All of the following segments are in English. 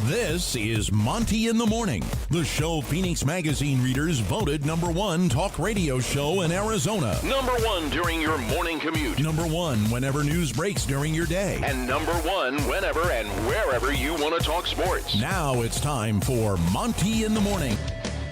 This is Monty in the Morning, the show Phoenix Magazine readers voted #1 talk radio show in Arizona. #1 during your morning commute. #1 whenever news breaks during your day. And #1 whenever and wherever you want to talk sports. Now it's time for Monty in the Morning.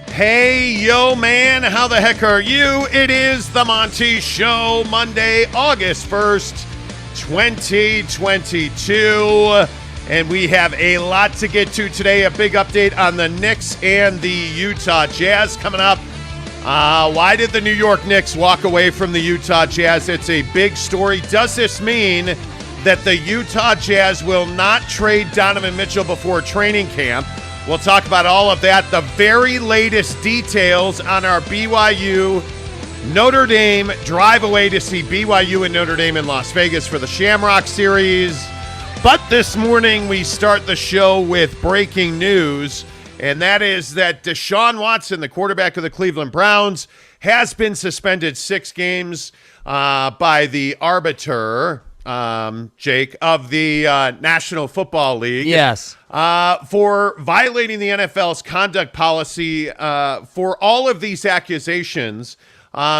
Hey, yo, man, how the heck are you? It is the Monty Show, Monday, August 1st, 2022. And we have a lot to get to today. A big update on the Knicks and the Utah Jazz coming up. Why did the New York Knicks walk away from the Utah Jazz? It's a big story. Does this mean that the Utah Jazz will not trade Donovan Mitchell before training camp? We'll talk about all of that. The very latest details on our BYU Notre Dame drive away to see BYU and Notre Dame in Las Vegas for the Shamrock Series. But this morning, we start the show with breaking news, and that is that Deshaun Watson, the quarterback of the Cleveland Browns, has been suspended 6 games by the arbiter, Jake, of the National Football League. Yes. For violating the NFL's conduct policy for all of these accusations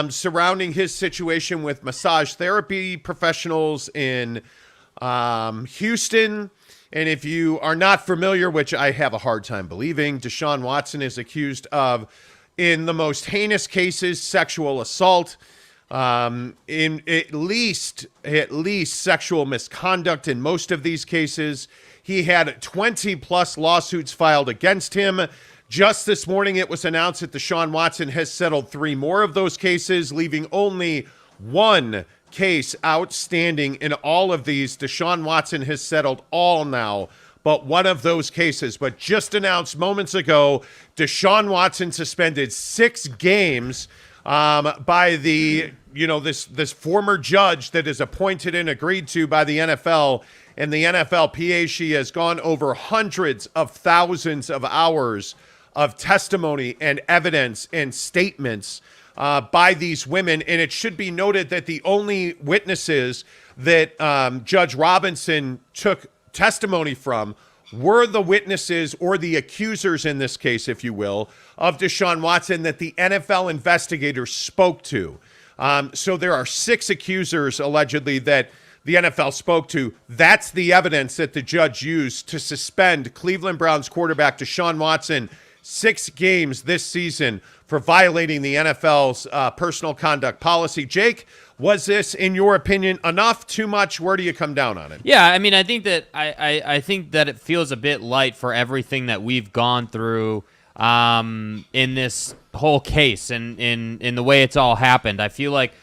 surrounding his situation with massage therapy professionals in Houston. And if you are not familiar, which I have a hard time believing, Deshaun Watson is accused of, in the most heinous cases, sexual assault, in at least sexual misconduct in most of these cases. He had 20 plus lawsuits filed against him. Just this morning, it was announced that Deshaun Watson has settled 3 more of those cases, leaving only 1 case outstanding in all of these. Deshaun Watson has settled all now but one of those cases. But just announced moments ago, Deshaun Watson suspended 6 games by the, this former judge that is appointed and agreed to by the NFL and the NFLPA. She has gone over hundreds of thousands of hours of testimony and evidence and statements by these women. And it should be noted that the only witnesses that Judge Robinson took testimony from were the witnesses, or the accusers in this case, if you will, of Deshaun Watson that the NFL investigators spoke to. So there are 6 accusers allegedly that the NFL spoke to. That's the evidence that the judge used to suspend Cleveland Browns quarterback Deshaun Watson 6 games this season for violating the NFL's personal conduct policy. Jake, was this, in your opinion, enough, too much? Where do you come down on it? Yeah, I mean, I think that I think that it feels a bit light for everything that we've gone through in this whole case and in the way it's all happened. I feel like,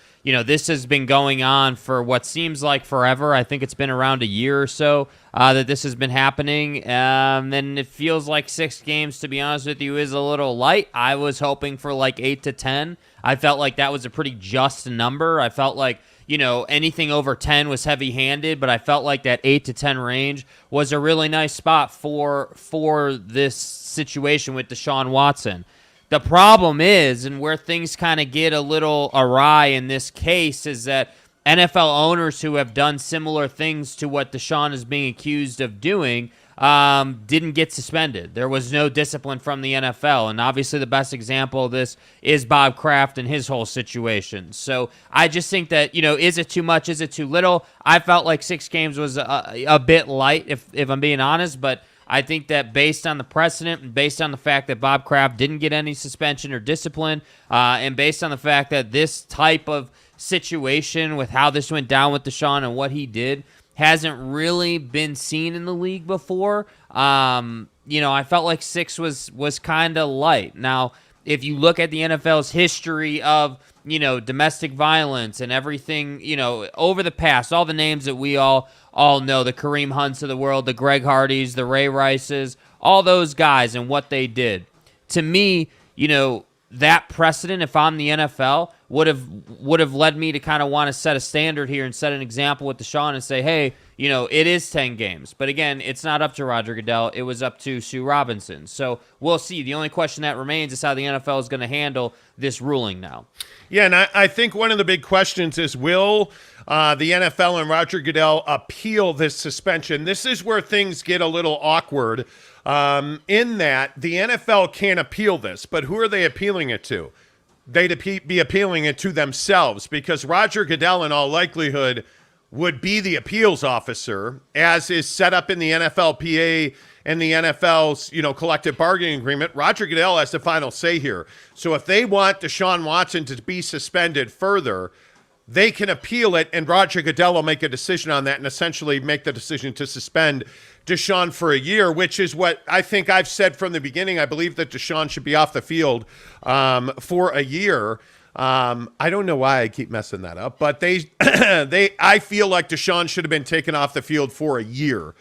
this has been going on for what seems like forever. I think it's been around a year or so that this has been happening. And it feels like 6 games, to be honest with you, is a little light. I was hoping for like 8 to 10. I felt like that was a pretty just number. I felt like, anything over 10 was heavy-handed, but I felt like that 8 to 10 range was a really nice spot for this situation with Deshaun Watson. The problem is, and where things kind of get a little awry in this case, is that NFL owners who have done similar things to what Deshaun is being accused of doing didn't get suspended. There was no discipline from the NFL, and obviously the best example of this is Bob Kraft and his whole situation. So I just think that, is it too much? Is it too little? I felt like 6 games was a bit light, if I'm being honest, but I think that based on the precedent and based on the fact that Bob Kraft didn't get any suspension or discipline, and based on the fact that this type of situation with how this went down with Deshaun and what he did hasn't really been seen in the league before, I felt like 6 was kind of light. Now, if you look at the NFL's history of, domestic violence and everything, over the past, all the names that we all know, the Kareem Hunts of the world, the Greg Hardys, the Ray Rices, all those guys and what they did. To me, that precedent, if I'm the NFL, would have led me to kind of want to set a standard here and set an example with Deshaun and say, hey, it is 10 games. But again, it's not up to Roger Goodell. It was up to Sue Robinson. So we'll see. The only question that remains is how the NFL is going to handle this ruling now. Yeah, and I think one of the big questions is, will the NFL and Roger Goodell appeal this suspension? This is where things get a little awkward in that the NFL can't appeal this, but who are they appealing it to? They'd be appealing it to themselves, because Roger Goodell, in all likelihood, would be the appeals officer, as is set up in the NFLPA and the NFL's, collective bargaining agreement. Roger Goodell has the final say here. So if they want Deshaun Watson to be suspended further, they can appeal it, and Roger Goodell will make a decision on that and essentially make the decision to suspend Deshaun for a year, which is what I think I've said from the beginning. I believe that Deshaun should be off the field for a year. I don't know why I keep messing that up, but I feel like Deshaun should have been taken off the field for a year.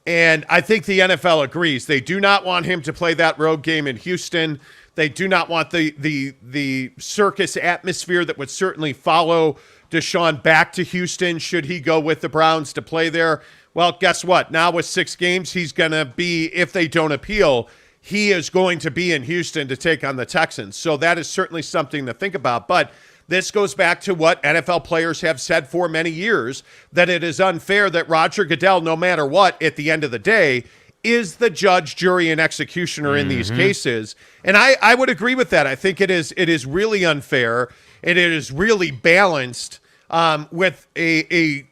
And I think the NFL agrees. They do not want him to play that road game in Houston. They do not want the circus atmosphere that would certainly follow Deshaun back to Houston should he go with the Browns to play there. Well, guess what? Now with 6 games, he's going to be, if they don't appeal, he is going to be in Houston to take on the Texans. So that is certainly something to think about. But this goes back to what NFL players have said for many years, that it is unfair that Roger Goodell, no matter what, at the end of the day, is the judge, jury, and executioner in these cases. And I would agree with that. I think it is really unfair. It is really balanced with an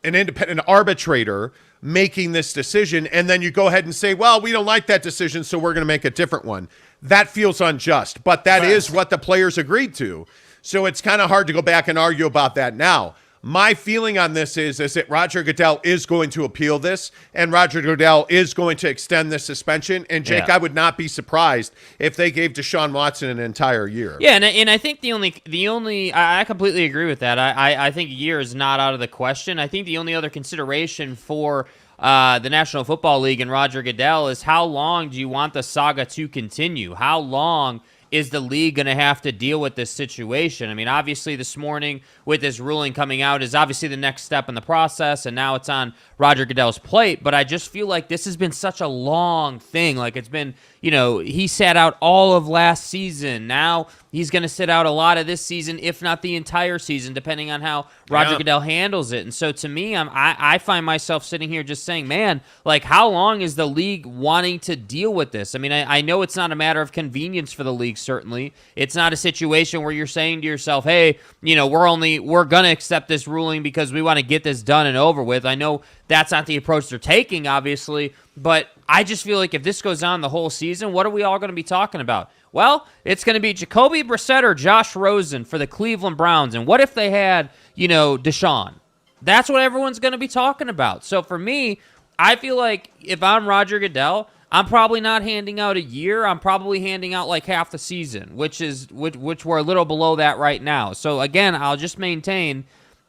independent arbitrator making this decision, and then you go ahead and say, well, we don't like that decision, so we're going to make a different one. That feels unjust, but that is what the players agreed to. So it's kind of hard to go back and argue about that now. My feeling on this is that Roger Goodell is going to appeal this, and Roger Goodell is going to extend this suspension. And, Jake, I would not be surprised if they gave Deshaun Watson an entire year. Yeah, and I think the only I completely agree with that. I think a year is not out of the question. I think the only other consideration for the National Football League and Roger Goodell is, how long do you want the saga to continue? How long is the league going to have to deal with this situation? I mean, obviously this morning with this ruling coming out is obviously the next step in the process, and now it's on Roger Goodell's plate, but I just feel like this has been such a long thing. Like, it's been, he sat out all of last season. Now he's going to sit out a lot of this season, if not the entire season, depending on how Roger Goodell handles it. And so to me, I find myself sitting here just saying, man, like, how long is the league wanting to deal with this? I mean, I know it's not a matter of convenience for the league, certainly. It's not a situation where you're saying to yourself, hey, we're going to accept this ruling because we want to get this done and over with. I know that's not the approach they're taking, obviously, but I just feel like if this goes on the whole season, what are we all going to be talking about? Well, it's going to be Jacoby Brissett or Josh Rosen for the Cleveland Browns. And what if they had, Deshaun? That's what everyone's going to be talking about. So for me, I feel like if I'm Roger Goodell, I'm probably not handing out a year. I'm probably handing out like half the season, which we're a little below that right now. So again, I'll just maintain,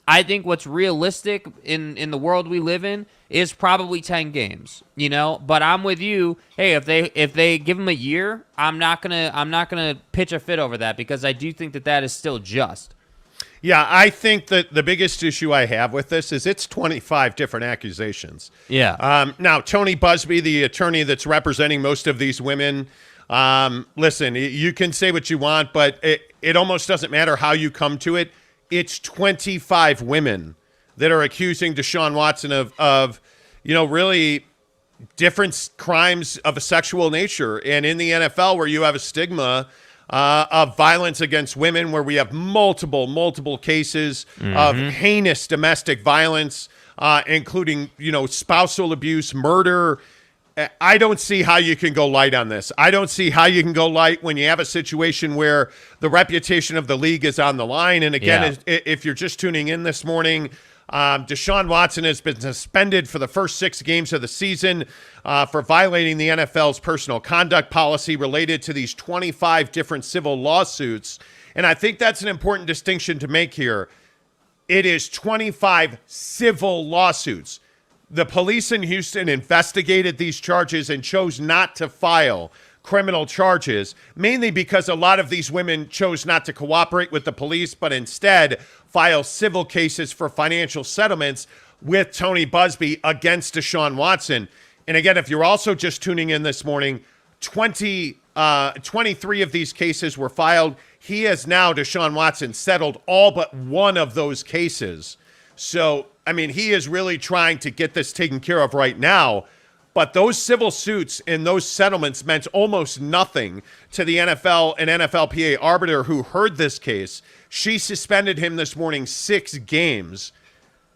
I think what's realistic in the world we live in is probably 10 games, but I'm with you. Hey, if they give him a year, I'm not gonna pitch a fit over that, because I do think that is still just. Yeah, I think that the biggest issue I have with this is it's 25 different accusations. Yeah. Now, Tony Busby, the attorney that's representing most of these women, listen, you can say what you want, but it almost doesn't matter how you come to it. It's 25 women that are accusing Deshaun Watson of really different crimes of a sexual nature. And in the NFL, where you have a stigma of violence against women, where we have multiple cases of heinous domestic violence, including, spousal abuse, murder, I don't see how you can go light on this. I don't see how you can go light when you have a situation where the reputation of the league is on the line. And again, if you're just tuning in this morning, Deshaun Watson has been suspended for the first 6 games of the season for violating the NFL's personal conduct policy related to these 25 different civil lawsuits. And I think that's an important distinction to make here. It is 25 civil lawsuits. The police in Houston investigated these charges and chose not to file criminal charges, mainly because a lot of these women chose not to cooperate with the police, but instead file civil cases for financial settlements with Tony Busby against Deshaun Watson. And again, if you're also just tuning in this morning, 23 of these cases were filed. He has now, Deshaun Watson, settled all but one of those cases. So, I mean, he is really trying to get this taken care of right now. But those civil suits and those settlements meant almost nothing to the NFL and NFLPA arbiter who heard this case. She suspended him this morning 6 games,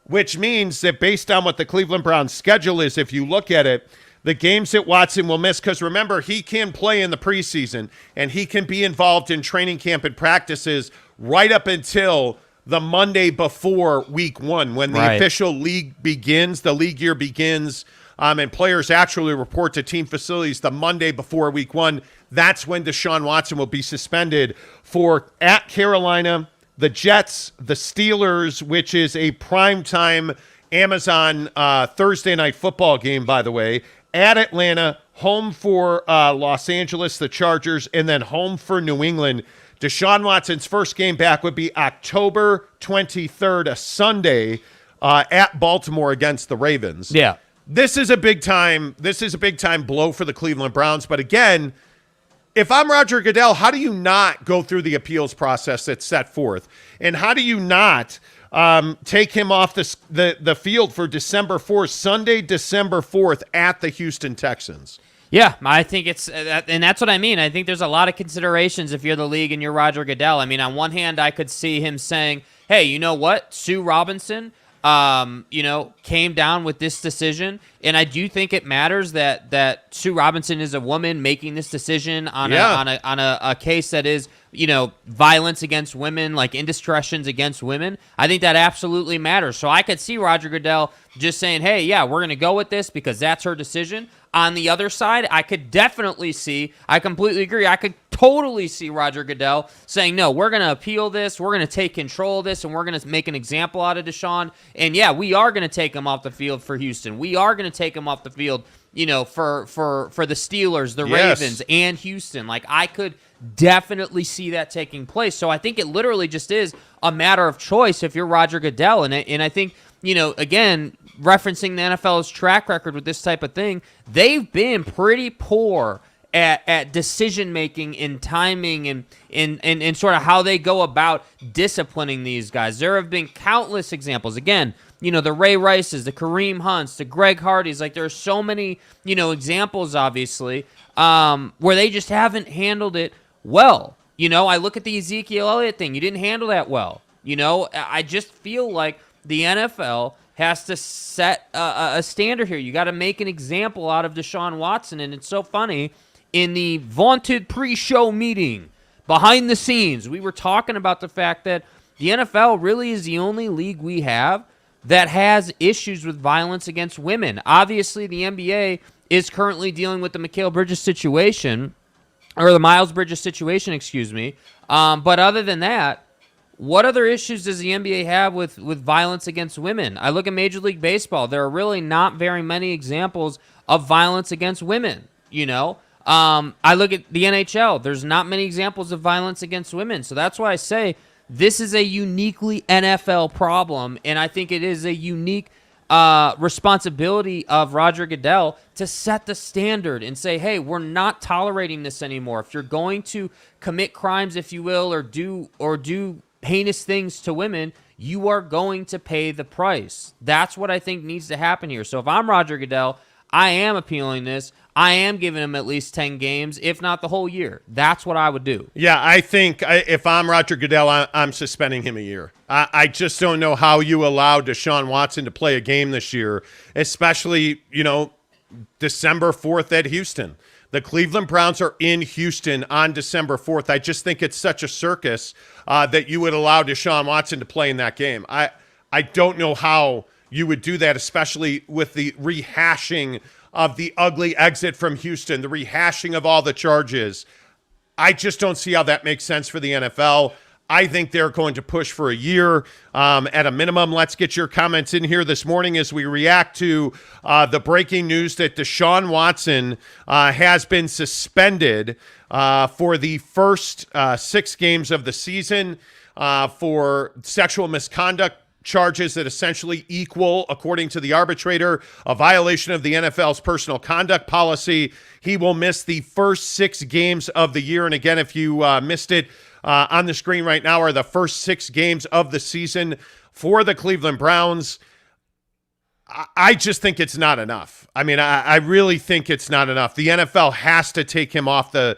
which means that based on what the Cleveland Browns schedule is, if you look at it, the games that Watson will miss, because remember, he can play in the preseason and he can be involved in training camp and practices right up until the Monday before week 1, when the official league begins, the league year begins, and players actually report to team facilities the Monday before week 1. That's when Deshaun Watson will be suspended for at Carolina, the Jets, the Steelers, which is a primetime Amazon Thursday night football game, by the way, at Atlanta, home for Los Angeles, the Chargers, and then home for New England. Deshaun Watson's first game back would be October 23rd, a Sunday, at Baltimore against the Ravens. Yeah. This is a big time blow for the Cleveland Browns. But again, if I'm Roger Goodell, how do you not go through the appeals process that's set forth? And how do you not take him off the field for December 4th, Sunday, December 4th at the Houston Texans? Yeah, I think it's, and that's what I mean. I think there's a lot of considerations if you're the league and you're Roger Goodell. I mean, on one hand, I could see him saying, hey, you know what? Sue Robinson, came down with this decision. And I do think it matters that Sue Robinson is a woman making this decision on a case that is, violence against women, like indiscretions against women. I think that absolutely matters. So I could see Roger Goodell just saying, hey, yeah, we're going to go with this because that's her decision. On the other side, I could definitely see, I completely agree, I could totally see Roger Goodell saying, no, we're going to appeal this, we're going to take control of this, and we're going to make an example out of Deshaun. And yeah, we are going to take him off the field for Houston. We are going to take him off the field, for the Steelers, the Ravens, and Houston. Like, I could definitely see that taking place. So I think it literally just is a matter of choice if you're Roger Goodell. And I think, again, referencing the NFL's track record with this type of thing, they've been pretty poor at decision-making and timing and sort of how they go about disciplining these guys. There have been countless examples. Again, the Ray Rices, the Kareem Hunts, the Greg Hardys. Like, there are so many, examples, obviously, where they just haven't handled it well. I look at the Ezekiel Elliott thing. You didn't handle that well. I just feel like the NFL has to set a standard here. You got to make an example out of Deshaun Watson. And it's so funny, in the vaunted pre-show meeting, behind the scenes, we were talking about the fact that the NFL really is the only league we have that has issues with violence against women. Obviously, the NBA is currently dealing with the Mikal Bridges situation, or the Miles Bridges situation, excuse me. But other than that, what other issues does the NBA have with violence against women? I look at Major League Baseball. There are really not very many examples of violence against women, I look at the NHL. There's not many examples of violence against women. So that's why I say this is a uniquely NFL problem, and I think it is a unique responsibility of Roger Goodell to set the standard and say, hey, we're not tolerating this anymore. If you're going to commit crimes, if you will, or do heinous things to women, you are going to pay the price. That's what I think needs to happen here. So if I'm Roger Goodell, I am appealing this. I am giving him at least 10 games, if not the whole year. That's what I would do. Yeah, I think if I'm Roger Goodell, I'm suspending him a year. I just don't know how you allow Deshaun Watson to play a game this year, especially, December 4th at Houston. The Cleveland Browns are in Houston on December 4th. I just think it's such a circus that you would allow Deshaun Watson to play in that game. I don't know how you would do that, especially with the rehashing of the ugly exit from Houston, the rehashing of all the charges. I just don't see how that makes sense for the NFL. I think they're going to push for a year at a minimum. Let's get your comments in here this morning as we react to the breaking news that Deshaun Watson has been suspended for the first 6 games of the season for sexual misconduct charges that essentially equal, according to the arbitrator, a violation of the NFL's personal conduct policy. He will miss the first 6 games of the year. And again, if you missed it, on the screen right now are the first 6 games of the season for the Cleveland Browns. I just think it's not enough. I mean, I really think it's not enough. The NFL has to take him off the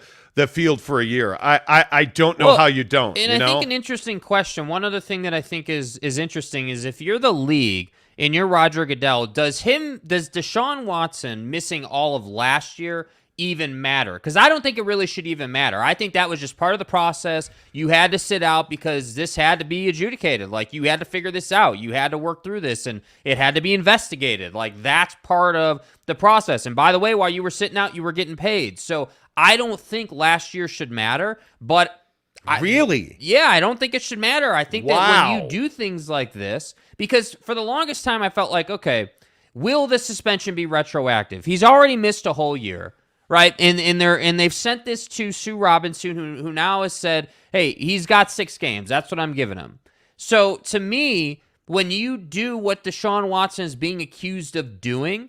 field for a year. I don't know how you don't. And I think an interesting question, one other thing that I think is interesting is if you're the league and you're Roger Goodell, does Deshaun Watson missing all of last year even matter? Because I don't think it really should even matter. I think that was just part of the process. You had to sit out because this had to be adjudicated. Like, you had to figure this out. You had to work through this, and it had to be investigated. Like, that's part of the process. And by the way, while you were sitting out, you were getting paid. So I don't think last year should matter, but really? Yeah, I don't think it should matter. I think that when you do things like this, because for the longest time I felt like, okay, will the suspension be retroactive? He's already missed a whole year. Right, and they've sent this to Sue Robinson, who now has said, hey, he's got 6 games. That's what I'm giving him. So to me, when you do what Deshaun Watson is being accused of doing,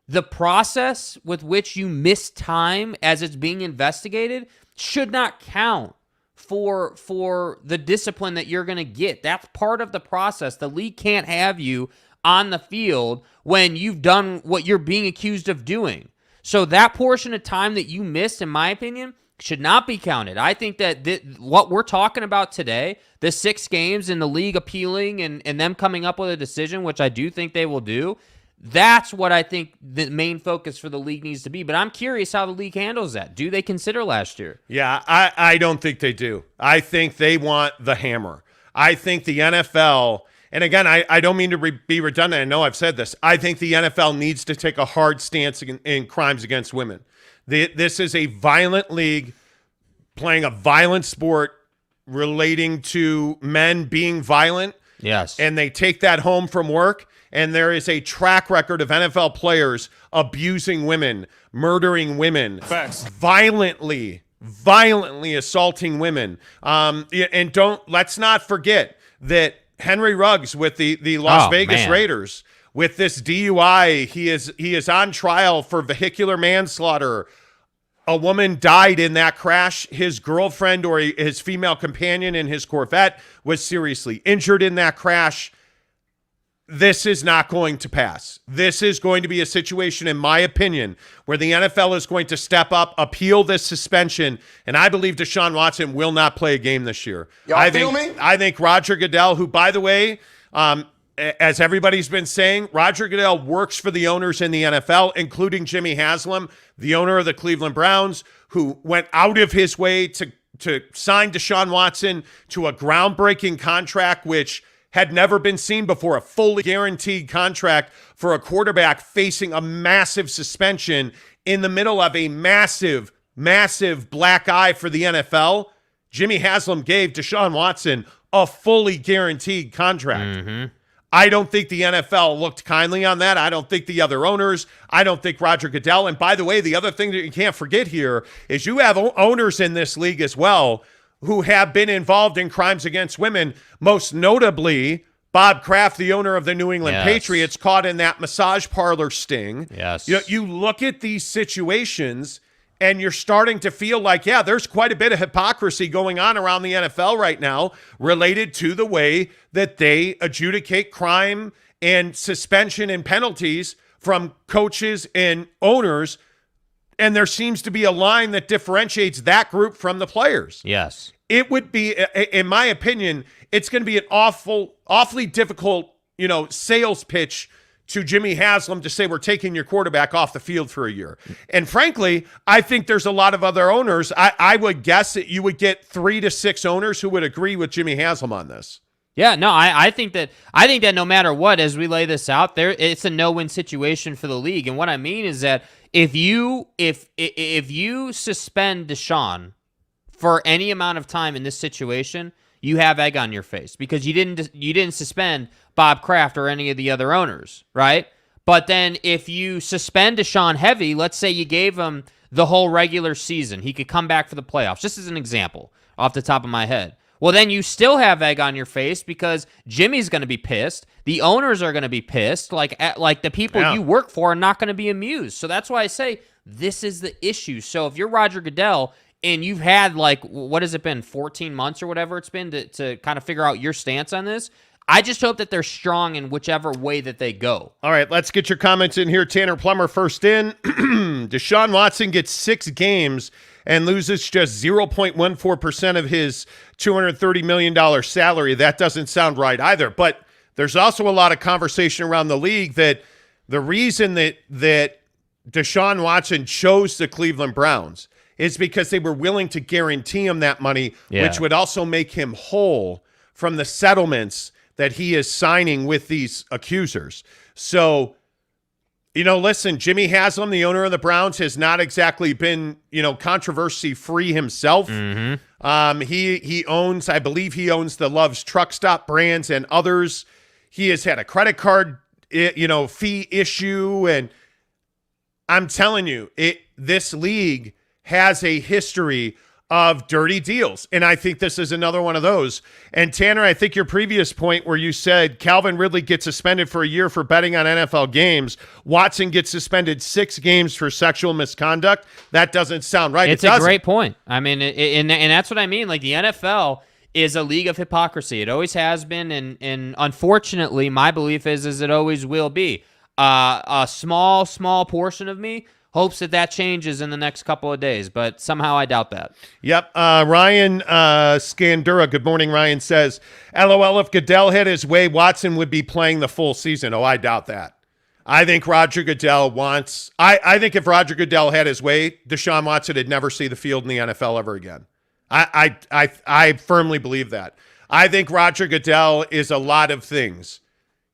the process with which you miss time as it's being investigated should not count for the discipline that you're going to get. That's part of the process. The league can't have you on the field when you've done what you're being accused of doing. So that portion of time that you missed, in my opinion, should not be counted. I think that what we're talking about today, the 6 games and the league appealing and them coming up with a decision, which I do think they will do, that's what I think the main focus for the league needs to be. But I'm curious how the league handles that. Do they consider last year? Yeah, I don't think they do. I think they want the hammer. I think the NFL... And again, I don't mean to be redundant. I know I've said this. I think the NFL needs to take a hard stance in crimes against women. This is a violent league playing a violent sport relating to men being violent. Yes. And they take that home from work. And there is a track record of NFL players abusing women, murdering women, violently assaulting women. And let's not forget that Henry Ruggs with the Las Vegas Raiders with this DUI. He is on trial for vehicular manslaughter. A woman died in that crash. His girlfriend or his female companion in his Corvette was seriously injured in that crash. This is not going to pass. This is going to be a situation, in my opinion, where the NFL is going to step up, appeal this suspension, and I believe Deshaun Watson will not play a game this year. I think Roger Goodell, who, by the way, as everybody's been saying, Roger Goodell works for the owners in the NFL, including Jimmy Haslam, the owner of the Cleveland Browns, who went out of his way to sign Deshaun Watson to a groundbreaking contract, which had never been seen before, a fully guaranteed contract for a quarterback facing a massive suspension in the middle of a massive black eye for the NFL. Jimmy Haslam gave Deshaun Watson a fully guaranteed contract. Mm-hmm. I don't think the NFL looked kindly on that. I don't think the other owners. I don't think Roger Goodell. And by the way, the other thing that you can't forget here is you have owners in this league as well who have been involved in crimes against women, most notably Bob Kraft, the owner of the New England Patriots, caught in that massage parlor sting. Yes. You look at these situations and you're starting to feel like, yeah, there's quite a bit of hypocrisy going on around the NFL right now related to the way that they adjudicate crime and suspension and penalties from coaches and owners. And there seems to be a line that differentiates that group from the players. Yes. It would be, in my opinion, it's going to be an awfully difficult, sales pitch to Jimmy Haslam to say we're taking your quarterback off the field for a year. And frankly, I think there's a lot of other owners. I would guess that you would get 3 to 6 owners who would agree with Jimmy Haslam on this. Yeah, no, I think that no matter what, as we lay this out there, it's a no-win situation for the league. And what I mean is that if you suspend Deshaun for any amount of time in this situation, you have egg on your face because you didn't suspend Bob Kraft or any of the other owners, right? But then if you suspend Deshaun heavy, let's say you gave him the whole regular season, he could come back for the playoffs, just as an example off the top of my head. Well, then you still have egg on your face because Jimmy's going to be pissed. The owners are going to be pissed. Like the people you work for are not going to be amused. So that's why I say this is the issue. So if you're Roger Goodell and you've had, like, what has it been, 14 months or whatever it's been to kind of figure out your stance on this, I just hope that they're strong in whichever way that they go. All right, let's get your comments in here. Tanner Plummer first in. Deshaun Watson gets 6 games and loses just 0.14% of his $230 million salary. That doesn't sound right either. But there's also a lot of conversation around the league that the reason that Deshaun Watson chose the Cleveland Browns is because they were willing to guarantee him that money, which would also make him whole from the settlements that he is signing with these accusers. So, listen, Jimmy Haslam, the owner of the Browns, has not exactly been, controversy-free himself. Mm-hmm. He owns, I believe he owns the Love's Truck Stop brands and others. He has had a credit card, fee issue. And I'm telling you, this league has a history of dirty deals. And I think this is another one of those. And Tanner, I think your previous point where you said Calvin Ridley gets suspended for a year for betting on NFL games, Watson gets suspended 6 games for sexual misconduct, that doesn't sound right. It's a great point. I mean, and that's what I mean. Like, the NFL is a league of hypocrisy. It always has been, and unfortunately, my belief is it always will be. A small portion of me hopes that changes in the next couple of days, but somehow I doubt that. Yep. Ryan Scandura, good morning, Ryan, says, LOL, if Goodell had his way, Watson would be playing the full season. Oh, I doubt that. I think Roger Goodell wants – I think if Roger Goodell had his way, Deshaun Watson would never see the field in the NFL ever again. I firmly believe that. I think Roger Goodell is a lot of things.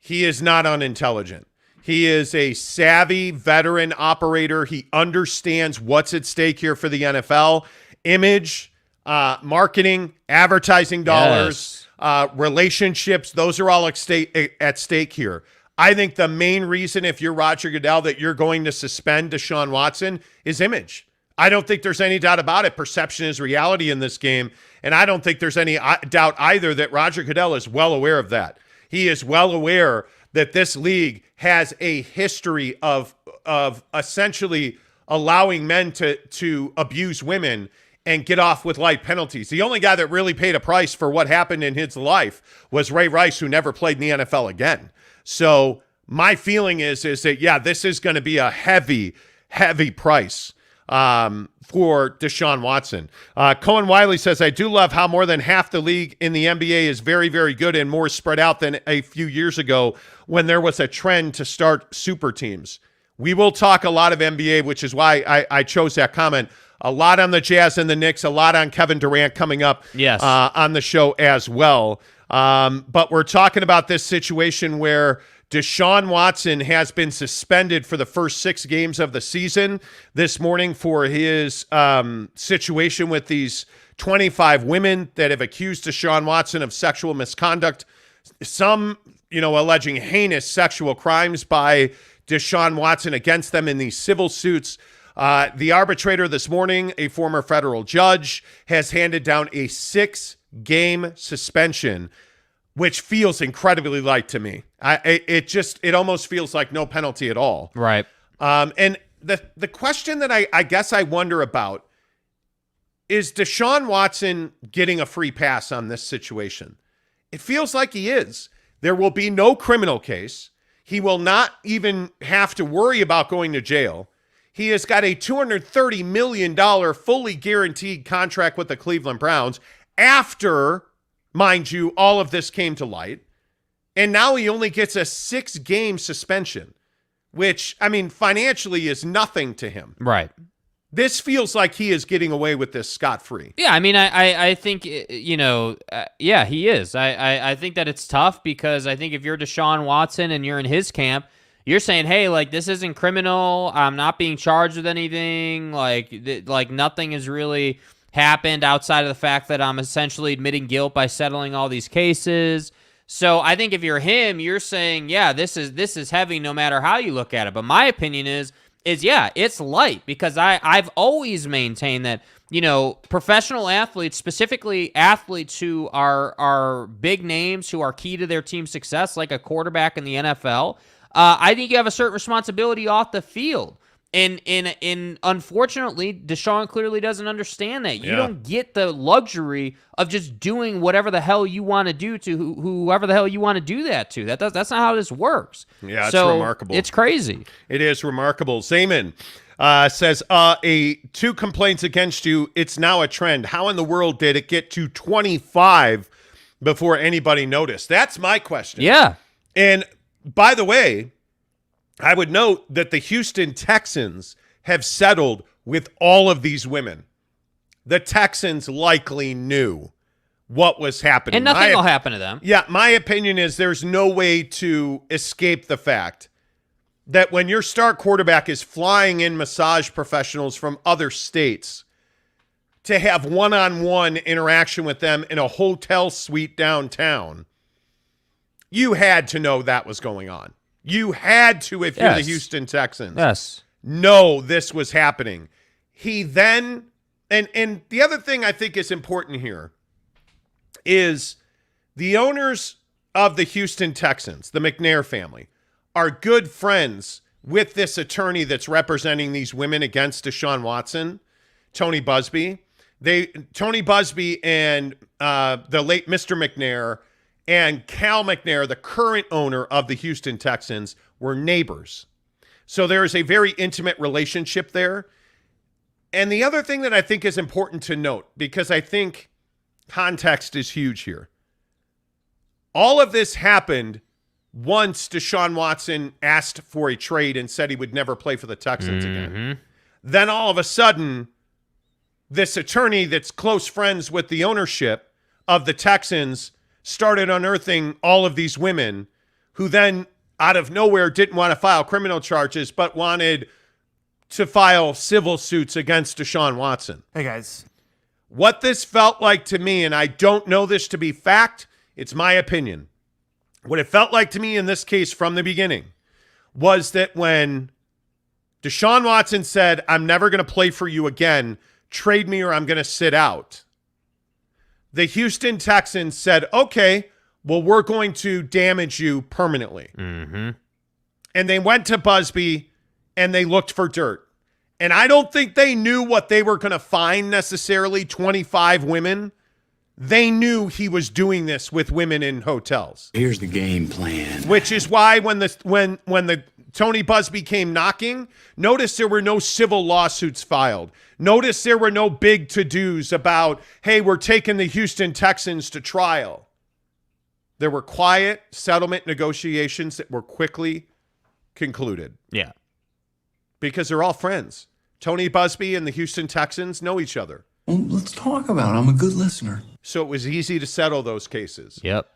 He is not unintelligent. He is a savvy veteran operator. He understands what's at stake here for the NFL. Image, marketing, advertising dollars, relationships, those are all at stake here. I think the main reason, if you're Roger Goodell, that you're going to suspend Deshaun Watson is image. I don't think there's any doubt about it. Perception is reality in this game, and I don't think there's any doubt either that Roger Goodell is well aware of that. He is well aware that this league has a history of essentially allowing men to abuse women and get off with light penalties. The only guy that really paid a price for what happened in his life was Ray Rice, who never played in the NFL again. So my feeling is that, this is going to be a heavy, heavy price for Deshaun Watson. Cohen Wiley says, I do love how more than half the league in the NBA is very, very good and more spread out than a few years ago when there was a trend to start super teams. We will talk a lot of NBA, which is why I chose that comment. A lot on the Jazz and the Knicks, a lot on Kevin Durant coming up on the show as well. But we're talking about this situation where Deshaun Watson has been suspended for the first 6 games of the season this morning for his situation with these 25 women that have accused Deshaun Watson of sexual misconduct. Some, alleging heinous sexual crimes by Deshaun Watson against them in these civil suits. The arbitrator this morning, a former federal judge, has handed down a 6-game suspension, which feels incredibly light to me. It almost feels like no penalty at all. Right. And the question that I guess I wonder about is Deshaun Watson getting a free pass on this situation? It feels like he is. There will be no criminal case. He will not even have to worry about going to jail. He has got a $230 million fully guaranteed contract with the Cleveland Browns after, mind you, all of this came to light. And now he only gets a 6-game suspension, which, financially is nothing to him. Right. This feels like he is getting away with this scot-free. Yeah, I think, he is. I think that it's tough because I think if you're Deshaun Watson and you're in his camp, you're saying, hey, like, this isn't criminal. I'm not being charged with anything. Like nothing is really happened outside of the fact that I'm essentially admitting guilt by settling all these cases. So I think if you're him, you're saying, yeah, this is heavy no matter how you look at it. But my opinion is yeah, it's light, because I've always maintained that, professional athletes, specifically athletes who are big names, who are key to their team's success, like a quarterback in the NFL, I think you have a certain responsibility off the field. And unfortunately, Deshaun clearly doesn't understand that. You don't get the luxury of just doing whatever the hell you want to do to whoever the hell you want to do that to. That's not how this works. Yeah, it's remarkable. It's crazy. It is remarkable. Zayman says, two complaints against you. It's now a trend. How in the world did it get to 25 before anybody noticed? That's my question. Yeah. And by the way, I would note that the Houston Texans have settled with all of these women. The Texans likely knew what was happening. And nothing will happen to them. Yeah, my opinion is there's no way to escape the fact that when your star quarterback is flying in massage professionals from other states to have one-on-one interaction with them in a hotel suite downtown, you had to know that was going on. You had to, if you're the Houston Texans, know this was happening. He then, and the other thing I think is important here is the owners of the Houston Texans, the McNair family, are good friends with this attorney that's representing these women against Deshaun Watson, Tony Busby. Tony Busby and the late Mr. McNair and Cal McNair, the current owner of the Houston Texans, were neighbors. So there is a very intimate relationship there. And the other thing that I think is important to note, because I think context is huge here. All of this happened once Deshaun Watson asked for a trade and said he would never play for the Texans again. Then all of a sudden, this attorney that's close friends with the ownership of the Texans started unearthing all of these women who then out of nowhere didn't want to file criminal charges but wanted to file civil suits against Deshaun Watson. Hey, guys. What this felt like to me, and I don't know this to be fact, it's my opinion. What it felt like to me in this case from the beginning was that when Deshaun Watson said, I'm never going to play for you again, trade me or I'm going to sit out, the Houston Texans said, okay, well, we're going to damage you permanently. And they went to Busby and they looked for dirt. And I don't think they knew what they were going to find necessarily, 25 women. They knew he was doing this with women in hotels. Here's the game plan. Which is why when the Tony Busby came knocking, notice there were no civil lawsuits filed. Notice there were no big to-dos about, hey, we're taking the Houston Texans to trial. There were quiet settlement negotiations that were quickly concluded. Yeah. Because they're all friends. Tony Busby and the Houston Texans know each other. Well, let's talk about it. I'm a good listener. So it was easy to settle those cases. Yep.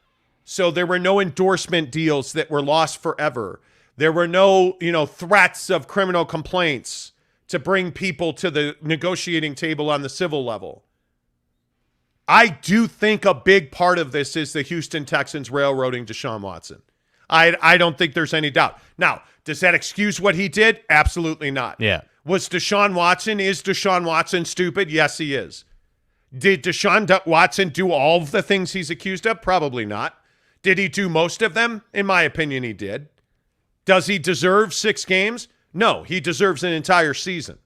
So there were no endorsement deals that were lost forever. There were no, threats of criminal complaints to bring people to the negotiating table on the civil level. I do think a big part of this is the Houston Texans railroading Deshaun Watson. I don't think there's any doubt. Now, does that excuse what he did? Absolutely not. Yeah. Is Deshaun Watson stupid? Yes, he is. Did Deshaun Watson do all of the things he's accused of? Probably not. Did he do most of them? In my opinion, he did. Does he deserve 6 games? No, he deserves an entire season.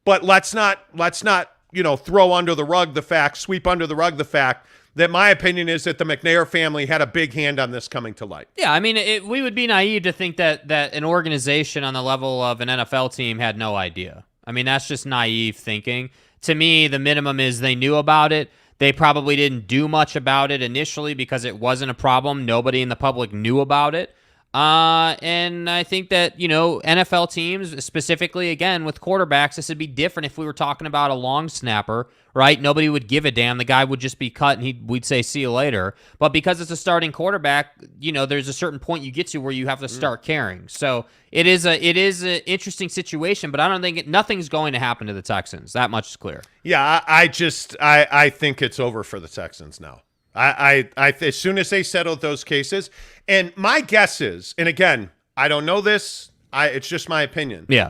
But let's not, throw under the rug the fact, sweep under the rug the fact that my opinion is that the McNair family had a big hand on this coming to light. Yeah, I mean, we would be naive to think that an organization on the level of an NFL team had no idea. I mean, that's just naive thinking. To me, the minimum is they knew about it. They probably didn't do much about it initially because it wasn't a problem. Nobody in the public knew about it. And I think that, NFL teams, specifically, again, with quarterbacks, this would be different if we were talking about a long snapper, right? Nobody would give a damn. The guy would just be cut, and we'd say, see you later. But because it's a starting quarterback, there's a certain point you get to where you have to start caring. So it is an interesting situation, but I don't think nothing's going to happen to the Texans. That much is clear. Yeah, I think it's over for the Texans now. As soon as they settle those cases, and my guess is, and again, I don't know this, it's just my opinion. Yeah.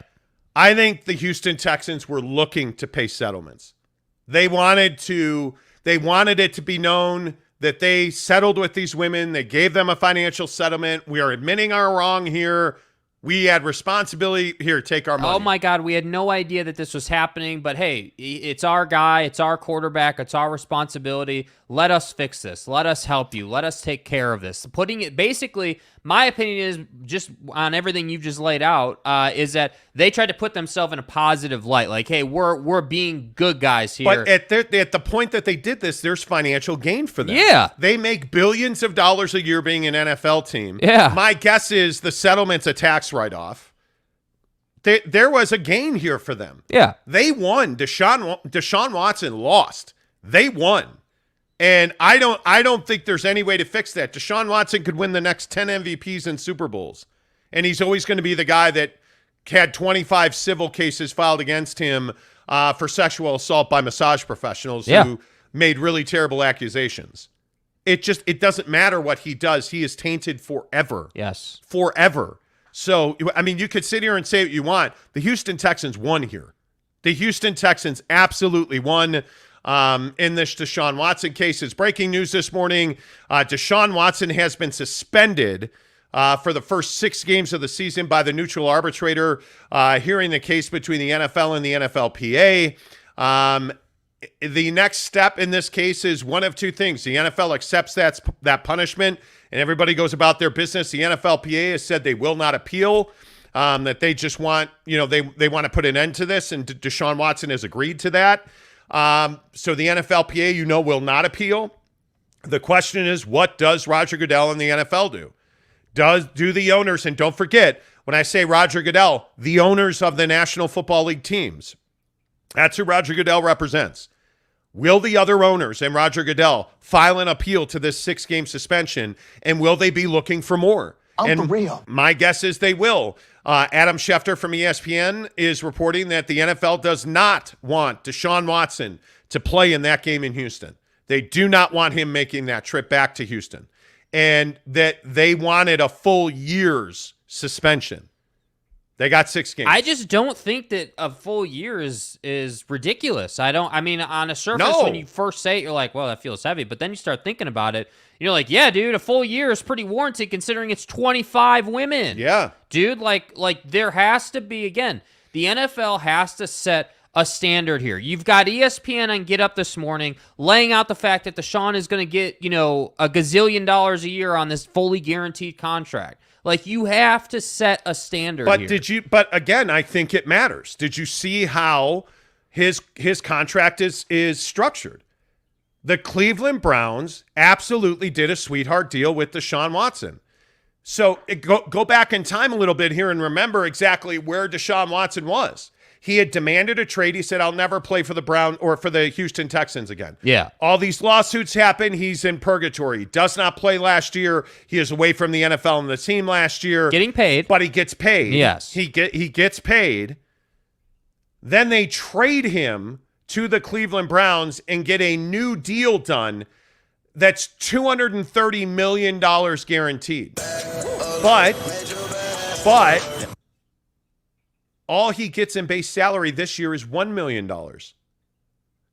I think the Houston Texans were looking to pay settlements. They wanted it to be known that they settled with these women. They gave them a financial settlement. We are admitting our wrong here. We had responsibility. Here, take our money. Oh, my God. We had no idea that this was happening. But, hey, it's our guy. It's our quarterback. It's our responsibility. Let us fix this. Let us help you. Let us take care of this. Putting it, basically, my opinion is, just on everything you've just laid out, is that they tried to put themselves in a positive light. Like, hey, we're being good guys here. But at the point that they did this, there's financial gain for them. Yeah. They make billions of dollars a year being an NFL team. Yeah. My guess is the settlement's a tax write-off. There was a gain here for them. Yeah. They won. Deshaun Watson lost. They won. And I don't think there's any way to fix that. Deshaun Watson could win the next 10 MVPs and Super Bowls. And he's always going to be the guy that had 25 civil cases filed against him for sexual assault by massage professionals who made really terrible accusations. It doesn't matter what he does. He is tainted forever. Yes. Forever. So, I mean, you could sit here and say what you want. The Houston Texans won here. The Houston Texans absolutely won. In this Deshaun Watson case. It's breaking news this morning. Deshaun Watson has been suspended for the first 6 games of the season by the neutral arbitrator hearing the case between the NFL and the NFLPA. The next step in this case is one of two things. The NFL accepts that punishment, and everybody goes about their business. The NFLPA has said they will not appeal, that they just want, they want to put an end to this, and Deshaun Watson has agreed to that. So the NFLPA, will not appeal. The question is, what does Roger Goodell and the NFL do? Do the owners, and don't forget, when I say Roger Goodell, the owners of the National Football League teams, that's who Roger Goodell represents. Will the other owners and Roger Goodell file an appeal to this 6-game suspension, and will they be looking for more? For real. My guess is they will. Adam Schefter from ESPN is reporting that the NFL does not want Deshaun Watson to play in that game in Houston. They do not want him making that trip back to Houston, and that they wanted a full year's suspension. They got 6 games. I just don't think that a full year is ridiculous. On a surface, when you first say it, you're like, well, that feels heavy. But then you start thinking about it. You're like, yeah, dude, a full year is pretty warranted considering it's 25 women. Yeah. Dude, like there has to be, again, the NFL has to set a standard here. You've got ESPN on Get Up this morning laying out the fact that Deshaun is going to get, a gazillion dollars a year on this fully guaranteed contract. Like, you have to set a standard here. But again, I think it matters. Did you see how his contract is structured? The Cleveland Browns absolutely did a sweetheart deal with Deshaun Watson. So go back in time a little bit here and remember exactly where Deshaun Watson was. He had demanded a trade. He said, I'll never play for the Browns or for the Houston Texans again. Yeah. All these lawsuits happen. He's in purgatory. He does not play last year. He is away from the NFL and the team last year. Getting paid. But he gets paid. Yes. He gets paid. Then they trade him to the Cleveland Browns and get a new deal done that's $230 million guaranteed. But all he gets in base salary this year is $1 million.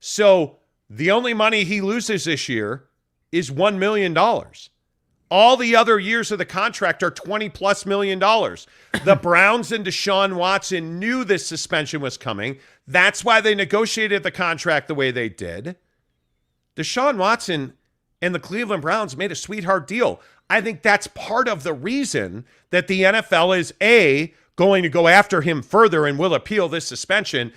So the only money he loses this year is $1 million. All the other years of the contract are $20+ million. The Browns and Deshaun Watson knew this suspension was coming. That's why they negotiated the contract the way they did. Deshaun Watson and the Cleveland Browns made a sweetheart deal. I think that's part of the reason that the NFL is A, going to go after him further and will appeal this suspension.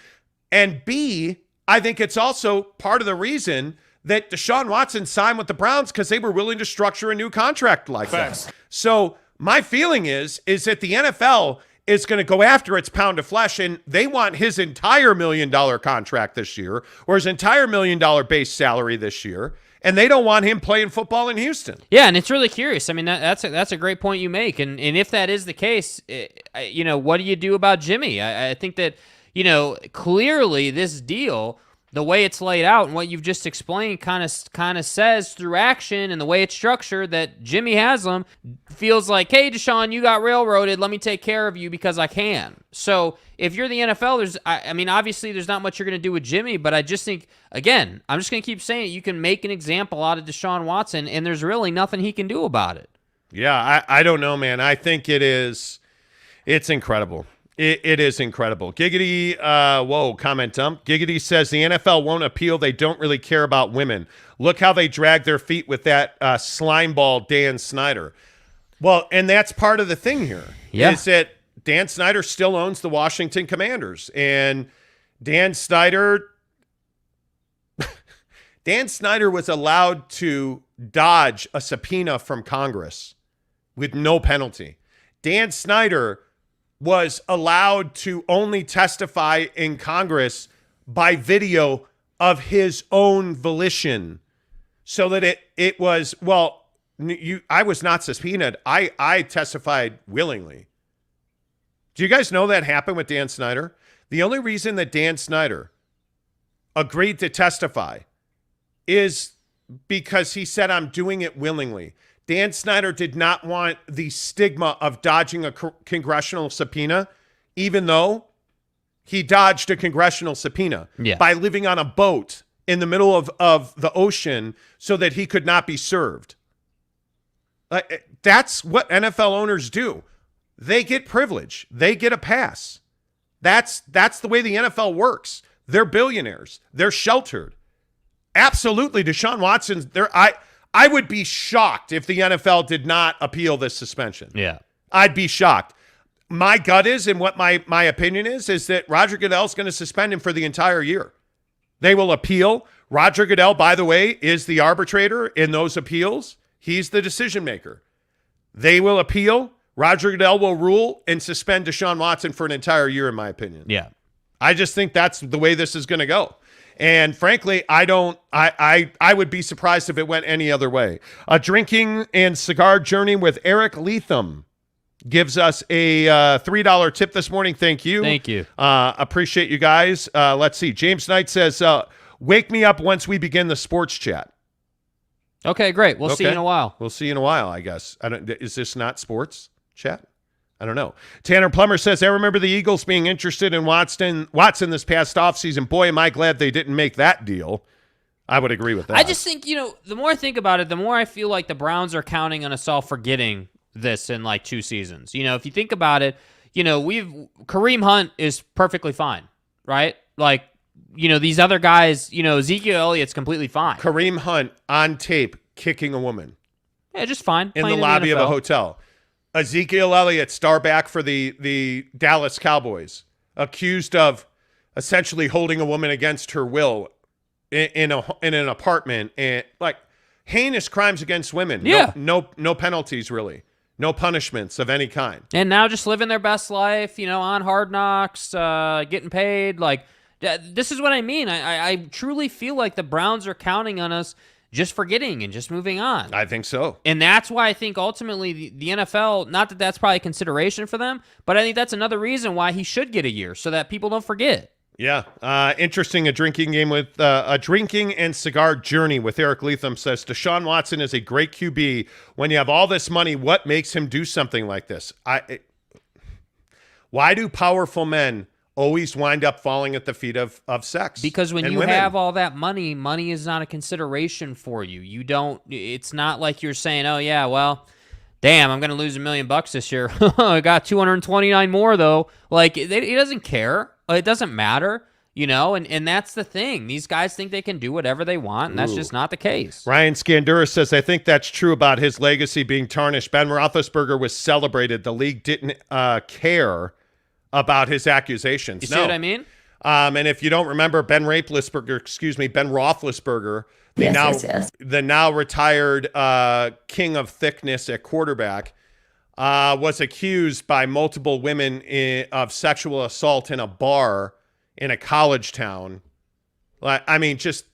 And B, I think it's also part of the reason that Deshaun Watson signed with the Browns because they were willing to structure a new contract like that. So My feeling is that the NFL is going to go after its pound of flesh, and they want his entire $1 million contract this year, or his entire $1 million base salary this year, and they don't want him playing football in Houston. Yeah, and it's really curious. I mean, that's a great point you make, and if that is the case, what do you do about Jimmy? I think that clearly this deal, the way it's laid out and what you've just explained kind of says through action and the way it's structured that Jimmy Haslam feels like, hey, Deshaun, you got railroaded. Let me take care of you because I can. So if you're the NFL, obviously there's not much you're going to do with Jimmy, but I just think, again, I'm just going to keep saying it. You can make an example out of Deshaun Watson, and there's really nothing he can do about it. Yeah, I don't know, man. I think it's incredible. It is incredible. Giggity, comment dump. Giggity says the NFL won't appeal. They don't really care about women. Look how they drag their feet with that slime ball Dan Snyder. Well, and that's part of the thing here. Yeah. Is that Dan Snyder still owns the Washington Commanders. And Dan Snyder was allowed to dodge a subpoena from Congress with no penalty. Dan Snyder was allowed to only testify in Congress by video of his own volition, so that it was, I was not subpoenaed. I testified willingly. Do you guys know that happened with Dan Snyder? The only reason that Dan Snyder agreed to testify is because he said, I'm doing it willingly. Dan Snyder did not want the stigma of dodging a congressional subpoena, even though he dodged a congressional subpoena by living on a boat in the middle of the ocean so that he could not be served. That's what NFL owners do. They get privilege. They get a pass. That's the way the NFL works. They're billionaires. They're sheltered. Absolutely, Deshaun Watson's there. I would be shocked if the NFL did not appeal this suspension. Yeah. I'd be shocked. My gut is, and what my opinion is that Roger Goodell's going to suspend him for the entire year. They will appeal. Roger Goodell, by the way, is the arbitrator in those appeals. He's the decision maker. They will appeal. Roger Goodell will rule and suspend Deshaun Watson for an entire year, in my opinion. Yeah. I just think that's the way this is going to go. And frankly, I would be surprised if it went any other way. A drinking and cigar journey with Eric Leatham gives us a $3 tip this morning. Thank you. Thank you. Appreciate you guys. Let's see. James Knight says, wake me up once we begin the sports chat. Okay, great. We'll see you in a while. We'll see you in a while, I guess. Is this not sports chat? I don't know. Tanner Plummer says, I remember the Eagles being interested in Watson this past offseason. Boy, am I glad they didn't make that deal. I would agree with that. I just think, the more I think about it, the more I feel like the Browns are counting on us all forgetting this in like 2 seasons. If you think about it, Kareem Hunt is perfectly fine, right? Like, these other guys, Ezekiel Elliott's completely fine. Kareem Hunt on tape kicking a woman. Yeah, just fine. In the lobby of a hotel. Ezekiel Elliott, star back for the Dallas Cowboys, accused of essentially holding a woman against her will in an apartment, and like heinous crimes against women. Yeah. No penalties really, no punishments of any kind. And now just living their best life, on Hard Knocks, getting paid. Like this is what I mean. I truly feel like the Browns are counting on us just forgetting and just moving on. I think so. And that's why I think ultimately the NFL, not that that's probably a consideration for them, but I think that's another reason why he should get a year so that people don't forget. Yeah. Interesting. A drinking and cigar journey with Eric Leatham says Deshaun Watson is a great QB. When you have all this money, what makes him do something like this? Why do powerful men always wind up falling at the feet of sex? Because when you women have all that money is not a consideration for you. It's not like you're saying, oh yeah, well, damn, I'm going to lose $1 million this year. I got 229 more though. Like he doesn't care. It doesn't matter, and that's the thing. These guys think they can do whatever they want, and that's just not the case. Ryan Scandura says, I think that's true about his legacy being tarnished. Ben Roethlisberger was celebrated. The league didn't care about his accusations. You see what I mean? And if you don't remember, Ben Roethlisberger, the now retired king of thickness at quarterback, was accused by multiple women of sexual assault in a bar in a college town. I mean, just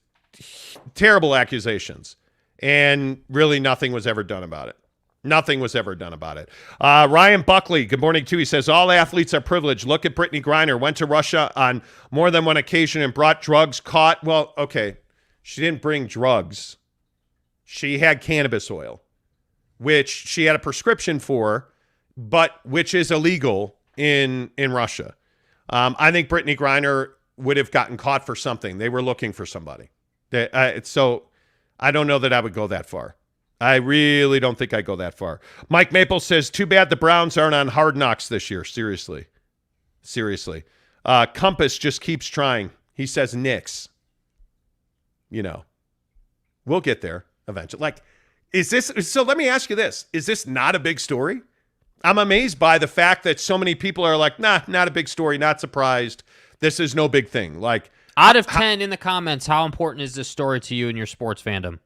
terrible accusations. And really nothing was ever done about it. Nothing was ever done about it. Ryan Buckley, good morning, too. He says, all athletes are privileged. Look at Brittany Griner. Went to Russia on more than one occasion and brought drugs. Caught. Well, okay. She didn't bring drugs. She had cannabis oil, which she had a prescription for, but which is illegal in Russia. I think Brittany Griner would have gotten caught for something. They were looking for somebody. So I don't know that I would go that far. I really don't think I go that far. Mike Maple says, too bad the Browns aren't on Hard Knocks this year. Seriously. Compass just keeps trying. He says Knicks. You know, we'll get there eventually. Like, is this, so let me ask you this. Is this not a big story? I'm amazed by the fact that so many people are like, nah, not a big story, not surprised. This is no big thing. Like, out of 10 in the comments, how important is this story to you and your sports fandom?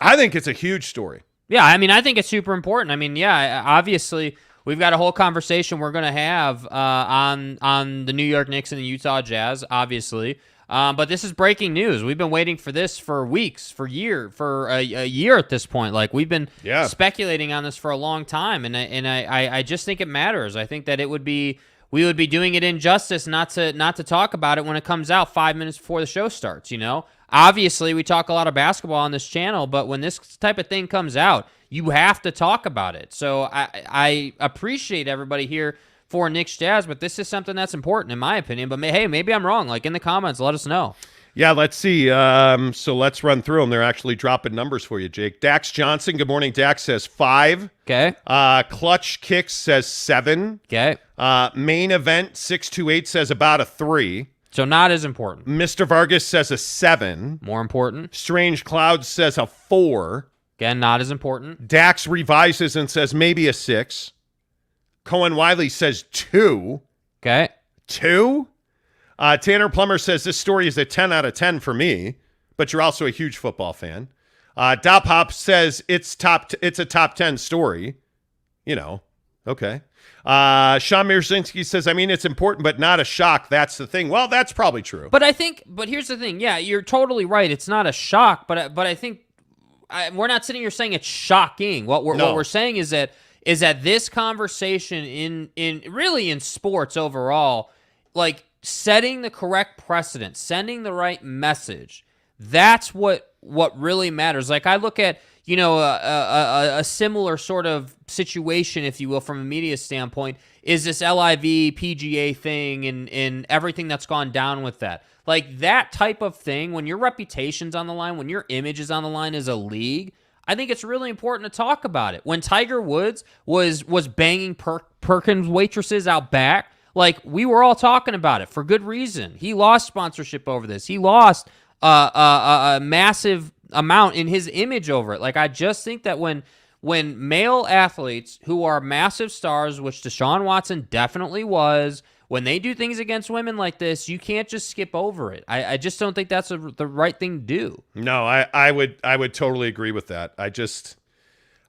I think it's a huge story. Yeah, I mean, I think it's super important. I mean, yeah, obviously, we've got a whole conversation we're going to have on the New York Knicks and the Utah Jazz, obviously. But this is breaking news. We've been waiting for this for weeks, for a year at this point. Like, we've been speculating on this for a long time, and I just think it matters. I think that we would be doing it injustice not to talk about it when it comes out 5 minutes before the show starts, you know? Obviously, we talk a lot of basketball on this channel, but when this type of thing comes out, you have to talk about it. So I appreciate everybody here for Knicks Jazz, but this is something that's important in my opinion. But hey, maybe I'm wrong. Like, in the comments, let us know. Yeah, let's see. So let's run through them. They're actually dropping numbers for you, Jake. Dax Johnson, good morning. Dax says 5. Okay. Clutch Kicks says 7. Okay. Main Event 628 says about a 3. So not as important. Mr. Vargas says a 7. More important. Strange Clouds says a 4. Again, not as important. Dax revises and says maybe a 6. Cohen Wiley says 2. Okay. 2? Tanner Plummer says this story is a 10 out of 10 for me, but you're also a huge football fan. Dop Hop says it's a top 10 story. You know, okay. Sean Mirzinski says, I mean, it's important, but not a shock. That's the thing. Well, that's probably true. But here's the thing. Yeah, you're totally right. It's not a shock, but I think we're not sitting here saying it's shocking. What we're saying is that this conversation in sports overall, like, setting the correct precedent, sending the right message, that's what really matters. Like, I look at, you know, a similar sort of situation, if you will, from a media standpoint, is this LIV PGA thing and everything that's gone down with that. Like, that type of thing, when your reputation's on the line, when your image is on the line as a league, I think it's really important to talk about it. When Tiger Woods was banging Perkins waitresses out back, like, we were all talking about it for good reason. He lost sponsorship over this. He lost a massive amount in his image over it. Like, I just think that when male athletes who are massive stars, which Deshaun Watson definitely was, when they do things against women like this, you can't just skip over it. I just don't think that's the right thing to do. No, I would totally agree with that.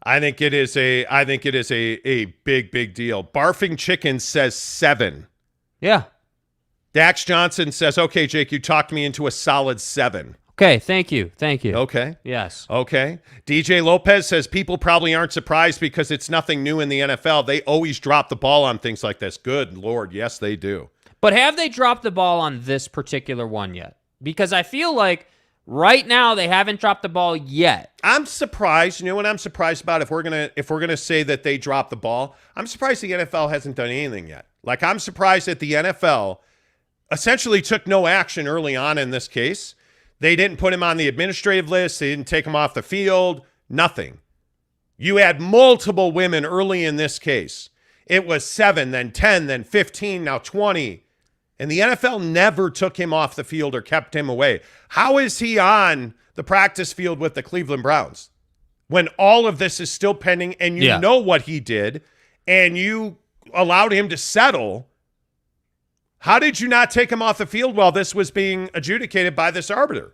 I think it is a big deal. Barfing Chicken says 7. Yeah. Dax Johnson says, okay, Jake, you talked me into a solid 7. Okay, thank you. Okay. Yes. Okay. DJ Lopez says people probably aren't surprised because it's nothing new in the NFL. They always drop the ball on things like this. Good Lord, yes, they do. But have they dropped the ball on this particular one yet? Because I feel like right now they haven't dropped the ball yet. I'm surprised. You know what I'm surprised about? If we're gonna say that they dropped the ball, I'm surprised the NFL hasn't done anything yet. Like, I'm surprised that the NFL essentially took no action early on in this case. They didn't put him on the administrative list. They didn't take him off the field. Nothing. You had multiple women early in this case. It was 7, then 10, then 15, now 20. And the NFL never took him off the field or kept him away. How is he on the practice field with the Cleveland Browns when all of this is still pending and you know what he did and you allowed him to settle? How did you not take him off the field while this was being adjudicated by this arbiter?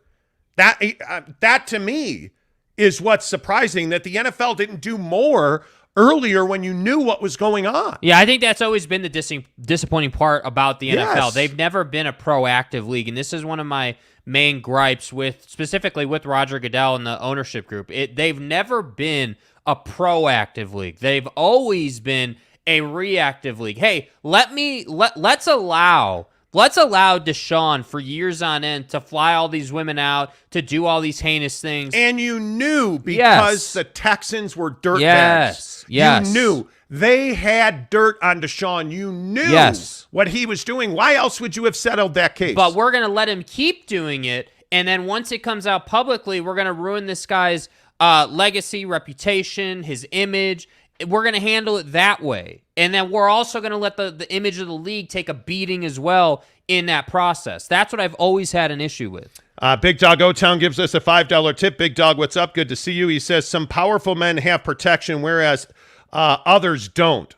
That to me is what's surprising, that the NFL didn't do more earlier when you knew what was going on. Yeah, I think that's always been the disappointing part about the NFL. Yes. They've never been a proactive league, and this is one of my main gripes specifically with Roger Goodell and the ownership group. They've never been a proactive league. They've always been a reactive league. Hey, let's allow Deshaun for years on end to fly all these women out, to do all these heinous things. And you knew because the Texans were dirt bags. Yes. You knew. They had dirt on Deshaun. You knew what he was doing. Why else would you have settled that case? But we're going to let him keep doing it, and then once it comes out publicly, we're going to ruin this guy's legacy, reputation, his image. We're going to handle it that way. And then we're also going to let the image of the league take a beating as well in that process. That's what I've always had an issue with. Big Dog O-Town gives us a $5 tip. Big Dog, what's up? Good to see you. He says some powerful men have protection, whereas others don't.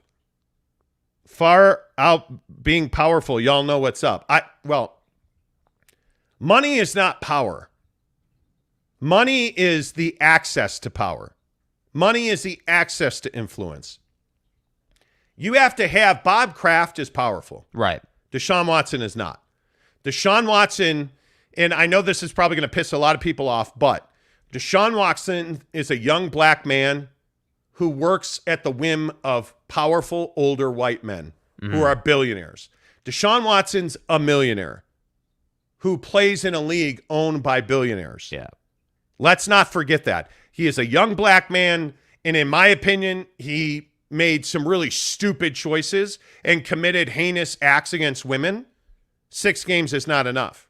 Far out being powerful, y'all know what's up. Money is not power. Money is the access to power. Money is the access to influence. You have to have Bob Kraft is powerful. Right. Deshaun Watson is not. Deshaun Watson, and I know this is probably going to piss a lot of people off, but Deshaun Watson is a young black man who works at the whim of powerful older white men who are billionaires. Deshaun Watson's a millionaire who plays in a league owned by billionaires. Yeah. Let's not forget that. He is a young black man, and in my opinion, he made some really stupid choices and committed heinous acts against women. 6 games is not enough.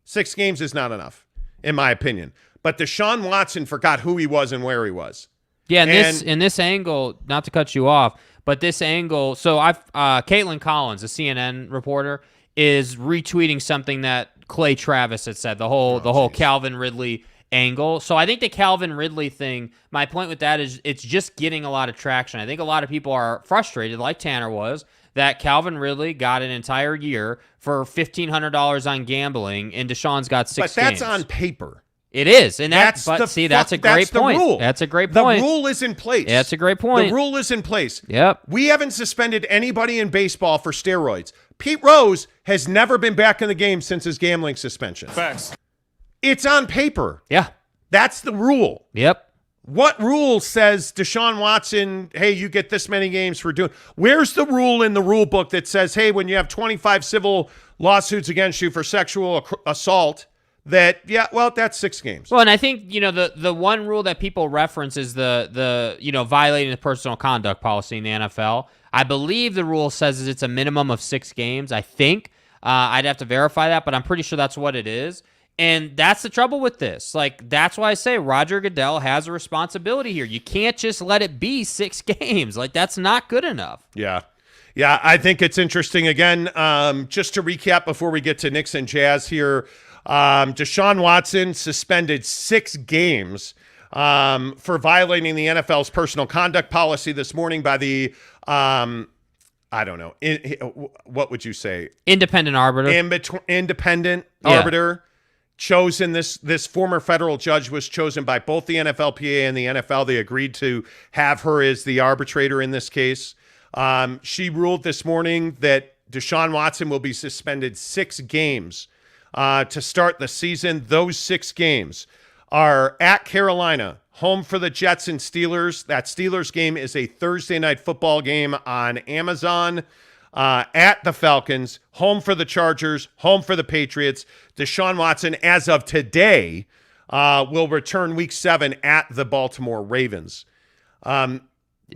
6 games is not enough, in my opinion. But Deshaun Watson forgot who he was and where he was. Yeah, in this angle, not to cut you off, but this angle, so Caitlin Collins, a CNN reporter, is retweeting something that Clay Travis had said, the whole Calvin Ridley angle. So I think the Calvin Ridley thing, my point with that is it's just getting a lot of traction. I think a lot of people are frustrated, like Tanner was, that Calvin Ridley got an entire year for $1,500 on gambling, and Deshaun's got 6 games. But that's on paper. It is, and that's a great the point. Rule. That's a great point. The rule is in place. Yeah, that's a great point. The rule is in place. Yep. We haven't suspended anybody in baseball for steroids. Pete Rose has never been back in the game since his gambling suspension. Facts. It's on paper. Yeah. That's the rule. Yep. What rule says Deshaun Watson, hey, you get this many games for doing? Where's the rule in the rule book that says, hey, when you have 25 civil lawsuits against you for sexual assault, that's 6 games. Well, and I think, the one rule that people reference is the violating the personal conduct policy in the NFL. I believe the rule says it's a minimum of 6 games. I think I'd have to verify that, but I'm pretty sure that's what it is. And that's the trouble with this. Like, that's why I say Roger Goodell has a responsibility here. You can't just let it be 6 games. Like, that's not good enough. Yeah. Yeah, I think it's interesting. Again, just to recap before we get to Knicks and Jazz here, Deshaun Watson suspended 6 games for violating the NFL's personal conduct policy this morning by the, what would you say? Independent arbiter. Independent arbiter. Chosen, this former federal judge was chosen by both the NFLPA and the NFL. They agreed to have her as the arbitrator in this case. She ruled this morning that Deshaun Watson will be suspended 6 games to start the season. Those 6 games are at Carolina, home for the Jets and Steelers. That Steelers game is a Thursday night football game on Amazon. At the Falcons, home for the Chargers, home for the Patriots. Deshaun Watson, as of today, will return week 7 at the Baltimore Ravens. It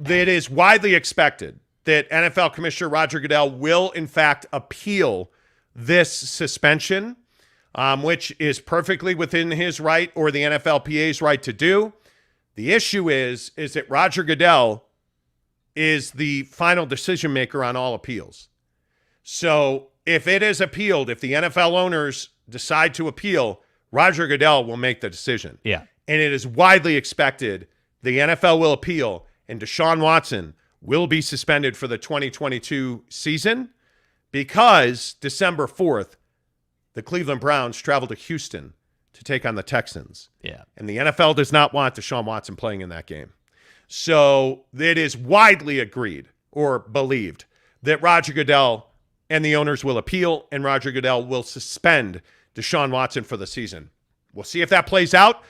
is widely expected that NFL Commissioner Roger Goodell will, in fact, appeal this suspension, which is perfectly within his right or the NFLPA's right to do. The issue is that Roger Goodell is the final decision maker on all appeals. So if it is appealed, if the NFL owners decide to appeal, Roger Goodell will make the decision. Yeah. And it is widely expected the NFL will appeal and Deshaun Watson will be suspended for the 2022 season because December 4th, the Cleveland Browns travel to Houston to take on the Texans. Yeah. And the NFL does not want Deshaun Watson playing in that game. So it is widely agreed or believed that Roger Goodell and the owners will appeal, and Roger Goodell will suspend Deshaun Watson for the season. We'll see if that plays out.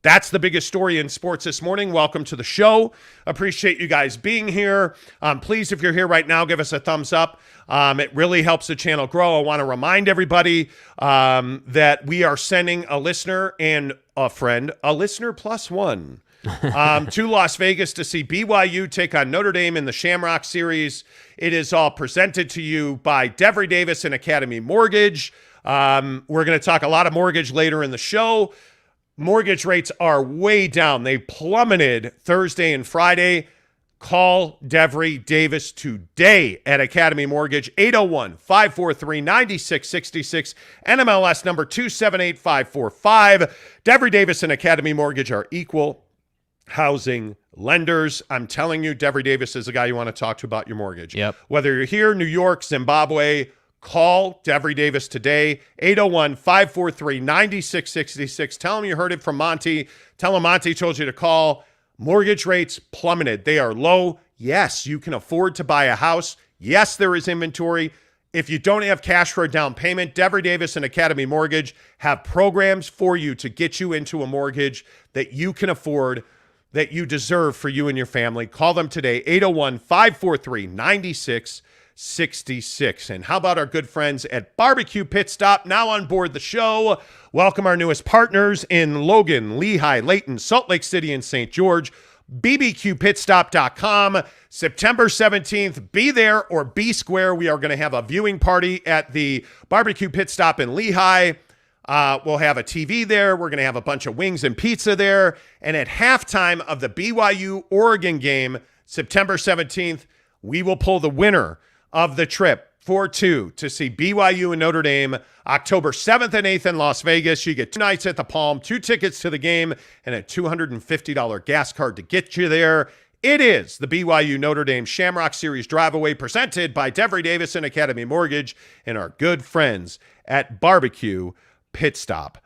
That's the biggest story in sports this morning. Welcome to the show. Appreciate you guys being here. Please, if you're here right now, give us a thumbs up. It really helps the channel grow. I want to remind everybody that we are sending a listener and a friend, a listener plus one, to Las Vegas to see BYU take on Notre Dame in the Shamrock Series. It is all presented to you by Devry Davis and Academy Mortgage. We're going to talk a lot of mortgage later in the show. Mortgage rates are way down. They plummeted Thursday and Friday. Call Devry Davis today at Academy Mortgage, 801-543-9666, NMLS number 278545. Devry Davis and Academy Mortgage are equal housing lenders. I'm telling you, Devry Davis is the guy you want to talk to about your mortgage. Yep. Whether you're here, New York, Zimbabwe, call Devry Davis today, 801-543-9666. Tell him you heard it from Monty. Tell him Monty told you to call. Mortgage rates plummeted. They are low. Yes, you can afford to buy a house. Yes, there is inventory. If you don't have cash for a down payment, Devry Davis and Academy Mortgage have programs for you to get you into a mortgage that you can afford, that you deserve for you and your family. Call them today, 801-543-9666. And how about our good friends at Barbecue Pit Stop, now on board the show? Welcome our newest partners in Logan, Lehigh, Layton, Salt Lake City, and St. George. bbqpitstop.com. September 17th, be there or be square. We are going to have a viewing party at the Barbecue Pit Stop in Lehigh. We'll have a TV there. We're going to have a bunch of wings and pizza there. And at halftime of the BYU-Oregon game, September 17th, we will pull the winner of the trip for two to see BYU and Notre Dame October 7th and 8th in Las Vegas. You get 2 nights at the Palm, 2 tickets to the game, and a $250 gas card to get you there. It is the BYU Notre Dame Shamrock Series Drive-Away presented by Devry Davis and Academy Mortgage and our good friends at Barbecue Pit Stop.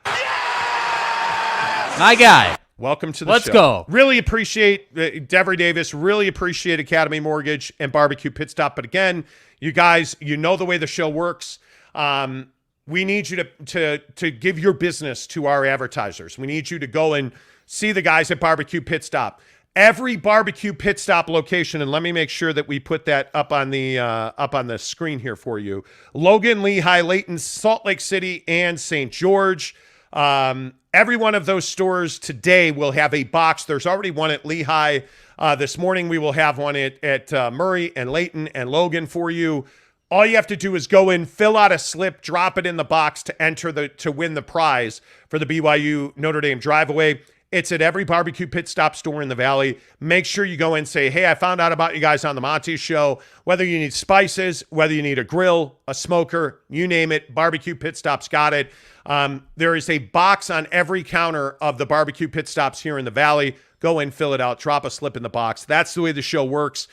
My guy. Welcome to the Let's show. go. Really appreciate Devry Davis. Really appreciate Academy Mortgage and Barbecue Pit Stop. But again, you guys, you know the way the show works. We need you to give your business to our advertisers. We need you to go and see the guys at Barbecue Pit Stop. Every Barbecue Pit Stop location, and let me make sure that we put that up on the screen here for you. Logan, Lehigh, Layton, Salt Lake City, and St. George. Every one of those stores today will have a box. There's already one at Lehigh. This morning we will have one at Murray and Layton and Logan for you. All you have to do is go in, fill out a slip, drop it in the box to enter to win the prize for the BYU Notre Dame Drive-Away. It's at every Barbecue Pit Stop store in the Valley. Make sure you go and say, hey, I found out about you guys on the Monty Show. Whether you need spices, whether you need a grill, a smoker, you name it, Barbecue Pit Stop's got it. There is a box on every counter of the Barbecue Pit Stops here in the Valley. Go in, fill it out, drop a slip in the box. That's the way the show works.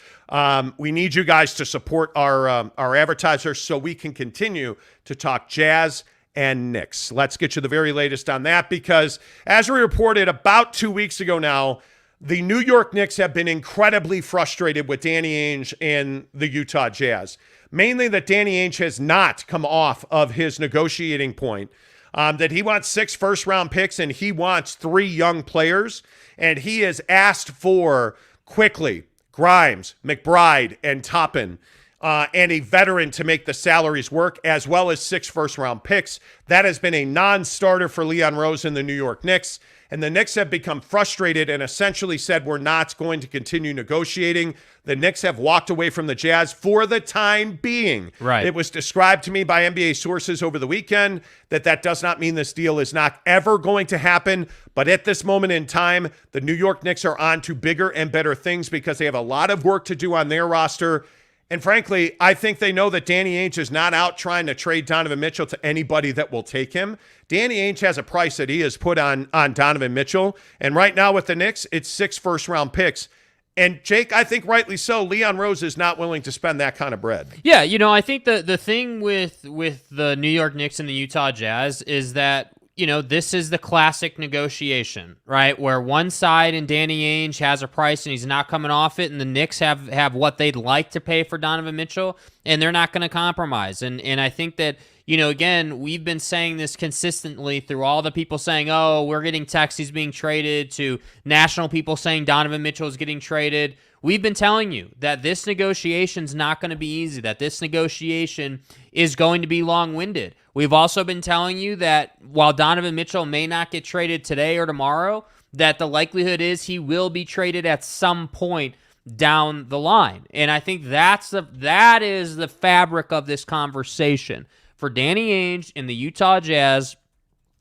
We need you guys to support our advertisers so we can continue to talk Jazz and Knicks. Let's get you the very latest on that because, as we reported about 2 weeks ago now, the New York Knicks have been incredibly frustrated with Danny Ainge and the Utah Jazz. Mainly that Danny Ainge has not come off of his negotiating point, that he wants 6 first-round picks and he wants 3 young players, and he has asked for quickly Grimes, McBride, and Topin, and a veteran to make the salaries work, as well as 6 first-round picks. That has been a non-starter for Leon Rose and the New York Knicks, and the Knicks have become frustrated and essentially said, we're not going to continue negotiating. The Knicks have walked away from the Jazz for the time being. Right. It was described to me by NBA sources over the weekend that does not mean this deal is not ever going to happen, but at this moment in time, the New York Knicks are on to bigger and better things because they have a lot of work to do on their roster. And frankly, I think they know that Danny Ainge is not out trying to trade Donovan Mitchell to anybody that will take him. Danny Ainge has a price that he has put on Donovan Mitchell. And right now with the Knicks, it's 6 first-round picks. And Jake, I think rightly so, Leon Rose is not willing to spend that kind of bread. Yeah, I think the thing with the New York Knicks and the Utah Jazz is that this is the classic negotiation, right? Where one side and Danny Ainge has a price and he's not coming off it, and the Knicks have what they'd like to pay for Donovan Mitchell, and they're not going to compromise. And I think that, again, we've been saying this consistently through all the people saying, oh, we're getting texts, he's being traded, to national people saying Donovan Mitchell is getting traded. We've been telling you that this negotiation is not going to be easy, that this negotiation is going to be long-winded. We've also been telling you that while Donovan Mitchell may not get traded today or tomorrow, that the likelihood is he will be traded at some point down the line. And I think that is the fabric of this conversation. For Danny Ainge and the Utah Jazz,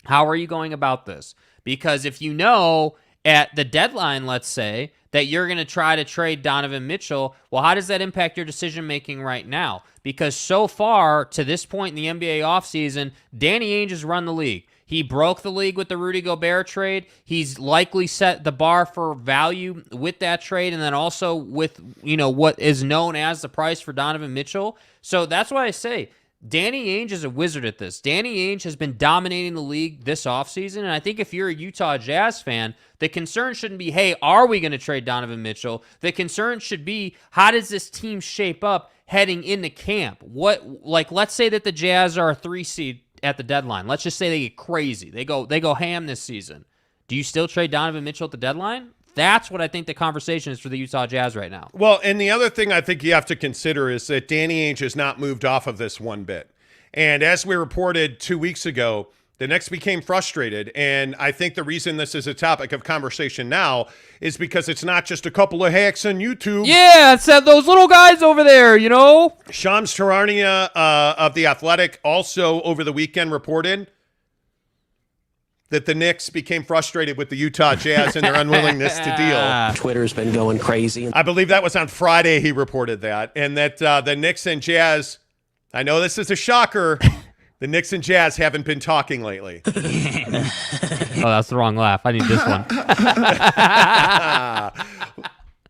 how are you going about this? Because if you know at the deadline, let's say, that you're going to try to trade Donovan Mitchell, well, how does that impact your decision-making right now? Because so far, to this point in the NBA offseason, Danny Ainge has run the league. He broke the league with the Rudy Gobert trade. He's likely set the bar for value with that trade, and then also with, what is known as the price for Donovan Mitchell. So that's why I say Danny Ainge is a wizard at this. Danny Ainge has been dominating the league this offseason, and I think if you're a Utah Jazz fan, the concern shouldn't be, hey, are we going to trade Donovan Mitchell? The concern should be, how does this team shape up heading into camp? Let's say that the Jazz are a 3 seed at the deadline. Let's just say they get crazy. They go ham this season. Do you still trade Donovan Mitchell at the deadline? That's what I think the conversation is for the Utah Jazz right now. Well, and the other thing I think you have to consider is that Danny Ainge has not moved off of this one bit. And as we reported 2 weeks ago, the Knicks became frustrated. And I think the reason this is a topic of conversation now is because it's not just a couple of hacks on YouTube. Yeah, it's those little guys over there, Shams Charania of The Athletic also over the weekend reported that the Knicks became frustrated with the Utah Jazz and their unwillingness to deal. Twitter's been going crazy. I believe that was on Friday he reported that. And that the Knicks and Jazz, I know this is a shocker, the Knicks and Jazz haven't been talking lately. Oh, that's the wrong laugh. I need this one.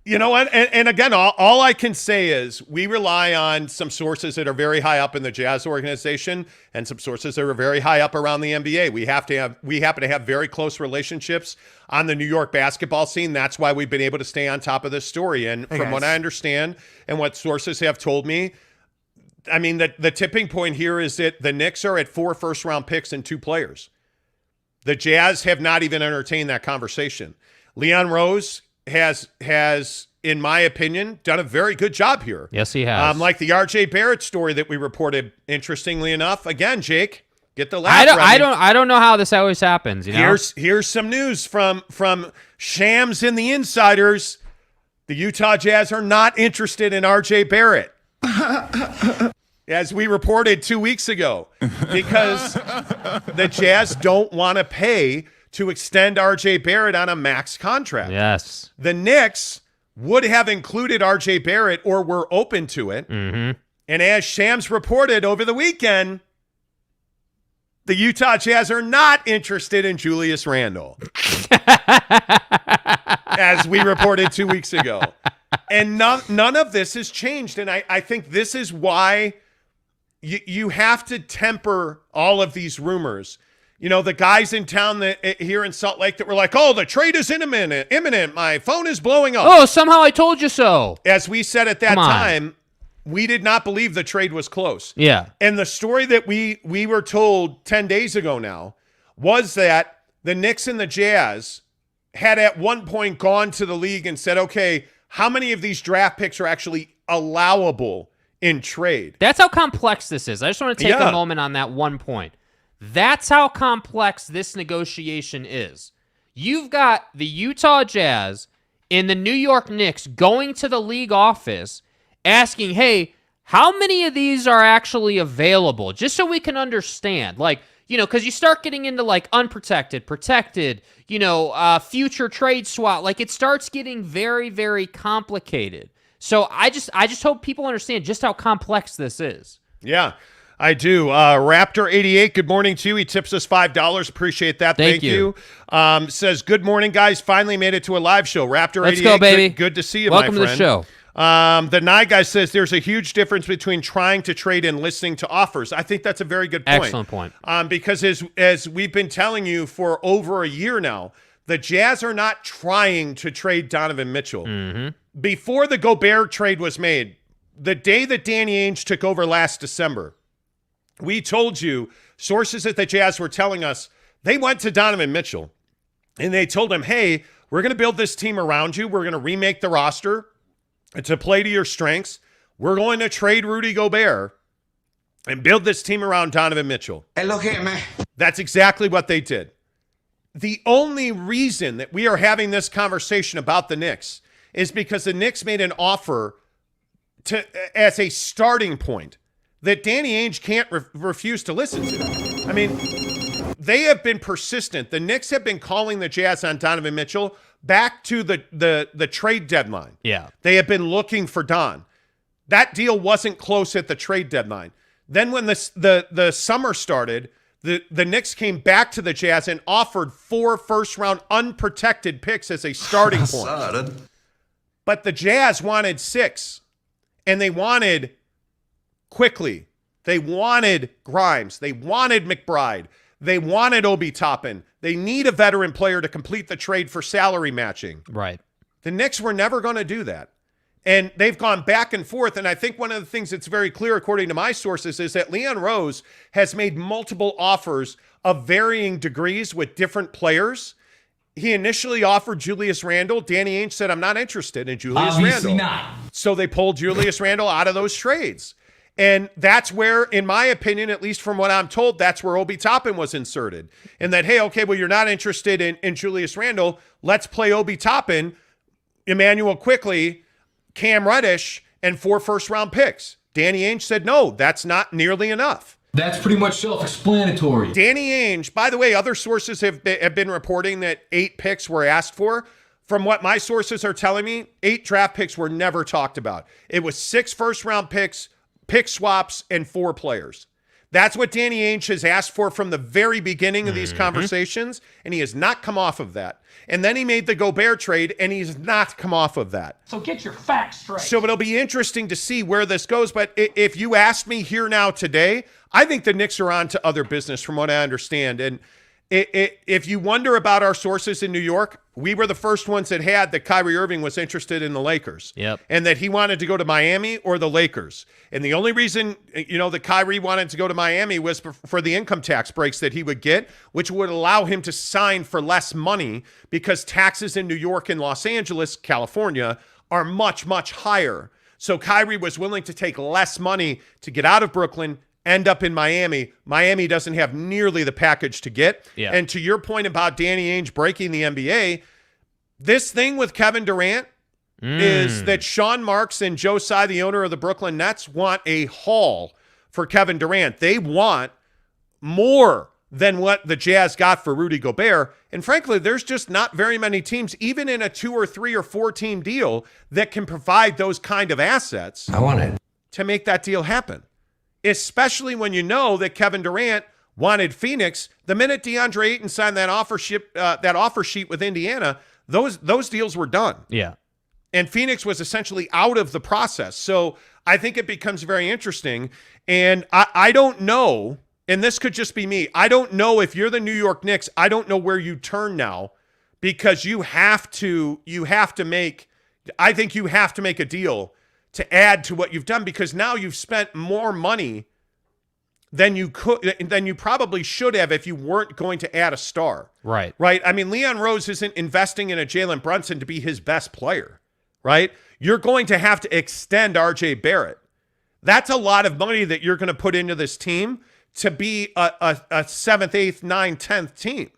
You know what? And again, all I can say is we rely on some sources that are very high up in the Jazz organization and some sources that are very high up around the NBA. We happen to have very close relationships on the New York basketball scene. That's why we've been able to stay on top of this story. And from what I understand and what sources have told me, I mean, the tipping point here is that the Knicks are at 4 first-round picks and 2 players. The Jazz have not even entertained that conversation. Leon Rose has, in my opinion, done a very good job here. Yes, he has. Like the RJ Barrett story that we reported, interestingly enough. Again, Jake, get the laugh ready. I don't know how this always happens. Here's some news from Shams and the insiders. The Utah Jazz are not interested in RJ Barrett. As we reported 2 weeks ago, because the Jazz don't want to pay to extend RJ Barrett on a max contract. Yes. The Knicks would have included RJ Barrett or were open to it. Mm-hmm. And as Shams reported over the weekend, the Utah Jazz are not interested in Julius Randle. As we reported 2 weeks ago. And none of this has changed. And I think this is why you have to temper all of these rumors. The guys in town here in Salt Lake that were like, oh, the trade is imminent. My phone is blowing up. Oh, somehow I told you so. As we said at that time, we did not believe the trade was close. Yeah. And the story that we were told 10 days ago now was that the Knicks and the Jazz had at one point gone to the league and said, okay, how many of these draft picks are actually allowable in trade? That's how complex this is. I just want to take a moment on that one point. That's how complex this negotiation is. You've got the Utah Jazz and the New York Knicks going to the league office asking, hey, how many of these are actually available? Just so we can understand. Because you start getting into unprotected, protected, future trade swap. It starts getting very, very complicated. So I just hope people understand just how complex this is. Yeah, I do. Raptor88, good morning to you. He tips us $5. Appreciate that. Thank you. Says, good morning, guys. Finally made it to a live show. Raptor88, let's go, baby. Good to see you, Welcome my friend. to the show. The Nye guy says there's a huge difference between trying to trade and listening to offers. I think that's a very good point. Excellent point. Because as we've been telling you for over a year now, the Jazz are not trying to trade Donovan Mitchell. Mm-hmm. Before the Gobert trade was made, the day that Danny Ainge took over last December, we told you, sources at the Jazz were telling us, they went to Donovan Mitchell and they told him, hey, we're going to build this team around you. We're going to remake the roster to play to your strengths. We're going to trade Rudy Gobert and build this team around Donovan Mitchell. Hey, look here, man. That's exactly what they did. The only reason that we are having this conversation about the Knicks is because the Knicks made an offer as a starting point that Danny Ainge can't refuse to listen to. I mean, they have been persistent. The Knicks have been calling the Jazz on Donovan Mitchell back to the trade deadline. Yeah. They have been looking for Don. That deal wasn't close at the trade deadline. Then when the summer started, the Knicks came back to the Jazz and offered 4 first-round unprotected picks as a starting point. But the Jazz wanted 6, and they wanted quickly. They wanted Grimes. They wanted McBride. They wanted Obi Toppin. They need a veteran player to complete the trade for salary matching. Right. The Knicks were never going to do that. And they've gone back and forth. And I think one of the things that's very clear, according to my sources, is that Leon Rose has made multiple offers of varying degrees with different players. He initially offered Julius Randle. Danny Ainge said, I'm not interested in Julius Obviously Randle. not. So they pulled Julius Randle out of those trades. And that's where, in my opinion, at least from what I'm told, that's where Obi Toppin was inserted. And that, hey, okay, well, you're not interested in Julius Randle. Let's play Obi Toppin, Emmanuel Quickley, Cam Reddish, and 4 first-round picks. Danny Ainge said, no, that's not nearly enough. That's pretty much self-explanatory. Danny Ainge, by the way, other sources have been reporting that 8 picks were asked for. From what my sources are telling me, 8 draft picks were never talked about. It was 6 first-round picks, pick swaps, and 4 players. That's what Danny Ainge has asked for from the very beginning of these conversations, and he has not come off of that. And then he made the Gobert trade, and he's not come off of that. So get your facts straight. So it'll be interesting to see where this goes. But if you asked me here now today, I think the Knicks are on to other business from what I understand. And if you wonder about our sources in New York, we were the first ones that had that Kyrie Irving was interested in the Lakers. Yep. And that he wanted to go to Miami or the Lakers. And the only reason, that Kyrie wanted to go to Miami was for the income tax breaks that he would get, which would allow him to sign for less money because taxes in New York and Los Angeles, California, are much, much higher. So Kyrie was willing to take less money to get out of Brooklyn, end up in Miami. Miami doesn't have nearly the package to get. Yeah. And to your point about Danny Ainge breaking the NBA, this thing with Kevin Durant is that Sean Marks and Joe Tsai, the owner of the Brooklyn Nets, want a haul for Kevin Durant. They want more than what the Jazz got for Rudy Gobert. And frankly, there's just not very many teams, even in a 2 or 3 or 4 team deal, that can provide those kind of assets I want it. to make that deal happen. Especially when you know that Kevin Durant wanted Phoenix. The minute DeAndre Ayton signed that offer sheet with Indiana, those deals were done. Yeah. And Phoenix was essentially out of the process. So I think it becomes very interesting. And I don't know, and this could just be me, I don't know if you're the New York Knicks, I don't know where you turn now, because you have to make a deal to add to what you've done, because now you've spent more money than you probably should have if you weren't going to add a star. Right. Right? I mean, Leon Rose isn't investing in a Jalen Brunson to be his best player, right? You're going to have to extend RJ Barrett. That's a lot of money that you're going to put into this team to be a 7th, 8th, 9th, 10th team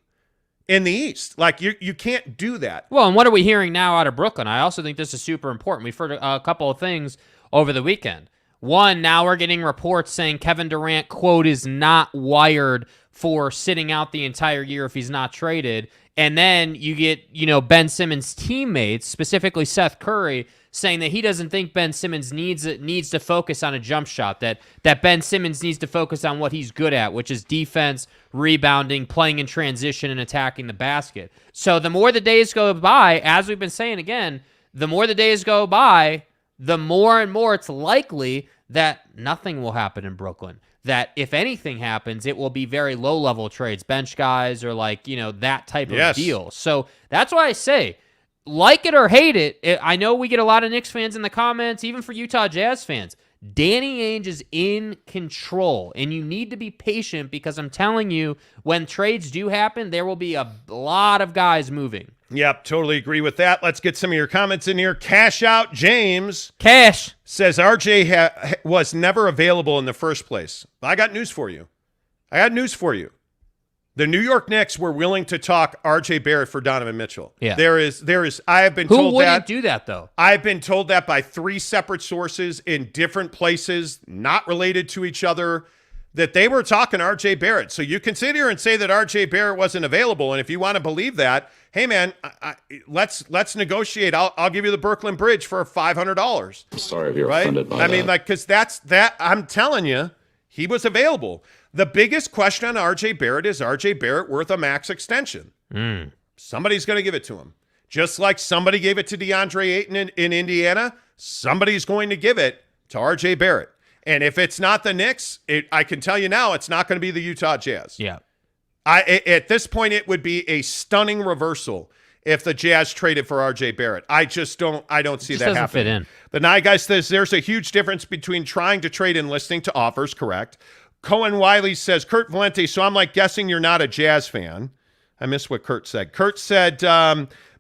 in the East. Like, you can't do that. Well, and what are we hearing now out of Brooklyn? I also think this is super important. We've heard a couple of things over the weekend. One, now we're getting reports saying Kevin Durant, quote, is not wired for sitting out the entire year if he's not traded. And then you get, Ben Simmons' teammates, specifically Seth Curry, saying that he doesn't think Ben Simmons needs to focus on a jump shot, that Ben Simmons needs to focus on what he's good at, which is defense, rebounding, playing in transition, and attacking the basket. So the more the days go by, as we've been saying again, the more the days go by, the more and more it's likely that nothing will happen in Brooklyn. That if anything happens, it will be very low-level trades, bench guys or that type of deal. So that's why I say, like it or hate it, I know we get a lot of Knicks fans in the comments, even for Utah Jazz fans. Danny Ainge is in control, and you need to be patient because I'm telling you, when trades do happen, there will be a lot of guys moving. Yep, totally agree with that. Let's get some of your comments in here. Cash Out James says RJ was never available in the first place. I got news for you. The New York Knicks were willing to talk RJ Barrett for Donovan Mitchell. Yeah. There is. I have been told that. Who wouldn't do that, though? I've been told that by 3 separate sources in different places, not related to each other, that they were talking RJ Barrett. So you can sit here and say that RJ Barrett wasn't available, and if you want to believe that, hey man, let's negotiate. I'll give you the Brooklyn Bridge for $500. I'm sorry if you're offended by that. I mean, because that. I'm telling you, he was available. The biggest question on RJ Barrett is RJ Barrett worth a max extension? Somebody's going to give it to him. Just like somebody gave it to DeAndre Ayton in Indiana, somebody's going to give it to RJ Barrett. And if it's not the Knicks, I can tell you now, it's not going to be the Utah Jazz. Yeah. At this point, it would be a stunning reversal if the Jazz traded for RJ Barrett. I don't see that happening. Doesn't fit in. The Night Guy says there's a huge difference between trying to trade and listening to offers, correct. Cohen Wiley says, Kurt Valente, so I'm guessing you're not a Jazz fan. I missed what Kurt said. Kurt said,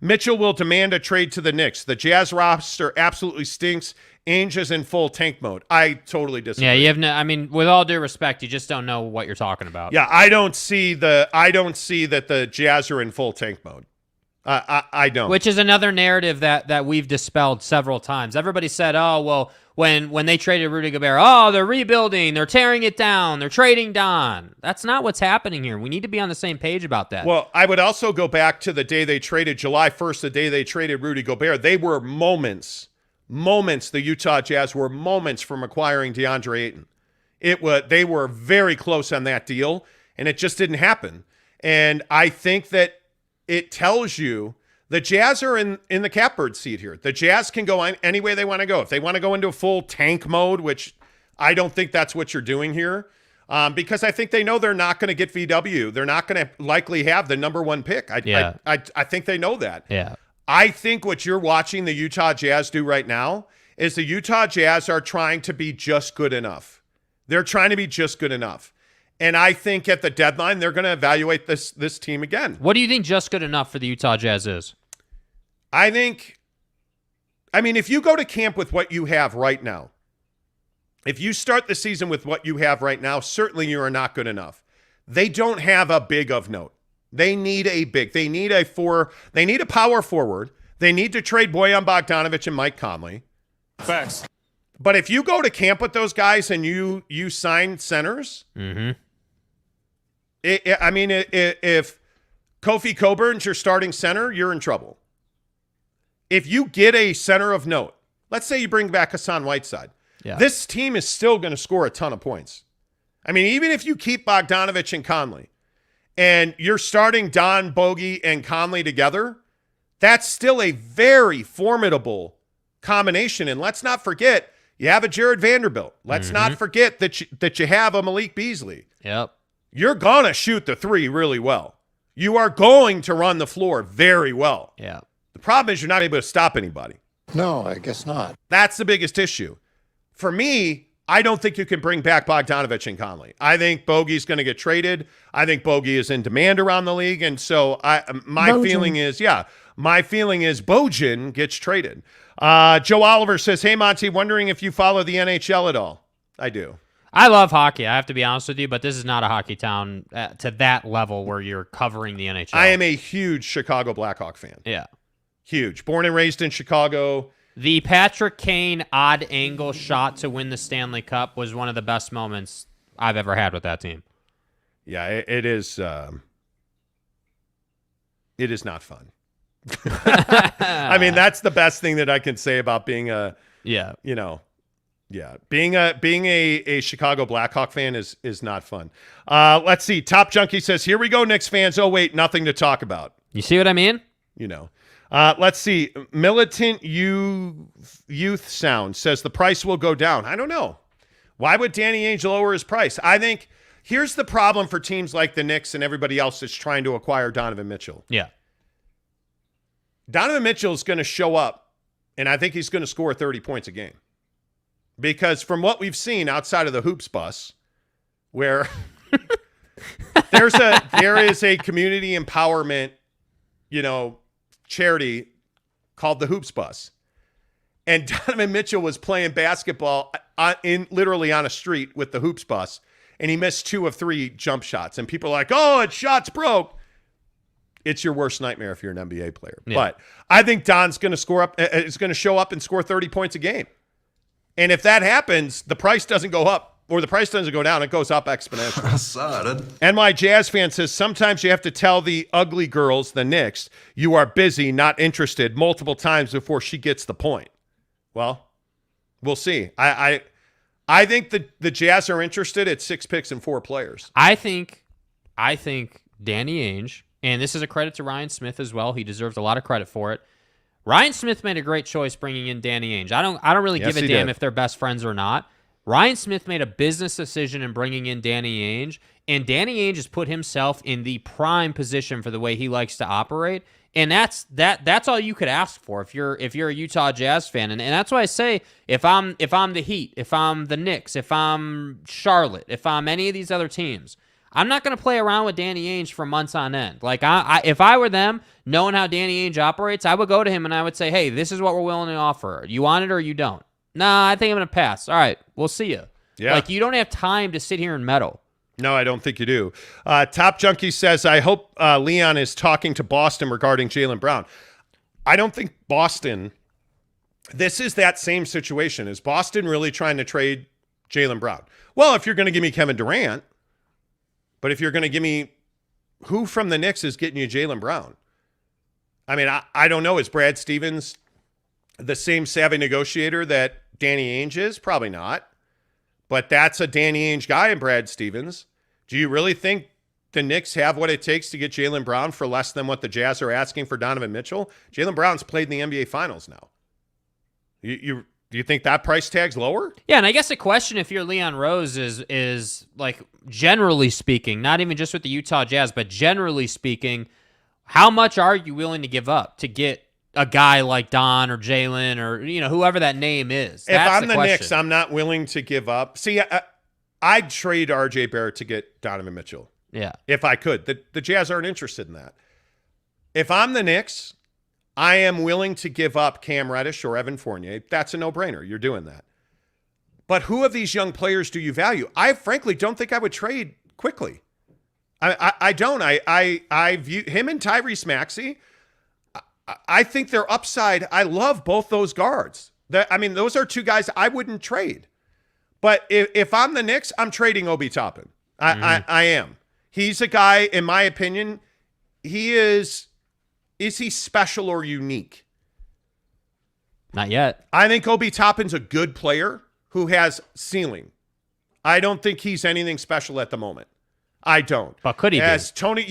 Mitchell will demand a trade to the Knicks. The Jazz roster absolutely stinks. Ainge is in full tank mode. I totally disagree. Yeah, you have no. I mean, with all due respect, you just don't know what you're talking about. Yeah, I don't see that the Jazz are in full tank mode. I don't. Which is another narrative that we've dispelled several times. Everybody said, oh, well, when they traded Rudy Gobert, oh, they're rebuilding, they're tearing it down, they're trading Don. That's not what's happening here. We need to be on the same page about that. Well, I would also go back to the day they traded, July 1st, the day they traded Rudy Gobert. They were moments, the Utah Jazz were moments from acquiring DeAndre Ayton. They were very close on that deal, and it just didn't happen. And I think that it tells you the Jazz are in the catbird seat here. The Jazz can go any way they want to go. If they want to go into a full tank mode, which I don't think that's what you're doing here, because I think they know they're not going to get VW. They're not going to likely have the number 1 pick. I think they know that. Yeah. I think what you're watching the Utah Jazz do right now is the Utah Jazz are trying to be just good enough. They're trying to be just good enough. And I think at the deadline, they're going to evaluate this team again. What do you think just good enough for the Utah Jazz is? I mean, if you go to camp with what you have right now, if you start the season with what you have right now, certainly you are not good enough. They don't have a big of note. They need a big. They need a power forward. They need to trade Bojan Bogdanovic and Mike Conley. Facts. But if you go to camp with those guys and you sign centers, if Kofi Coburn's your starting center, you're in trouble. If you get a center of note, let's say you bring back Hassan Whiteside, this team is still going to score a ton of points. I mean, even if you keep Bogdanovic and Conley and you're starting Don, Bogey, and Conley together, that's still a very formidable combination. And let's not forget, you have a Jared Vanderbilt. Let's not forget that you have a Malik Beasley. Yep. You're going to shoot the three really well. You are going to run the floor very well. Yeah. The problem is you're not able to stop anybody. No, I guess not. That's the biggest issue. For me, I don't think you can bring back Bogdanovic and Conley. I think Bogey's going to get traded. I think Bogey is in demand around the league. And so my feeling is Bojan gets traded. Joe Oliver says, hey, Monty, wondering if you follow the NHL at all. I do. I love hockey. I have to be honest with you, but this is not a hockey town to that level where you're covering the NHL. I am a huge Chicago Blackhawk fan. Yeah. Huge. Born and raised in Chicago. The Patrick Kane odd angle shot to win the Stanley Cup was one of the best moments I've ever had with that team. Yeah, it is. It is not fun. I mean, that's the best thing that I can say about being being a Chicago Blackhawk fan is not fun. Let's see. Top Junkie says, here we go, Knicks fans. Oh, wait, nothing to talk about. You see what I mean? Let's see. Militant Youth Sound says the price will go down. I don't know. Why would Danny Ainge lower his price? I think here's the problem for teams like the Knicks and everybody else that's trying to acquire Donovan Mitchell. Yeah. Donovan Mitchell is going to show up, and I think he's going to score 30 points a game. Because from what we've seen outside of the hoops bus, where there is a community empowerment, charity called the Hoops Bus. And Donovan Mitchell was playing basketball literally on a street with the Hoops Bus, and he missed 2 of 3 jump shots. And people are like, oh, it's shots broke. It's your worst nightmare if you're an NBA player. Yeah. But I think Don's going to show up and score 30 points a game. And if that happens, the price doesn't go up or the price doesn't go down. It goes up exponentially. NY Jazz fan says sometimes you have to tell the ugly girls, the Knicks, you are busy, not interested, multiple times before she gets the point. Well, we'll see. I think the Jazz are interested at 6 picks and 4 players. I think Danny Ainge, and this is a credit to Ryan Smith as well. He deserves a lot of credit for it. Ryan Smith made a great choice bringing in Danny Ainge. I don't really give a damn if they're best friends or not. Ryan Smith made a business decision in bringing in Danny Ainge, and Danny Ainge has put himself in the prime position for the way he likes to operate. And that's all you could ask for if you're a Utah Jazz fan. And that's why I say if I'm the Heat, if I'm the Knicks, if I'm Charlotte, if I'm any of these other teams, I'm not going to play around with Danny Ainge for months on end. Like if I were them, knowing how Danny Ainge operates, I would go to him and I would say, hey, this is what we're willing to offer. You want it or you don't? Nah, I think I'm going to pass. All right, we'll see you. Yeah. Like, you don't have time to sit here and meddle. No, I don't think you do. Top Junkie says, I hope Leon is talking to Boston regarding Jaylen Brown. I don't think Boston, this is that same situation. Is Boston really trying to trade Jaylen Brown? Well, if you're going to give me Kevin Durant, but if you're going to give me who from the Knicks is getting you Jaylen Brown? I mean, I don't know. Is Brad Stevens the same savvy negotiator that Danny Ainge is? Probably not. But that's a Danny Ainge guy in Brad Stevens. Do you really think the Knicks have what it takes to get Jaylen Brown for less than what the Jazz are asking for Donovan Mitchell? Jaylen Brown's played in the NBA Finals now. Do you think that price tag's lower? Yeah, and I guess the question if you're Leon Rose is like, generally speaking, not even just with the Utah Jazz, but generally speaking, how much are you willing to give up to get a guy like Don or Jalen or whoever that name is? If I'm the Knicks, I'm not willing to give up. See, I'd trade RJ Barrett to get Donovan Mitchell. Yeah. If I could. The Jazz aren't interested in that. If I'm the Knicks, I am willing to give up Cam Reddish or Evan Fournier. That's a no-brainer. You're doing that. But who of these young players do you value? I frankly don't think I would trade quickly. I don't. I view him and Tyrese Maxey. I think their upside, I love both those guards. Those are 2 guys I wouldn't trade. But if I'm the Knicks, I'm trading Obi Toppin. I am. He's a guy, in my opinion, is he special or unique? Not yet. I think Obi Toppin's a good player who has ceiling. I don't think he's anything special at the moment. I don't. But could he be? As Tony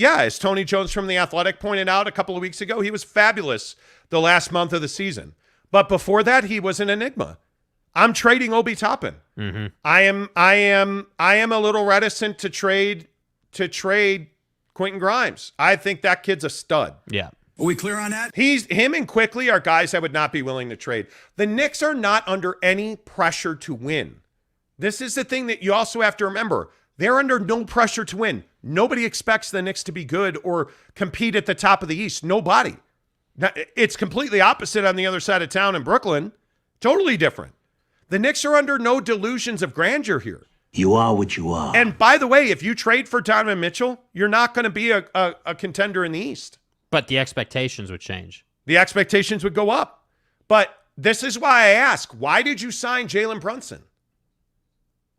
Jones from The Athletic pointed out a couple of weeks ago, he was fabulous the last month of the season. But before that, he was an enigma. I'm trading Obi Toppin. Mm-hmm. I am a little reticent to trade Quentin Grimes. I think that kid's a stud. Yeah. Are we clear on that? Him and Quickly are guys I would not be willing to trade. The Knicks are not under any pressure to win. This is the thing that you also have to remember. They're under no pressure to win. Nobody expects the Knicks to be good or compete at the top of the East. Nobody. It's completely opposite on the other side of town in Brooklyn. Totally different. The Knicks are under no delusions of grandeur here. You are what you are. And by the way, if you trade for Donovan Mitchell, you're not going to be a contender in the East. But the expectations would change. The expectations would go up. But this is why I ask, why did you sign Jalen Brunson?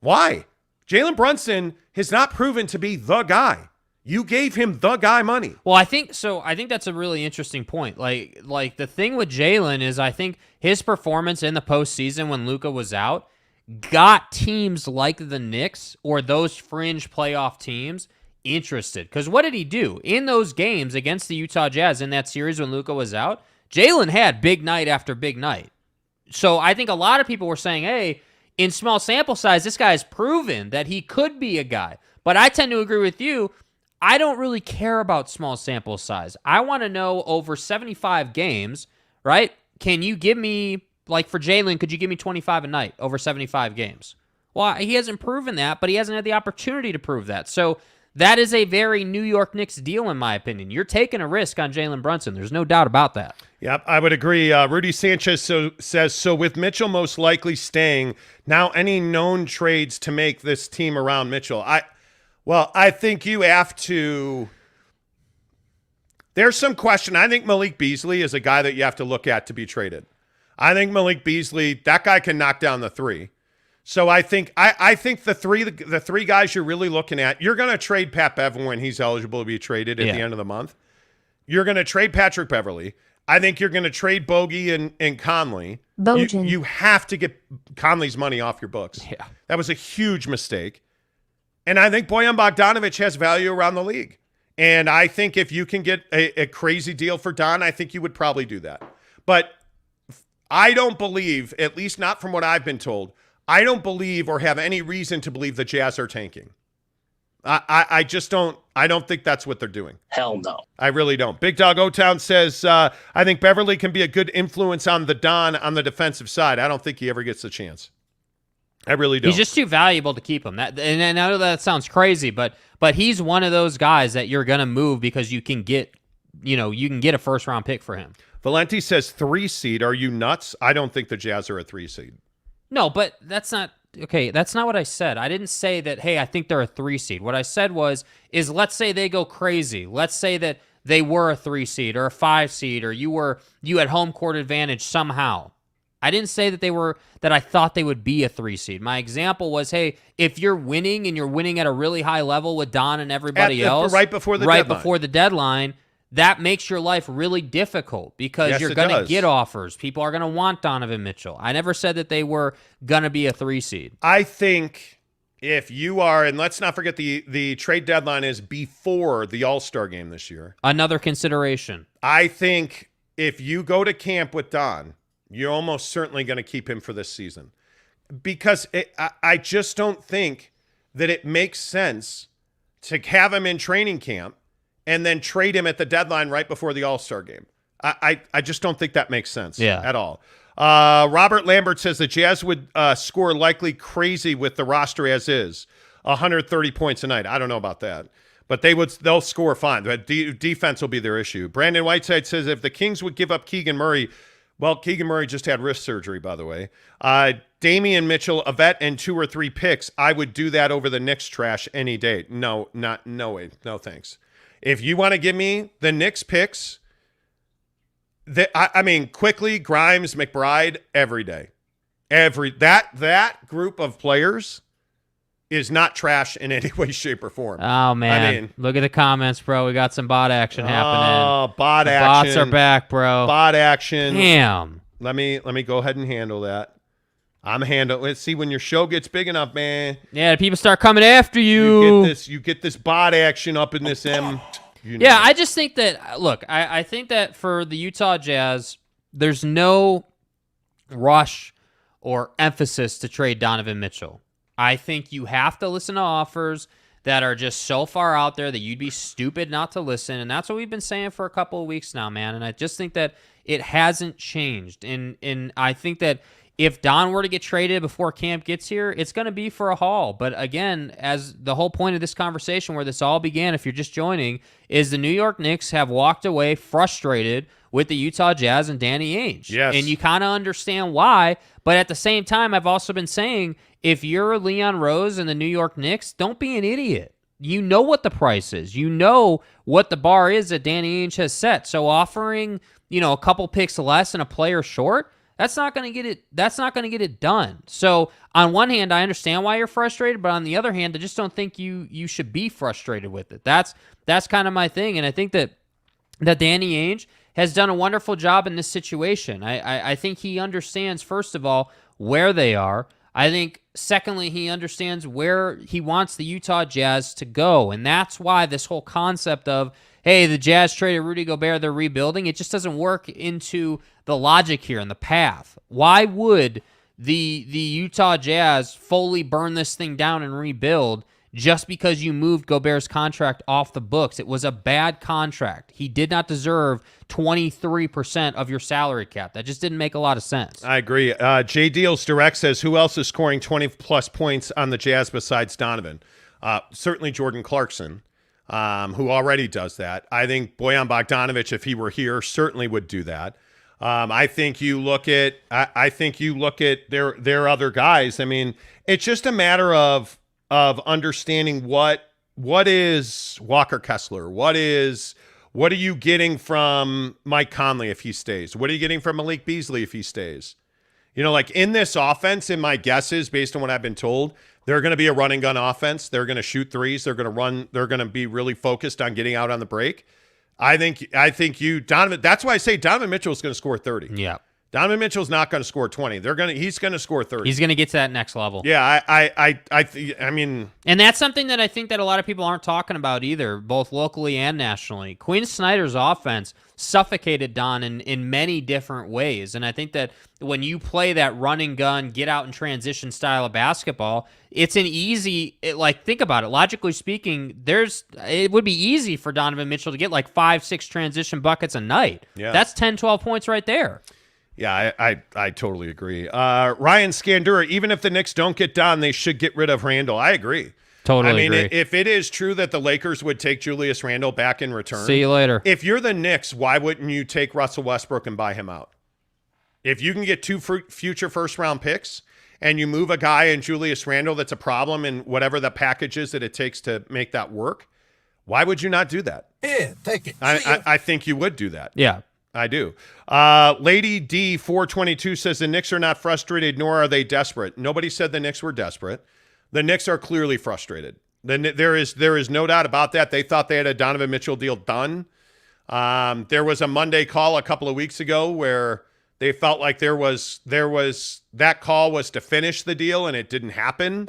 Why? Jalen Brunson has not proven to be the guy. You gave him the guy money. Well, I think that's a really interesting point. Like the thing with Jalen is I think his performance in the postseason when Luka was out got teams like the Knicks or those fringe playoff teams interested. Because what did he do? In those games against the Utah Jazz in that series when Luka was out, Jalen had big night after big night. So I think a lot of people were saying, hey, in small sample size, this guy's proven that he could be a guy. But I tend to agree with you. I don't really care about small sample size. I want to know over 75 games, right? Can you give me, like for Jalen, could you give me 25 a night over 75 games? Well, he hasn't proven that, but he hasn't had the opportunity to prove that. So that is a very New York Knicks deal, in my opinion. You're taking a risk on Jalen Brunson. There's no doubt about that. Yep, I would agree. Rudy Sanchez says, with Mitchell most likely staying, now any known trades to make this team around Mitchell? I think you have to – there's some question. I think Malik Beasley is a guy that you have to look at to be traded. I think Malik Beasley, that guy can knock down the three. So I think the three guys you're really looking at, you're going to trade Pat Bev when he's eligible to be traded at the end of the month. You're going to trade Patrick Beverley. I think you're going to trade Bogey and Conley. You have to get Conley's money off your books. Yeah. That was a huge mistake. And I think Bojan Bogdanovic has value around the league. And I think if you can get a crazy deal for Don, I think you would probably do that. But I don't believe, at least not from what I've been told, I don't believe or have any reason to believe the Jazz are tanking. I just don't. I don't think that's what they're doing. Hell no. I really don't. Big Dog O-Town says, I think Beverly can be a good influence on the Don on the defensive side. I don't think he ever gets a chance. I really don't. He's just too valuable to keep him. And I know that sounds crazy, but he's one of those guys that you're going to move because you can get a first-round pick for him. Valenti says 3 seed. Are you nuts? I don't think the Jazz are a 3 seed. No, but that's not okay. That's not what I said. I didn't say that, hey, I think they're a 3 seed. What I said is let's say they go crazy. Let's say that they were a 3 seed or a 5 seed, or you had home court advantage somehow. I didn't say that I thought they would be a 3 seed. My example was, hey, if you're winning and you're winning at a really high level with Don and everybody else right before the deadline, that makes your life really difficult because you're going to get offers. People are going to want Donovan Mitchell. I never said that they were going to be a 3 seed. I think if you are, and let's not forget the trade deadline is before the All-Star game this year. Another consideration. I think if you go to camp with Don, you're almost certainly going to keep him for this season. Because I just don't think that it makes sense to have him in training camp and then trade him at the deadline right before the All-Star game. I just don't think that makes sense at all. Robert Lambert says the Jazz would score likely crazy with the roster as is, 130 points a night. I don't know about that, but they'll score fine. But defense will be their issue. Brandon Whiteside says if the Kings would give up Keegan Murray, well, Keegan Murray just had wrist surgery, by the way. Damian Mitchell, a vet, and 2 or 3 picks, I would do that over the Knicks trash any day. No way. No thanks. If you want to give me the Knicks picks, quickly, Grimes, McBride, every day. That group of players is not trash in any way, shape, or form. Oh, man. Look at the comments, bro. We got some bot action happening. Oh, bot action. Bots are back, bro. Bot action. Damn. Let me go ahead and handle that. Let's see when your show gets big enough, man. Yeah, people start coming after you. You get this bot action up in this M. Yeah, I just think that, look, I think that for the Utah Jazz, there's no rush or emphasis to trade Donovan Mitchell. I think you have to listen to offers that are just so far out there that you'd be stupid not to listen, and that's what we've been saying for a couple of weeks now, man, and I just think that it hasn't changed, and I think that if Don were to get traded before camp gets here, it's going to be for a haul. But again, as the whole point of this conversation where this all began, if you're just joining, is the New York Knicks have walked away frustrated with the Utah Jazz and Danny Ainge. Yes. And you kind of understand why. But at the same time, I've also been saying, if you're Leon Rose and the New York Knicks, don't be an idiot. You know what the price is. You know what the bar is that Danny Ainge has set. So offering, a couple picks less and a player short, that's not going to get it. That's not going to get it done. So on one hand, I understand why you're frustrated, but on the other hand, I just don't think you should be frustrated with it. That's kind of my thing, and I think that Danny Ainge has done a wonderful job in this situation. I think he understands, first of all, where they are. I think, secondly, he understands where he wants the Utah Jazz to go, and that's why this whole concept of, hey, the Jazz traded Rudy Gobert, they're rebuilding. It just doesn't work into the logic here and the path. Why would the Utah Jazz fully burn this thing down and rebuild just because you moved Gobert's contract off the books? It was a bad contract. He did not deserve 23% of your salary cap. That just didn't make a lot of sense. I agree. J Deals Direct says, who else is scoring 20-plus points on the Jazz besides Donovan? Certainly Jordan Clarkson, who already does that. I think Bojan Bogdanovic, if he were here, certainly would do that. I think you look at their other guys. I mean, it's just a matter of understanding what is Walker Kessler, what are you getting from Mike Conley if he stays? What are you getting from Malik Beasley if he stays? You know, like in this offense, in my guesses, based on what I've been told, they're going to be a run and gun offense. They're going to shoot threes. They're going to run. They're going to be really focused on getting out on the break. I think Donovan. That's why I say Donovan Mitchell is going to score 30. Yeah. Donovan Mitchell's not going to score 20. He's going to score 30. He's going to get to that next level. Yeah, I mean, and that's something that I think that a lot of people aren't talking about either, both locally and nationally. Quinn Snyder's offense suffocated Don in many different ways, and I think that when you play that run and gun, get out and transition style of basketball, it's an easy. Think about it. Logically speaking, it would be easy for Donovan Mitchell to get like 5-6 transition buckets a night. Yeah, that's 10-12 points right there. Yeah, I totally agree. Ryan Scandura, even if the Knicks don't get Don, they should get rid of Randle. I agree. Totally agree. agree. If it is true that the Lakers would take Julius Randle back in return. See you later. If you're the Knicks, why wouldn't you take Russell Westbrook and buy him out? If you can get 2 future first-round picks and you move a guy in Julius Randle that's a problem in whatever the package is that it takes to make that work, why would you not do that? Yeah, take it. I think you would do that. Yeah. I do. Lady D422 says the Knicks are not frustrated, nor are they desperate. Nobody said the Knicks were desperate. The Knicks are clearly frustrated. There is no doubt about that. They thought they had a Donovan Mitchell deal done. There was a Monday call a couple of weeks ago where they felt like there was that call was to finish the deal, and it didn't happen.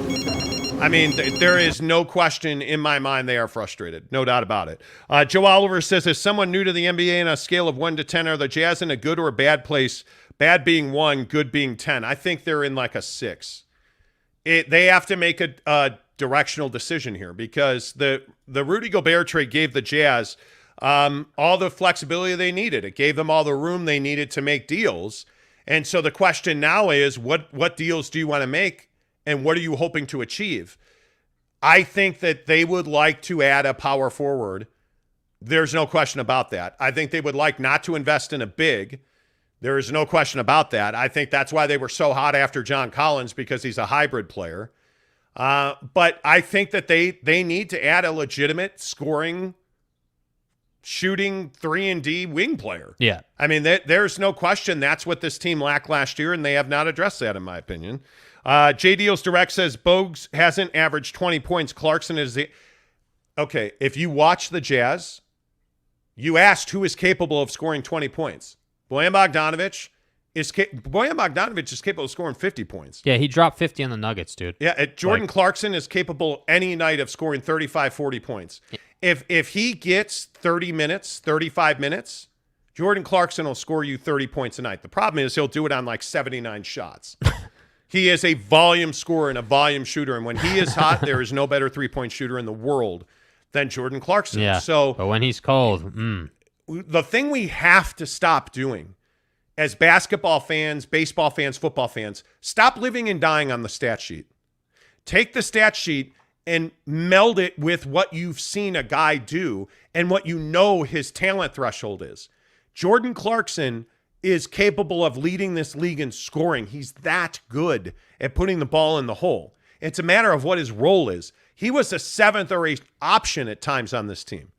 I mean, there is no question in my mind they are frustrated. No doubt about it. Joe Oliver says, as someone new to the NBA on a scale of 1 to 10, are the Jazz in a good or a bad place? Bad being 1, good being 10. I think they're in like a 6. They have to make a directional decision here because the Rudy Gobert trade gave the Jazz all the flexibility they needed. It gave them all the room they needed to make deals. And so the question now is, what deals do you want to make? And what are you hoping to achieve? I think that they would like to add a power forward. There's no question about that. I think they would like not to invest in a big. There is no question about that. I think that's why they were so hot after John Collins, because he's a hybrid player. But I think that they need to add a legitimate scoring, shooting 3-and-D wing player. Yeah. I mean, there's no question that's what this team lacked last year, and they have not addressed that, in my opinion. J Deals Direct says Bogues hasn't averaged 20 points. Clarkson is the... Okay, if you watch the Jazz, you asked who is capable of scoring 20 points. Bojan Bogdanovic is capable of scoring 50 points. Yeah, he dropped 50 on the Nuggets, dude. Yeah, Jordan Clarkson is capable any night of scoring 35, 40 points. If he gets 30 minutes, 35 minutes, Jordan Clarkson will score you 30 points a night. The problem is he'll do it on like 79 shots. He is a volume scorer and a volume shooter, and when he is hot, there is no better three-point shooter in the world than Jordan Clarkson. Yeah, but when he's cold, the thing we have to stop doing as basketball fans, baseball fans, football fans, stop living and dying on the stat sheet. Take the stat sheet and meld it with what you've seen a guy do and what you know his talent threshold is. Jordan Clarkson is capable of leading this league in scoring. He's that good at putting the ball in the hole. It's a matter of what his role is. He was a 7th or 8th option at times on this team.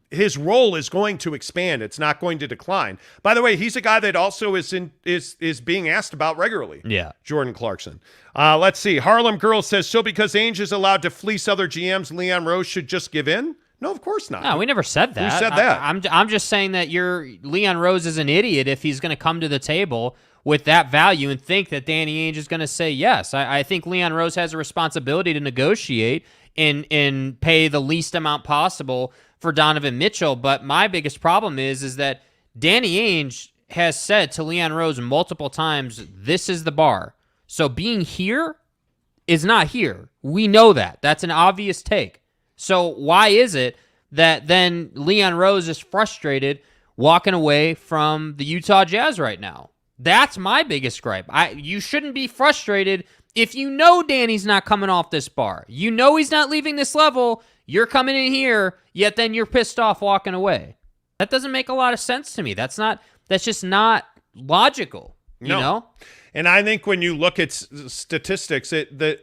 His role is going to expand. It's not going to decline. By the way, he's a guy that also is being asked about regularly. Yeah. Jordan Clarkson. Let's see. Harlem Girl says, so because Ainge is allowed to fleece other GMs, Leon Rose should just give in? No, of course not. No, we never said that. Who said that? I'm just saying that Leon Rose is an idiot if he's going to come to the table with that value and think that Danny Ainge is going to say yes. I think Leon Rose has a responsibility to negotiate and pay the least amount possible for Donovan Mitchell. But my biggest problem is that Danny Ainge has said to Leon Rose multiple times, this is the bar. So being here is not here. We know that. That's an obvious take. So why is it that then Leon Rose is frustrated walking away from the Utah Jazz right now? That's my biggest gripe. You shouldn't be frustrated if you know Danny's not coming off this bar. You know he's not leaving this level. You're coming in here, yet then you're pissed off walking away. That doesn't make a lot of sense to me. That's just not logical, you know? And I think when you look at statistics, the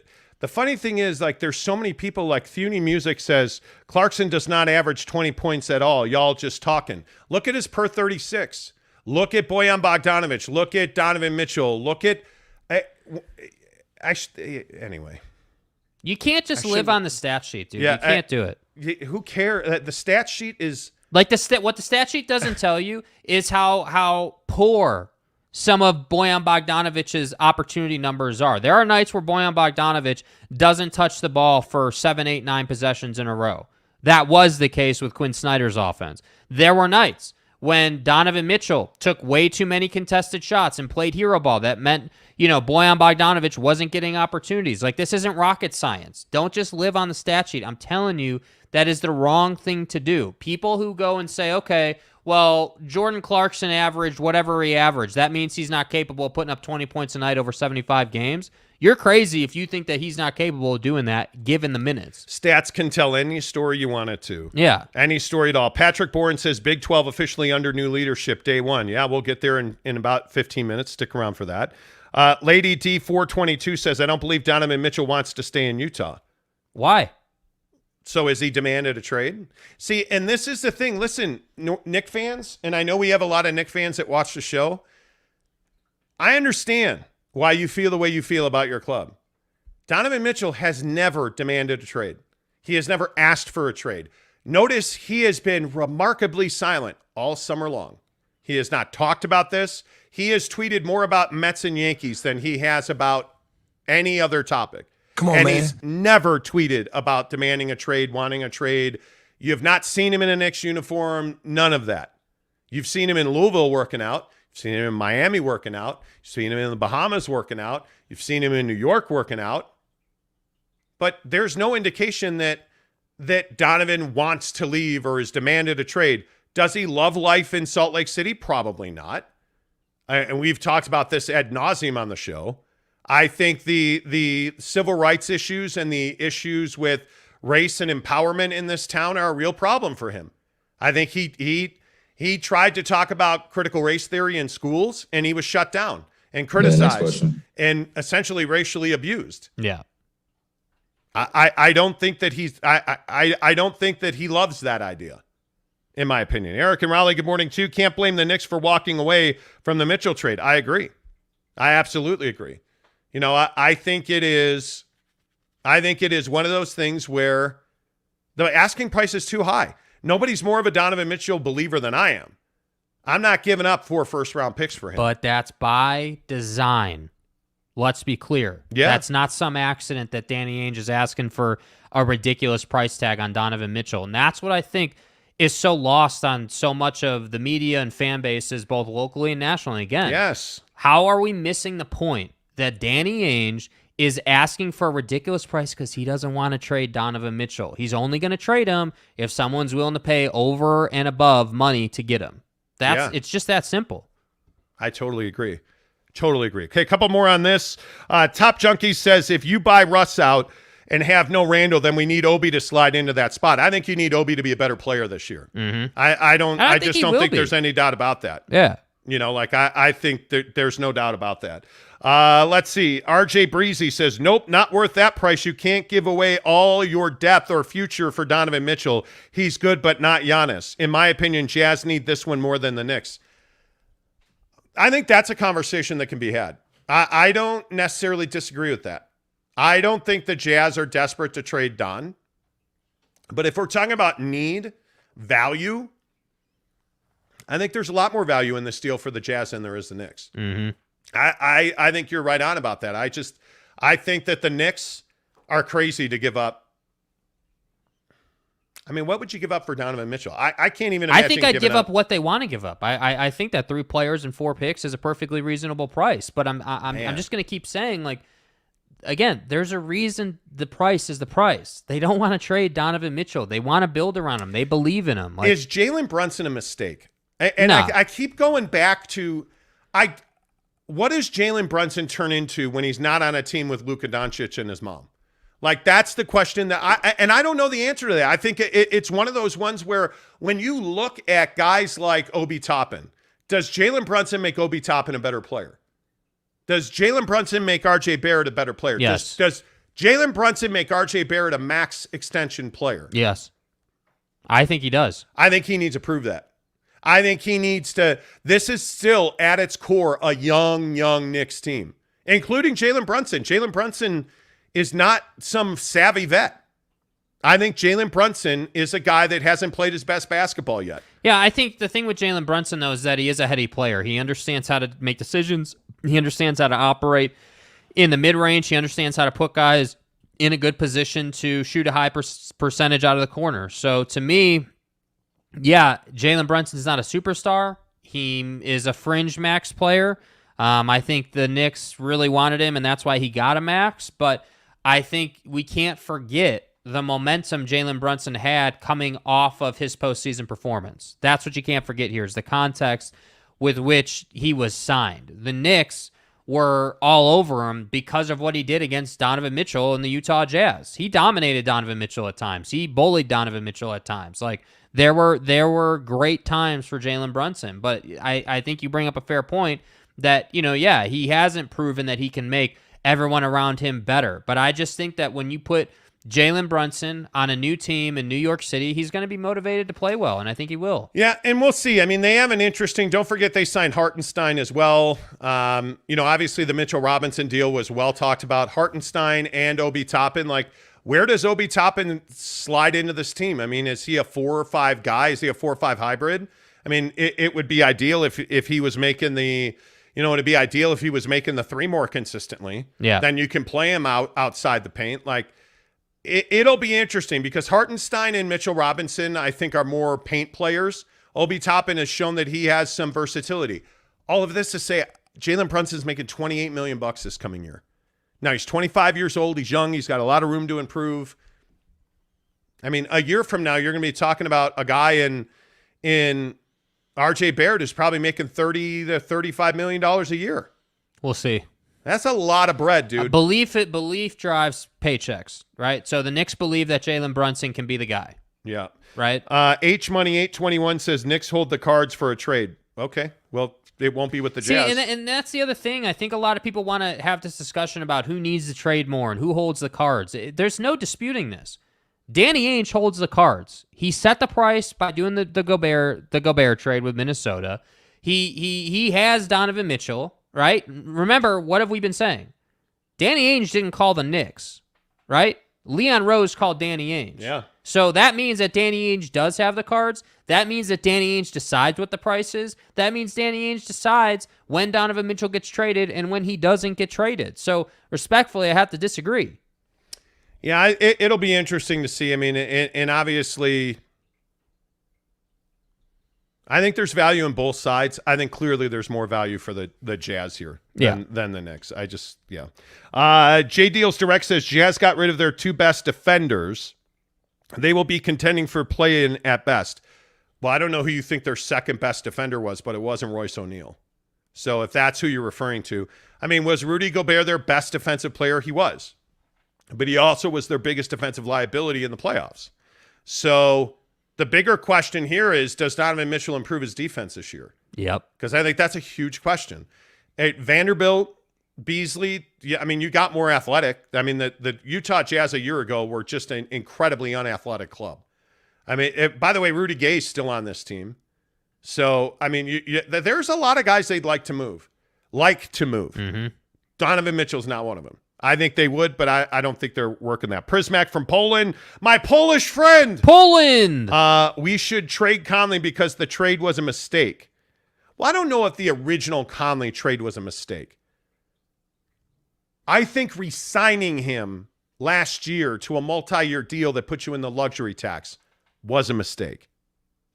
funny thing is, like, there's so many people, like Thune Music says, Clarkson does not average 20 points at all. Y'all just talking. Look at his per 36. Look at Bojan Bogdanovic. Look at Donovan Mitchell. Look at anyway. You can't just live on the stat sheet, dude. You can't do it. Who cares? The stat sheet is like what the stat sheet doesn't tell you is how poor some of Bojan Bogdanovic's opportunity numbers are. There are nights where Bojan Bogdanovic doesn't touch the ball for 7, 8, 9 possessions in a row. That was the case with Quinn Snyder's offense. There were nights when Donovan Mitchell took way too many contested shots and played hero ball. That meant, Bojan Bogdanovic wasn't getting opportunities. Like, this isn't rocket science. Don't just live on the stat sheet. I'm telling you, that is the wrong thing to do. People who go and say, okay, well, Jordan Clarkson averaged whatever he averaged. That means he's not capable of putting up 20 points a night over 75 games. You're crazy if you think that he's not capable of doing that given the minutes. Stats can tell any story you want it to. Yeah. Any story at all. Patrick Bourne says Big 12 officially under new leadership day one. Yeah, we'll get there in about 15 minutes. Stick around for that. Lady D422 says, I don't believe Donovan Mitchell wants to stay in Utah. Why? So has he demanded a trade? See, and this is the thing. Listen, Knick fans, and I know we have a lot of Knick fans that watch the show. I understand why you feel the way you feel about your club. Donovan Mitchell has never demanded a trade. He has never asked for a trade. Notice he has been remarkably silent all summer long. He has not talked about this. He has tweeted more about Mets and Yankees than he has about any other topic. Come on, and man. He's never tweeted about demanding a trade, wanting a trade. You have not seen him in a Knicks uniform, none of that. You've seen him in Louisville working out. You've seen him in Miami working out. You've seen him in the Bahamas working out. You've seen him in New York working out. But there's no indication that Donovan wants to leave or has demanded a trade. Does he love life in Salt Lake City? Probably not. And we've talked about this ad nauseum on the show. I think the civil rights issues and the issues with race and empowerment in this town are a real problem for him. I think he tried to talk about critical race theory in schools, and he was shut down and criticized and essentially racially abused. Yeah. I don't think that I don't think that he loves that idea, in my opinion. Eric and Raleigh, good morning too. Can't blame the Knicks for walking away from the Mitchell trade. I agree. I absolutely agree. I think it is one of those things where the asking price is too high. Nobody's more of a Donovan Mitchell believer than I am. I'm not giving up 4 first-round picks for him. But that's by design. Let's be clear. Yeah. That's not some accident that Danny Ainge is asking for a ridiculous price tag on Donovan Mitchell. And that's what I think is so lost on so much of the media and fan bases, both locally and nationally. Again, yes. How are we missing the point that Danny Ainge is asking for a ridiculous price because he doesn't want to trade Donovan Mitchell? He's only going to trade him if someone's willing to pay over and above money to get him. It's just that simple. I totally agree. Totally agree. Okay, a couple more on this. Top Junkie says, if you buy Russ out and have no Randall, then we need Obi to slide into that spot. I think you need Obi to be a better player this year. Mm-hmm. I just don't think there's any doubt about that. Yeah. I think there's no doubt about that. Let's see. RJ Breezy says, nope, not worth that price. You can't give away all your depth or future for Donovan Mitchell. He's good, but not Giannis. In my opinion, Jazz need this one more than the Knicks. I think that's a conversation that can be had. I don't necessarily disagree with that. I don't think the Jazz are desperate to trade Don. But if we're talking about need, value, I think there's a lot more value in this deal for the Jazz than there is the Knicks. Mm-hmm. I think you're right on about that. I think that the Knicks are crazy to give up. I mean, what would you give up for Donovan Mitchell? I can't even imagine. I think I'd give up what they want to give up. I think that 3 players and 4 picks is a perfectly reasonable price. But I'm just going to keep saying, like, again, there's a reason the price is the price. They don't want to trade Donovan Mitchell. They want to build around him. They believe in him. Like, is Jalen Brunson a mistake? And No. I keep going back to what does Jalen Brunson turn into when he's not on a team with Luka Doncic and his mom? Like, that's the question that I don't know the answer to that. I think it's one of those ones where when you look at guys like Obi Toppin, does Jalen Brunson make Obi Toppin a better player? Does Jalen Brunson make RJ Barrett a better player? Yes. Does Jalen Brunson make RJ Barrett a max extension player? yes. I think he does. I think he needs to prove that. I think he needs to. This is still at its core a young Knicks team, including Jalen Brunson. Jalen Brunson is not some savvy vet. I think Jalen Brunson is a guy that hasn't played his best basketball yet. Yeah, I think the thing with Jalen Brunson, though, is that he is a heady player. He understands how to make decisions. He understands how to operate in the mid-range. He understands how to put guys in a good position to shoot a high percentage out of the corner. So to me, yeah, Jalen Brunson's not a superstar. He is a fringe max player. I think the Knicks really wanted him, and that's why he got a max. But I think we can't forget the momentum Jalen Brunson had coming off of his postseason performance. That's what you can't forget here is the context with which he was signed. The Knicks were all over him because of what he did against Donovan Mitchell and the Utah Jazz. He dominated Donovan Mitchell at times. He bullied Donovan Mitchell at times. Like, there were great times for Jalen Brunson, but I think you bring up a fair point that, he hasn't proven that he can make everyone around him better. But I just think that when you put Jalen Brunson on a new team in New York City, he's going to be motivated to play well, and I think he will. Yeah, and we'll see. I mean, they have an interesting – don't forget they signed Hartenstein as well. Obviously the Mitchell Robinson deal was well talked about. Hartenstein and Obi Toppin, like, where does Obi Toppin slide into this team? I mean, is he a 4 or 5 guy? Is he a 4 or 5 hybrid? I mean, it would be ideal if he was making the – it'd be ideal if he was making the 3 more consistently. Yeah. Then you can play him outside the paint. Like, it'll be interesting because Hartenstein and Mitchell Robinson, I think, are more paint players. Obi Toppin has shown that he has some versatility. All of this to say, Jalen Brunson's making $28 million this coming year. Now, he's 25 years old. He's young. He's got a lot of room to improve. I mean, a year from now, you're going to be talking about a guy in RJ Barrett is probably making $30 to $35 million a year. We'll see. That's a lot of bread, dude. Belief drives paychecks, right? So the Knicks believe that Jalen Brunson can be the guy. Yeah. Right? H Money 821 says Knicks hold the cards for a trade. Okay. Well, it won't be with the Jazz. See, and that's the other thing. I think a lot of people want to have this discussion about who needs to trade more and who holds the cards. There's no disputing this. Danny Ainge holds the cards. He set the price by doing the Gobert trade with Minnesota. He has Donovan Mitchell, right? Remember, what have we been saying? Danny Ainge didn't call the Knicks, right? Leon Rose called Danny Ainge. Yeah. So that means that Danny Ainge does have the cards. That means that Danny Ainge decides what the price is. That means Danny Ainge decides when Donovan Mitchell gets traded and when he doesn't get traded. So respectfully, I have to disagree. Yeah, it'll be interesting to see. I mean, and obviously, I think there's value in both sides. I think clearly there's more value for the Jazz here than the Knicks. J Deals Direct says Jazz got rid of their 2 best defenders. They will be contending for play-in at best. Well, I don't know who you think their second best defender was, but it wasn't Royce O'Neal. So if that's who you're referring to, I mean, was Rudy Gobert their best defensive player? He was. But he also was their biggest defensive liability in the playoffs. So the bigger question here is, does Donovan Mitchell improve his defense this year? Yep. Because I think that's a huge question. At Vanderbilt, Beasley, yeah, I mean, you got more athletic. I mean, the Utah Jazz a year ago were just an incredibly unathletic club. I mean, by the way, Rudy Gay's still on this team. So, I mean, there's a lot of guys they'd like to move. Mm-hmm. Donovan Mitchell's not one of them. I think they would, but I don't think they're working that. Prismac from Poland, my Polish friend. Poland! We should trade Conley because the trade was a mistake. Well, I don't know if the original Conley trade was a mistake. I think re-signing him last year to a multi-year deal that puts you in the luxury tax was a mistake.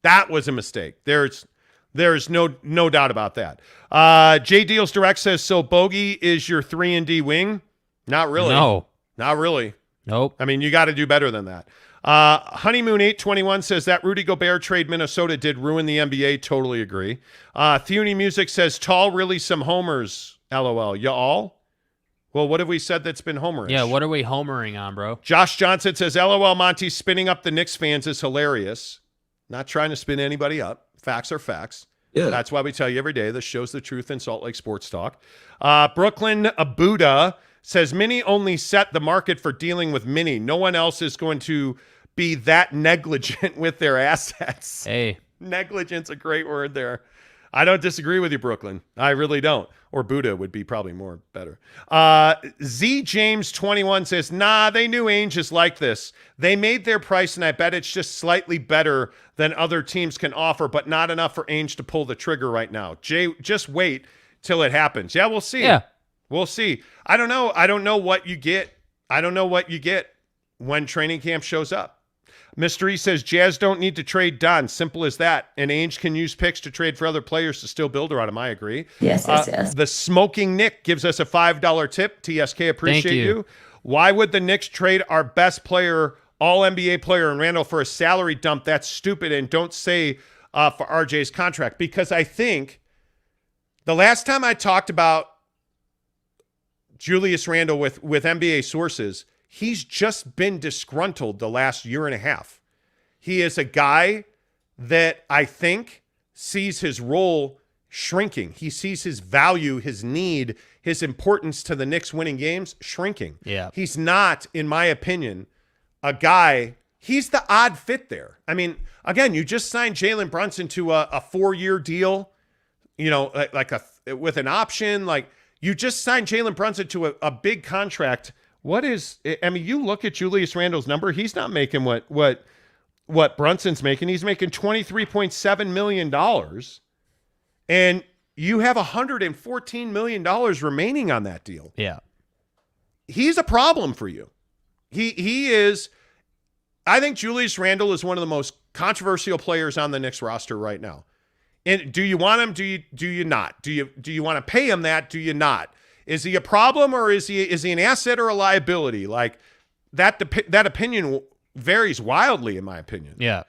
That was a mistake. There's no doubt about that. J Deals Direct says, so Bogey is your 3-and-D wing? Not really. No. Not really. Nope. I mean, you got to do better than that. Honeymoon 821 says that Rudy Gobert trade Minnesota did ruin the NBA. Totally agree. Theony Music says tall, really some homers. LOL. You all? Well, what have we said that's been homerish? Yeah, what are we homering on, bro? Josh Johnson says LOL. Monty spinning up the Knicks fans is hilarious. Not trying to spin anybody up. Facts are facts. Yeah. That's why we tell you every day. This shows the truth in Salt Lake Sports Talk. Brooklyn Abuda says Minnie only set the market for dealing with Minnie. No one else is going to be that negligent with their assets. Hey. Negligent's a great word there. I don't disagree with you, Brooklyn. I really don't. Or Buddha would be probably more better. Z James 21 says, nah, they knew Ainge is like this. They made their price, and I bet it's just slightly better than other teams can offer, but not enough for Ainge to pull the trigger right now. Jay, just wait till it happens. Yeah, we'll see. Yeah. We'll see. I don't know. I don't know what you get. I don't know what you get when training camp shows up. Mystery says Jazz don't need to trade Don. Simple as that. And Ainge can use picks to trade for other players to still build around him. I agree. Yes. The Smoking Nick gives us a $5 tip. TSK, appreciate you. Why would the Knicks trade our best player, all NBA player, and Randall for a salary dump? That's stupid. And don't say for RJ's contract. Because I think the last time I talked about Julius Randle with NBA sources, he's just been disgruntled the last year and a half. He is a guy that I think sees his role shrinking. He sees his value, his need, his importance to the Knicks winning games shrinking. Yeah. He's not, in my opinion, a guy. He's the odd fit there. I mean, again, you just signed Jalen Brunson to a 4-year deal, you know, with an option. Like, you just signed Jalen Brunson to a big contract. What is, I mean, you look at Julius Randle's number, he's not making what Brunson's making. He's making $23.7 million. And you have $114 million remaining on that deal. Yeah. He's a problem for you. He is, I think Julius Randle is one of the most controversial players on the Knicks roster right now. And do you want him? Do you not? Do you want to pay him that? Do you not? Is he a problem, or is he an asset or a liability? Like that opinion varies wildly, in my opinion. Yeah.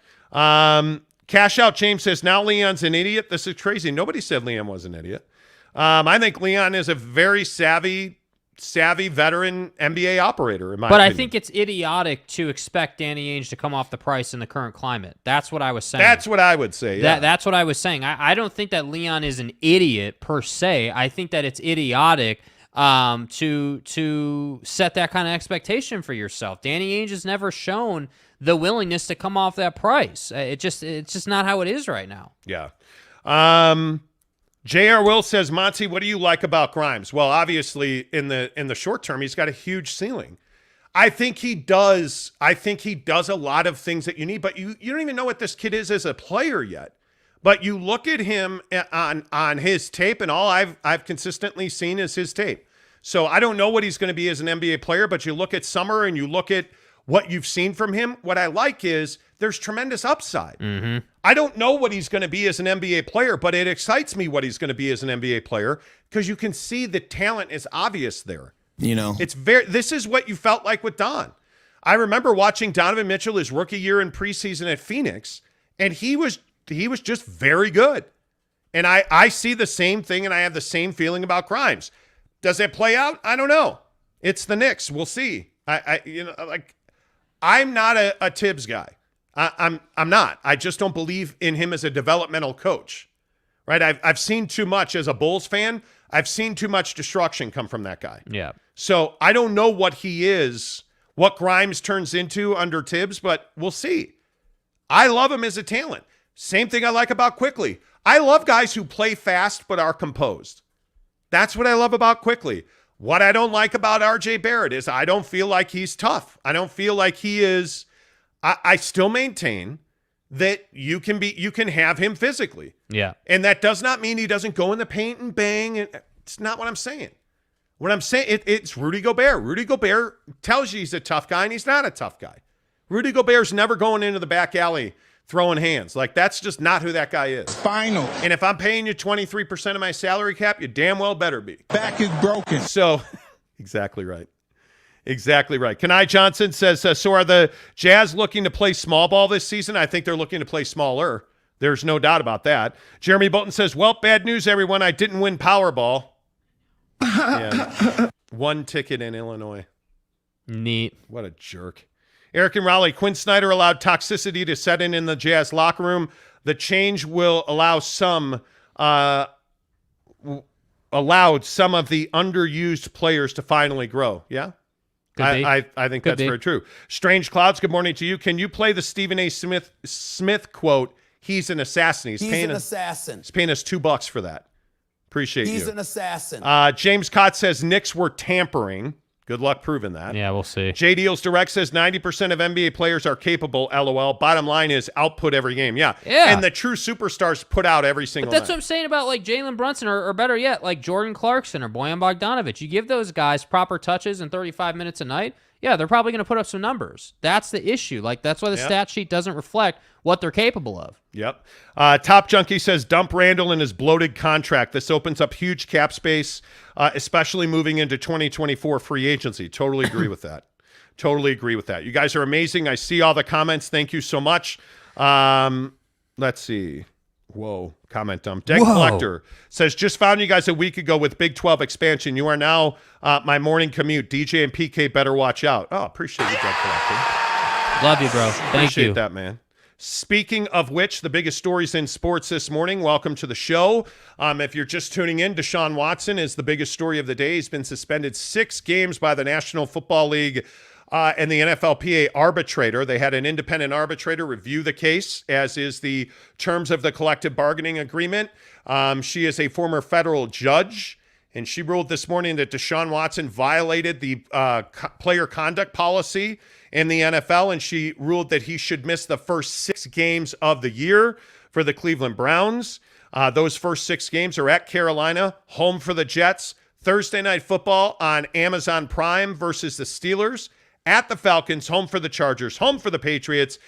Cash Out James says, now Leon's an idiot. This is crazy. Nobody said Leon was an idiot. I think Leon is a very savvy veteran NBA operator, in my opinion. I think it's idiotic to expect Danny Ainge to come off the price in the current climate. That's what I was saying. That's what I would say, yeah. That's what I was saying. I don't think that Leon is an idiot per se. I think that it's idiotic to set that kind of expectation for yourself. Danny Ainge has never shown the willingness to come off that price. It's just not how it is right now. Yeah. J.R. Will says, Monty, what do you like about Grimes? Well, obviously, in the short term, he's got a huge ceiling. I think he does. I think he does a lot of things that you need, but you don't even know what this kid is as a player yet. But you look at him on his tape, and all I've consistently seen is his tape. So I don't know what he's going to be as an NBA player, but you look at summer and you look at what you've seen from him. What I like is there's tremendous upside. Mm-hmm. I don't know what he's going to be as an NBA player, but it excites me what he's going to be as an NBA player because you can see the talent is obvious there. You know, this is what you felt like with Don. I remember watching Donovan Mitchell his rookie year in preseason at Phoenix, and he was just very good. And I see the same thing, and I have the same feeling about Grimes. Does it play out? I don't know. It's the Knicks. We'll see. I'm not a Tibbs guy. I'm not. I just don't believe in him as a developmental coach. Right? I've seen too much as a Bulls fan. I've seen too much destruction come from that guy. Yeah. So I don't know what he is, what Grimes turns into under Tibbs, but we'll see. I love him as a talent. Same thing I like about Quickly. I love guys who play fast but are composed. That's what I love about Quickly. What I don't like about RJ Barrett is I don't feel like he's tough. I don't feel like he is. I still maintain that you can have him physically. Yeah. And that does not mean he doesn't go in the paint and bang. It's not what I'm saying. What I'm saying, it's Rudy Gobert. Rudy Gobert tells you he's a tough guy, and he's not a tough guy. Rudy Gobert's never going into the back alley throwing hands. Like, that's just not who that guy is. Final. And if I'm paying you 23% of my salary cap, you damn well better be. Back is broken. So, exactly right. Exactly right. Kenai Johnson says, so are the Jazz looking to play small ball this season? I think they're looking to play smaller. There's no doubt about that. Jeremy Bolton says, well, bad news, everyone. I didn't win Powerball. Yeah. One ticket in Illinois. Neat. What a jerk. Eric and Raleigh, Quinn Snyder allowed toxicity to set in the Jazz locker room. The change will allow some of the underused players to finally grow. Yeah? I think that's very true. Strange Clouds, good morning to you. Can you play the Stephen A. Smith quote, he's an assassin? He's an assassin. He's paying us $2 for that. Appreciate you. He's an assassin. James Cott says Knicks were tampering. Good luck proving that. Yeah, we'll see. J Deals Direct says 90% of NBA players are capable, LOL. Bottom line is output every game. Yeah. And the true superstars put out every single But that's night. what I'm saying about like Jalen Brunson or better yet, like Jordan Clarkson or Bojan Bogdanovic. You give those guys proper touches in 35 minutes a night, yeah, they're probably going to put up some numbers. That's the issue. Like, that's why the stat sheet doesn't reflect what they're capable of. Yep. Top Junkie says dump Randall in his bloated contract. This opens up huge cap space, especially moving into 2024 free agency. Totally agree with that. Totally agree with that. You guys are amazing. I see all the comments. Thank you so much. Let's see. Whoa, comment dump. Deck Collector says, just found you guys a week ago with Big 12 expansion. You are now my morning commute. DJ and PK better watch out. Oh, appreciate you, Deck Collector. Love you, bro. Thank Appreciate you. that, man. Speaking of which, the biggest stories in sports this morning. Welcome to the show. If you're just tuning in, Deshaun Watson is the biggest story of the day. He's been suspended 6 games by the National Football League and the NFLPA arbitrator. They had an independent arbitrator review the case, as is the terms of the collective bargaining agreement. She is a former federal judge, and she ruled this morning that Deshaun Watson violated the player conduct policy in the NFL, and she ruled that he should miss the first 6 games of the year for the Cleveland Browns. Those first 6 games are at Carolina, home for the Jets, Thursday Night Football on Amazon Prime versus the Steelers, at the Falcons, home for the Chargers, home for the Patriots.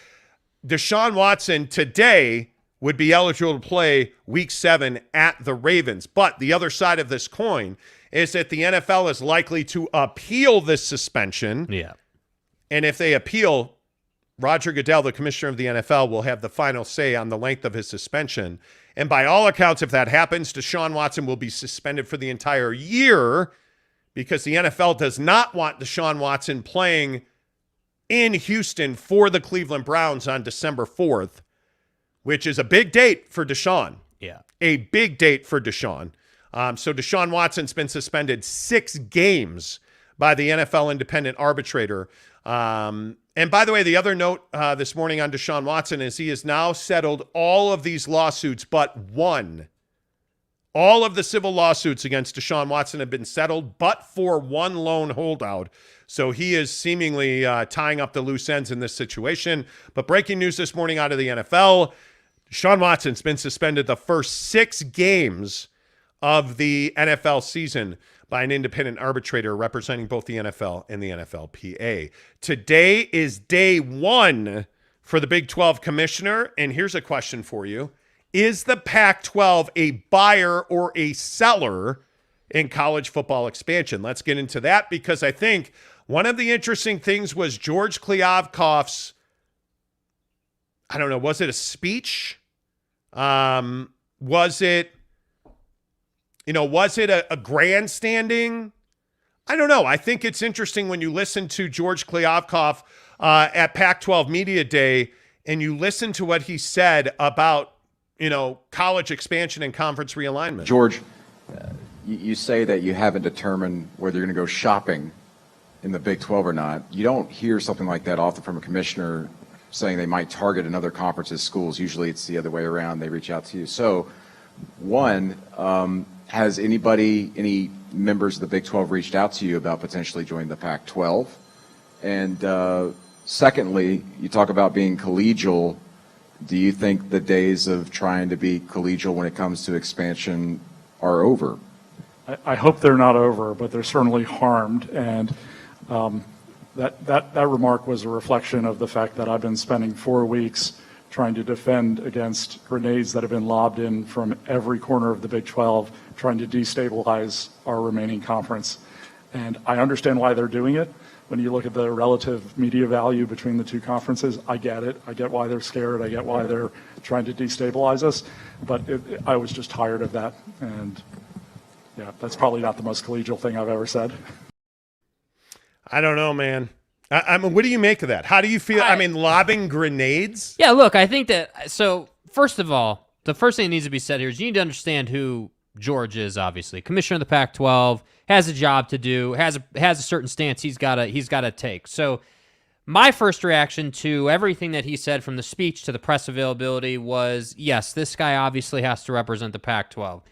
Deshaun Watson today would be eligible to play Week 7 at the Ravens. But the other side of this coin is that the NFL is likely to appeal this suspension. Yeah. And if they appeal, Roger Goodell, the commissioner of the NFL, will have the final say on the length of his suspension. And by all accounts, if that happens, Deshaun Watson will be suspended for the entire year, because the NFL does not want Deshaun Watson playing in Houston for the Cleveland Browns on December 4th, which is a big date for Deshaun. Yeah. A big date for Deshaun. So Deshaun Watson's been suspended 6 games by the NFL independent arbitrator. And by the way, the other note this morning on Deshaun Watson is he has now settled all of these lawsuits but one. All of the civil lawsuits against Deshaun Watson have been settled, but for one lone holdout. So he is seemingly tying up the loose ends in this situation. But breaking news this morning out of the NFL, Deshaun Watson's been suspended the first 6 games of the NFL season by an independent arbitrator representing both the NFL and the NFLPA. Today is day 1 for the Big 12 commissioner. And here's a question for you. Is the Pac-12 a buyer or a seller in college football expansion? Let's get into that, because I think one of the interesting things was George Kliavkoff's, I don't know, was it a speech? Was it a grandstanding? I don't know. I think it's interesting when you listen to George Kliavkoff at Pac-12 Media Day and you listen to what he said about college expansion and conference realignment. George, you say that you haven't determined whether you're going to go shopping in the Big 12 or not. You don't hear something like that often from a commissioner saying they might target another conference's schools. Usually it's the other way around. They reach out to you. So, one, has any members of the Big 12 reached out to you about potentially joining the Pac-12? And secondly, you talk about being collegial. Do you think the days of trying to be collegial when it comes to expansion are over? I hope they're not over, but they're certainly harmed. And That remark was a reflection of the fact that I've been spending 4 weeks trying to defend against grenades that have been lobbed in from every corner of the Big 12, trying to destabilize our remaining conference. And I understand why they're doing it. When you look at the relative media value between the two conferences, I get it. I get why they're scared. I get why they're trying to destabilize us. But I was just tired of that. And yeah, that's probably not the most collegial thing I've ever said. I don't know, man. I mean, what do you make of that? How do you feel? I mean, lobbing grenades? Yeah, look, I think that, so first of all, the first thing that needs to be said here is you need to understand who George is, obviously. Commissioner of the Pac-12, has a job to do, has a certain stance he's got to take. So my first reaction to everything that he said, from the speech to the press availability, was, yes, this guy obviously has to represent the Pac-12.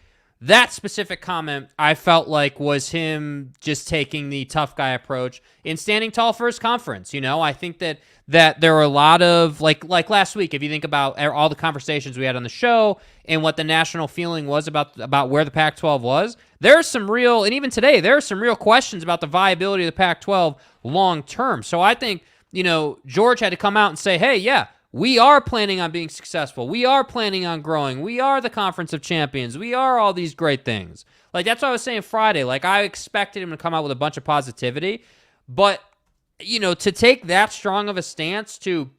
That specific comment, I felt like, was him just taking the tough guy approach in standing tall for his conference. I think that there were a lot of, like last week, if you think about all the conversations we had on the show and what the national feeling was about where the Pac-12 was, there's some real, and even today, there are some real questions about the viability of the Pac-12 long term. So I think, George had to come out and say, hey, yeah, we are planning on being successful. We are planning on growing. We are the Conference of Champions. We are all these great things. Like, that's what I was saying Friday. Like, I expected him to come out with a bunch of positivity. But, to take that strong of a stance to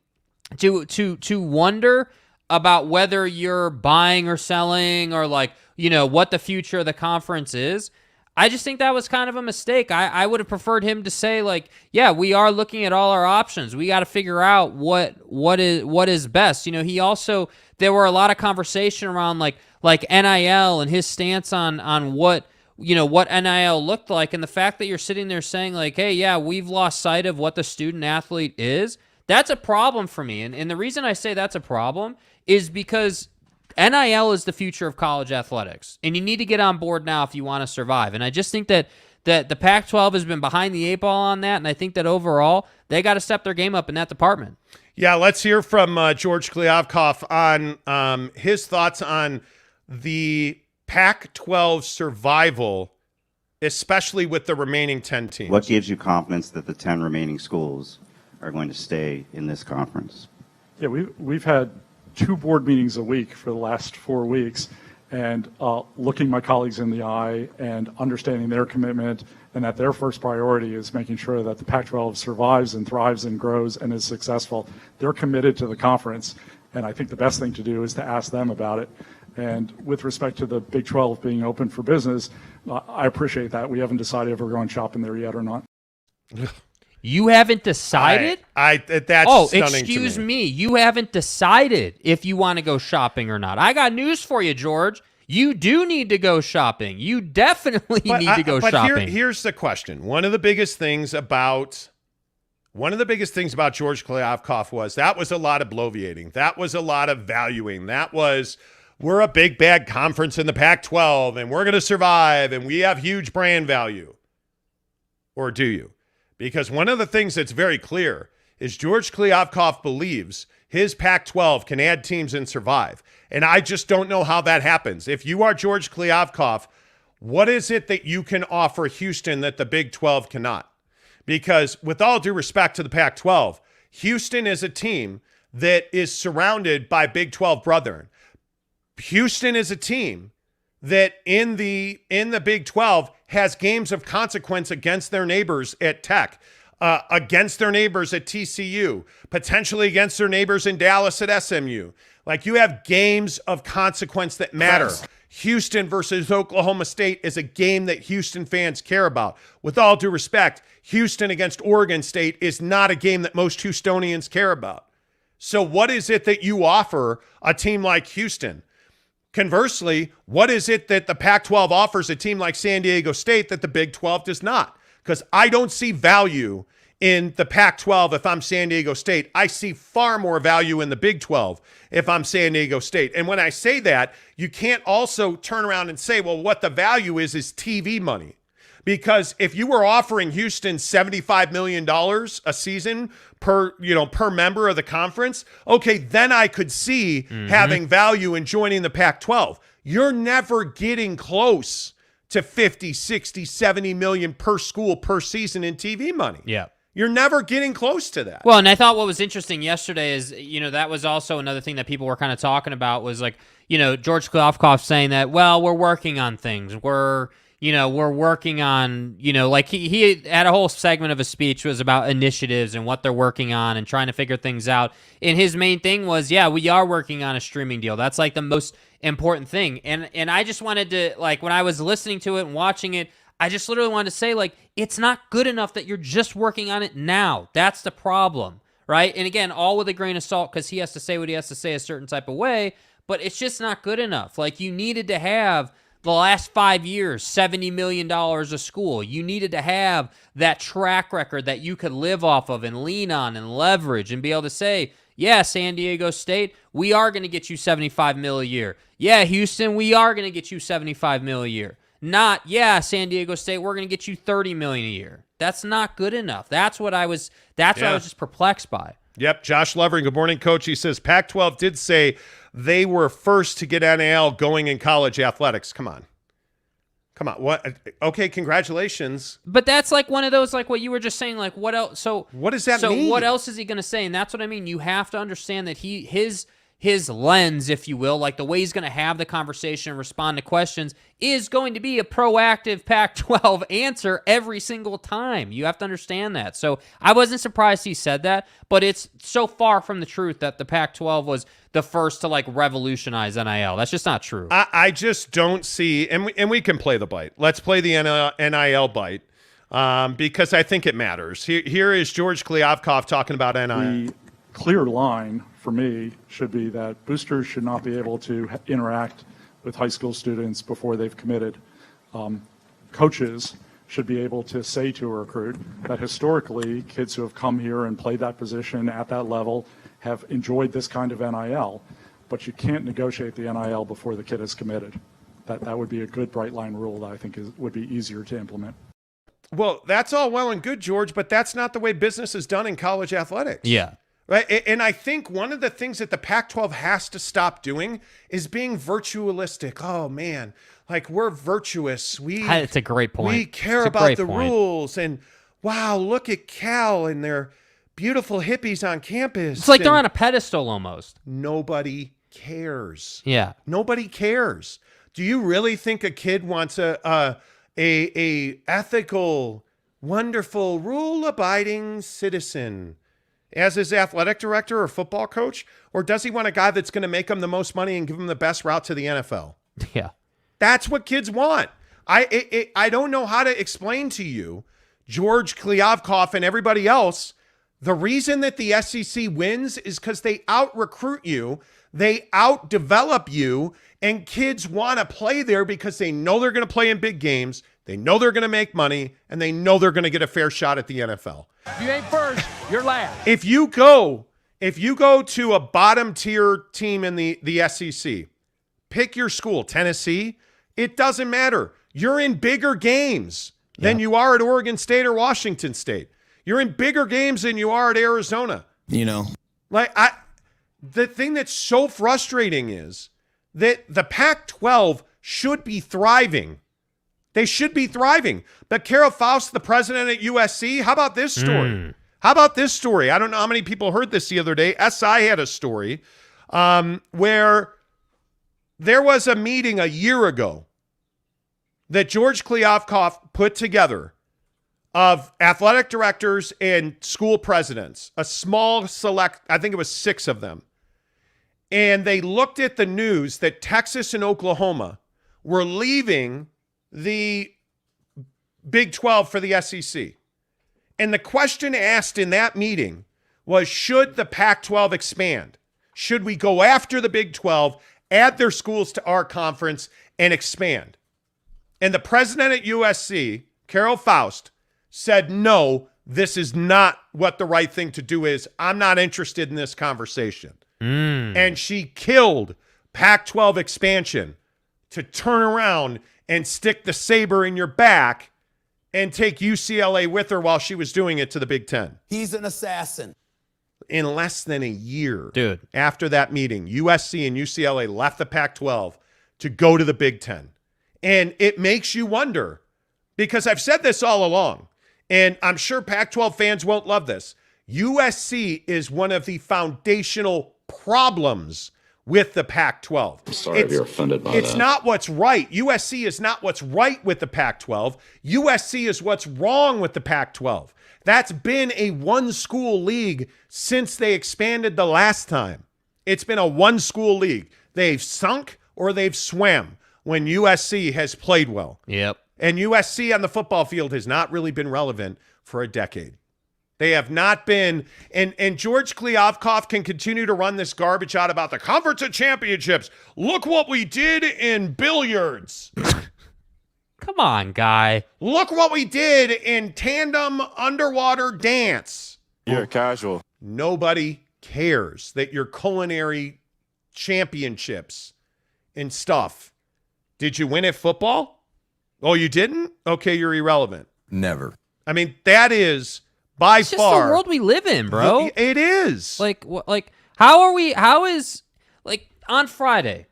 wonder about whether you're buying or selling, or what the future of the conference is, I just think that was kind of a mistake. I would have preferred him to say, yeah, we are looking at all our options. We got to figure out what is best. He also, there were a lot of conversation around like NIL and his stance on what NIL looked like, and the fact that you're sitting there saying hey, yeah, we've lost sight of what the student athlete is. That's a problem for me. And the reason I say that's a problem is because NIL is the future of college athletics, and you need to get on board now if you want to survive. And I just think that the Pac-12 has been behind the 8 ball on that, and I think that overall they got to step their game up in that department. Yeah, let's hear from George Kliavkoff on his thoughts on the Pac-12 survival, especially with the remaining 10 teams. What gives you confidence that the 10 remaining schools are going to stay in this conference? Yeah, we've had 2 board meetings a week for the last 4 weeks, and looking my colleagues in the eye and understanding their commitment, and that their first priority is making sure that the Pac-12 survives and thrives and grows and is successful. They're committed to the conference, and I think the best thing to do is to ask them about it. And with respect to the Big 12 being open for business, I appreciate that. We haven't decided if we're going shopping there yet or not. You haven't decided? That's stunning excuse to me. You haven't decided if you want to go shopping or not. I got news for you, George. You do need to go shopping. You definitely need to go shopping. Here's the question. One of the biggest things about George Kliavkoff was that was a lot of bloviating. That was a lot of valuing. That was, we're a big bad conference in the Pac-12 and we're going to survive and we have huge brand value. Or do you? Because one of the things that's very clear is George Kliavkoff believes his Pac-12 can add teams and survive. And I just don't know how that happens. If you are George Kliavkoff, what is it that you can offer Houston that the Big 12 cannot? Because with all due respect to the Pac-12, Houston is a team that is surrounded by Big 12 brethren. Houston is a team that in the Big 12 has games of consequence against their neighbors at Tech, against their neighbors at TCU, potentially against their neighbors in Dallas at SMU. Like, you have games of consequence that matter. Yes. Houston versus Oklahoma State is a game that Houston fans care about. With all due respect, Houston against Oregon State is not a game that most Houstonians care about. So what is it that you offer a team like Houston? Conversely, what is it that the Pac-12 offers a team like San Diego State that the Big 12 does not? Because I don't see value in the Pac-12 if I'm San Diego State. I see far more value in the Big 12 if I'm San Diego State. And when I say that, you can't also turn around and say, well, what the value is TV money. Because if you were offering Houston $75 million a season per member of the conference, okay, then I could see having value in joining the Pac-12. You're never getting close to 50, 60, 70 million per school per season in TV money. Yeah. You're never getting close to that. Well, and I thought what was interesting yesterday is, that was also another thing that people were kind of talking about was like, George Kliavkoff saying that, well, we're working on things. We're working on, like he had a whole segment of a speech was about initiatives and what they're working on and trying to figure things out. And his main thing was, yeah, we are working on a streaming deal. That's like the most important thing. And I just wanted to, like, when I was listening to it and watching it, I just literally wanted to say, like, it's not good enough that you're just working on it now. That's the problem, right? And again, all with a grain of salt because he has to say what he has to say a certain type of way, but it's just not good enough. Like, you needed to have the last 5 years, $70 million a school. You needed to have that track record that you could live off of and lean on and leverage and be able to say, yeah, San Diego State, we are going to get you $75 million a year. Yeah, Houston, we are going to get you $75 million a year. Not, yeah, San Diego State, we're going to get you $30 million a year. That's not good enough. That's what I was just perplexed by. Yep, Josh Levering, good morning, Coach. He says Pac-12 did say they were first to get NIL going in college athletics. Come on. What? Okay, congratulations. But that's like one of those, like what you were just saying, like what else? So what does that mean? So what else is he going to say? And that's what I mean. You have to understand that his lens, if you will, like the way he's going to have the conversation and respond to questions is going to be a proactive Pac-12 answer every single time. You have to understand that. So I wasn't surprised he said that, but it's so far from the truth that the Pac-12 was the first to like revolutionize NIL. That's just not true. I just don't see, and we can play the bite. Let's play the NIL bite because I think it matters. Here is George Kliavkoff talking about NIL. The clear line for me should be that boosters should not be able to interact with high school students before they've committed. Coaches should be able to say to a recruit that historically kids who have come here and played that position at that level have enjoyed this kind of NIL, but you can't negotiate the NIL before the kid is committed. That would be a good bright line rule that I think would be easier to implement. Well, that's all well and good, George, but that's not the way business is done in college athletics. Yeah. Right. And I think one of the things that the Pac-12 has to stop doing is being virtualistic. Oh, man, like we're virtuous. It's a great point. We care about the rules. And wow, look at Cal and their beautiful hippies on campus. It's like they're on a pedestal almost. Nobody cares. Yeah. Nobody cares. Do you really think a kid wants a ethical, wonderful, rule-abiding citizen as his athletic director or football coach? Or does he want a guy that's going to make him the most money and give him the best route to the NFL? Yeah. That's what kids want. I don't know how to explain to you, George Kliavkoff and everybody else, the reason that the SEC wins is because they out-recruit you, they out-develop you, and kids want to play there because they know they're going to play in big games, they know they're going to make money, and they know they're going to get a fair shot at the NFL. If you ain't first, you're last. If you go to a bottom tier team in the SEC, pick your school, Tennessee, it doesn't matter. You're in bigger games than you are at Oregon State or Washington State. You're in bigger games than you are at Arizona. Like the thing that's so frustrating is that the Pac-12 should be thriving. They should be thriving. But Carol Faust, the president at USC, how about this story? How about this story? I don't know how many people heard this the other day. SI had a story where there was a meeting a year ago that George Kliavkoff put together of athletic directors and school presidents, a small select, I think it was 6 of them. And they looked at the news that Texas and Oklahoma were leaving the Big 12 for the SEC. And the question asked in that meeting was, should the Pac-12 expand? Should we go after the Big 12, add their schools to our conference, and expand? And the president at USC, Carol Faust, said, no, this is not what the right thing to do is. I'm not interested in this conversation. And she killed Pac-12 expansion to turn around and stick the saber in your back and take UCLA with her while she was doing it to the Big Ten. He's an assassin. In less than a year, dude, after that meeting, USC and UCLA left the Pac-12 to go to the Big Ten. And it makes you wonder, because I've said this all along, And I'm sure Pac-12 fans won't love this. USC is one of the foundational problems with the Pac-12. I'm sorry if you're offended by that. It's not what's right. USC is not what's right with the Pac-12. USC is what's wrong with the Pac-12. That's been a one-school league since they expanded the last time. It's been a one-school league. They've sunk or they've swam when USC has played well. Yep. And USC on the football field has not really been relevant for a decade. They have not been, and George Kliavkoff can continue to run this garbage out about the Conference of Championships. Look what we did in billiards. Come on, guy. Look what we did in tandem underwater dance. You're casual. Nobody cares that your culinary championships and stuff. Did you win at football? Oh, you didn't? Okay, you're irrelevant. Never. I mean, that is by it's far. It's just the world we live in, bro. It is. Like on Friday,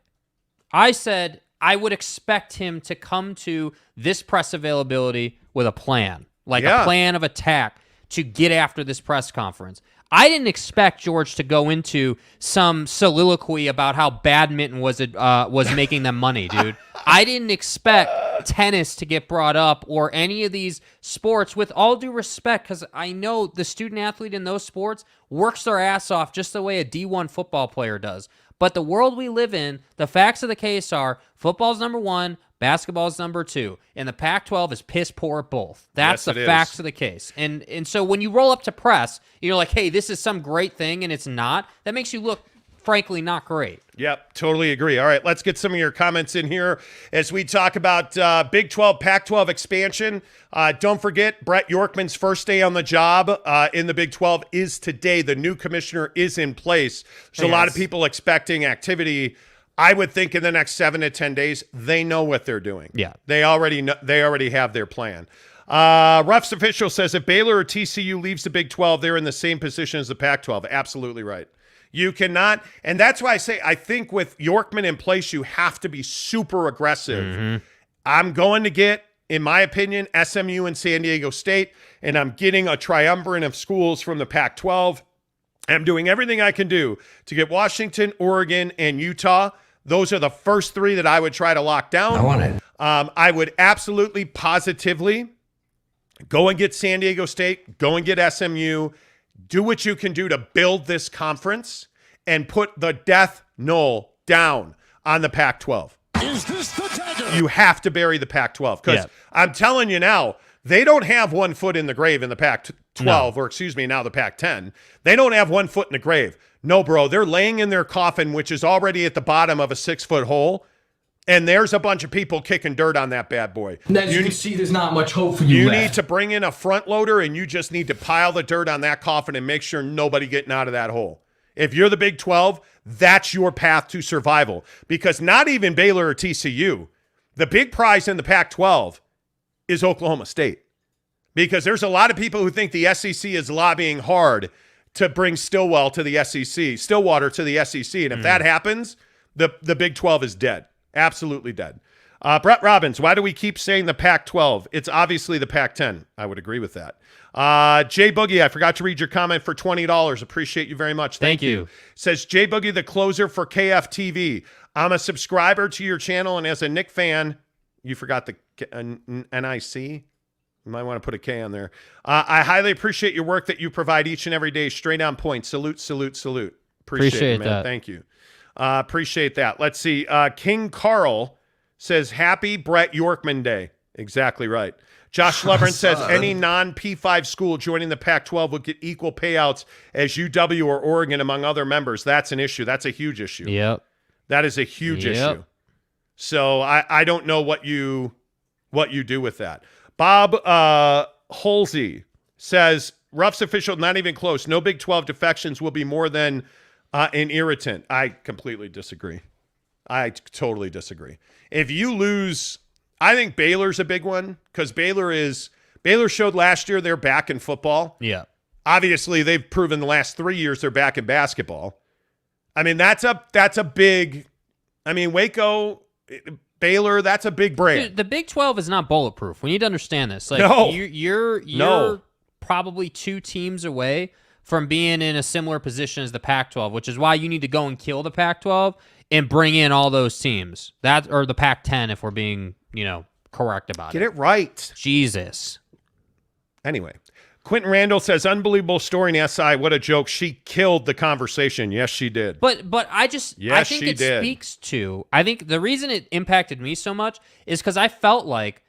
I said I would expect him to come to this press availability with a plan, a plan of attack to get after this press conference. I didn't expect George to go into some soliloquy about how badminton was making them money, dude. I didn't expect tennis to get brought up or any of these sports, with all due respect, because I know the student athlete in those sports works their ass off just the way a D1 football player does. But the world we live in, the facts of the case are football's number one, basketball's number two, and the Pac-12 is piss poor at both. That's the facts of the case. And so when you roll up to press, you're like, hey, this is some great thing, and it's not. That makes you look, frankly, not great. Yep, totally agree. All right, let's get some of your comments in here as we talk about Big 12, Pac-12 expansion. Don't forget, Brett Yorkman's first day on the job in the Big 12 is today. The new commissioner is in place. So a lot of people expecting activity. I would think in the next 7 to 10 days, they know what they're doing. Yeah. They already have their plan. Ruff's official says if Baylor or TCU leaves the Big 12, they're in the same position as the Pac-12. Absolutely right. You cannot, and that's why I say I think with Yorkman in place, you have to be super aggressive. Mm-hmm. I'm going to get, in my opinion, SMU and San Diego State, and I'm getting a triumvirate of schools from the Pac-12. I'm doing everything I can do to get Washington, Oregon, and Utah. Those are the first three that I would try to lock down. I want it. I would absolutely, positively go and get San Diego State, go and get SMU, do what you can do to build this conference and put the death knell down on the Pac-12. Is this the dagger? You have to bury the Pac-12 because I'm telling you now, they don't have one foot in the grave in the Pac-12, or excuse me, now the Pac-10. They don't have one foot in the grave. No, bro, they're laying in their coffin, which is already at the bottom of a 6-foot hole, and there's a bunch of people kicking dirt on that bad boy. And as you can see, there's not much hope for you left. Need to bring in a front loader, and you just need to pile the dirt on that coffin and make sure nobody getting out of that hole. If you're the Big 12, that's your path to survival, because not even Baylor or TCU, the big prize in the Pac-12 is Oklahoma State, because there's a lot of people who think the SEC is lobbying hard to bring Stillwater to the SEC. And if that happens, the Big 12 is dead. Absolutely dead. Brett Robbins, why do we keep saying the Pac-12? It's obviously the Pac-10. I would agree with that. Jay Boogie, I forgot to read your comment for $20. Appreciate you very much. Thank you. Says Jay Boogie, the closer for KFTV. I'm a subscriber to your channel, and as a Knick fan, you forgot the NIC? You might want to put a K on there. I highly appreciate your work that you provide each and every day. Straight on point. Salute, salute, salute. Appreciate it, man. That. Thank you. Appreciate that. Let's see. King Carl says, happy Brett Yorkman Day. Exactly right. Josh Levern says, any non-P5 school joining the Pac-12 will get equal payouts as UW or Oregon, among other members. That's an issue. That's a huge issue. Yep. That is a huge issue. So I don't know what you do with that. Bob Holsey says, Ruff's official, not even close. No Big 12 defections will be more than an irritant. I completely disagree. I totally disagree. If you lose, I think Baylor's a big one, because Baylor showed last year they're back in football. Yeah. Obviously, they've proven the last 3 years they're back in basketball. I mean, that's a big. I mean, Waco Baylor, that's a big brand. Dude, the Big 12 is not bulletproof. We need to understand this. Like, No. You're probably 2 teams away from being in a similar position as the Pac-12, which is why you need to go and kill the Pac-12 and bring in all those teams. Or the Pac-10 if we're being, correct about it. Get it right. Jesus. Anyway, Quentin Randall says, unbelievable story in SI. What a joke. She killed the conversation. Yes, she did. But I think it did. speaks to, I think the reason it impacted me so much is because I felt like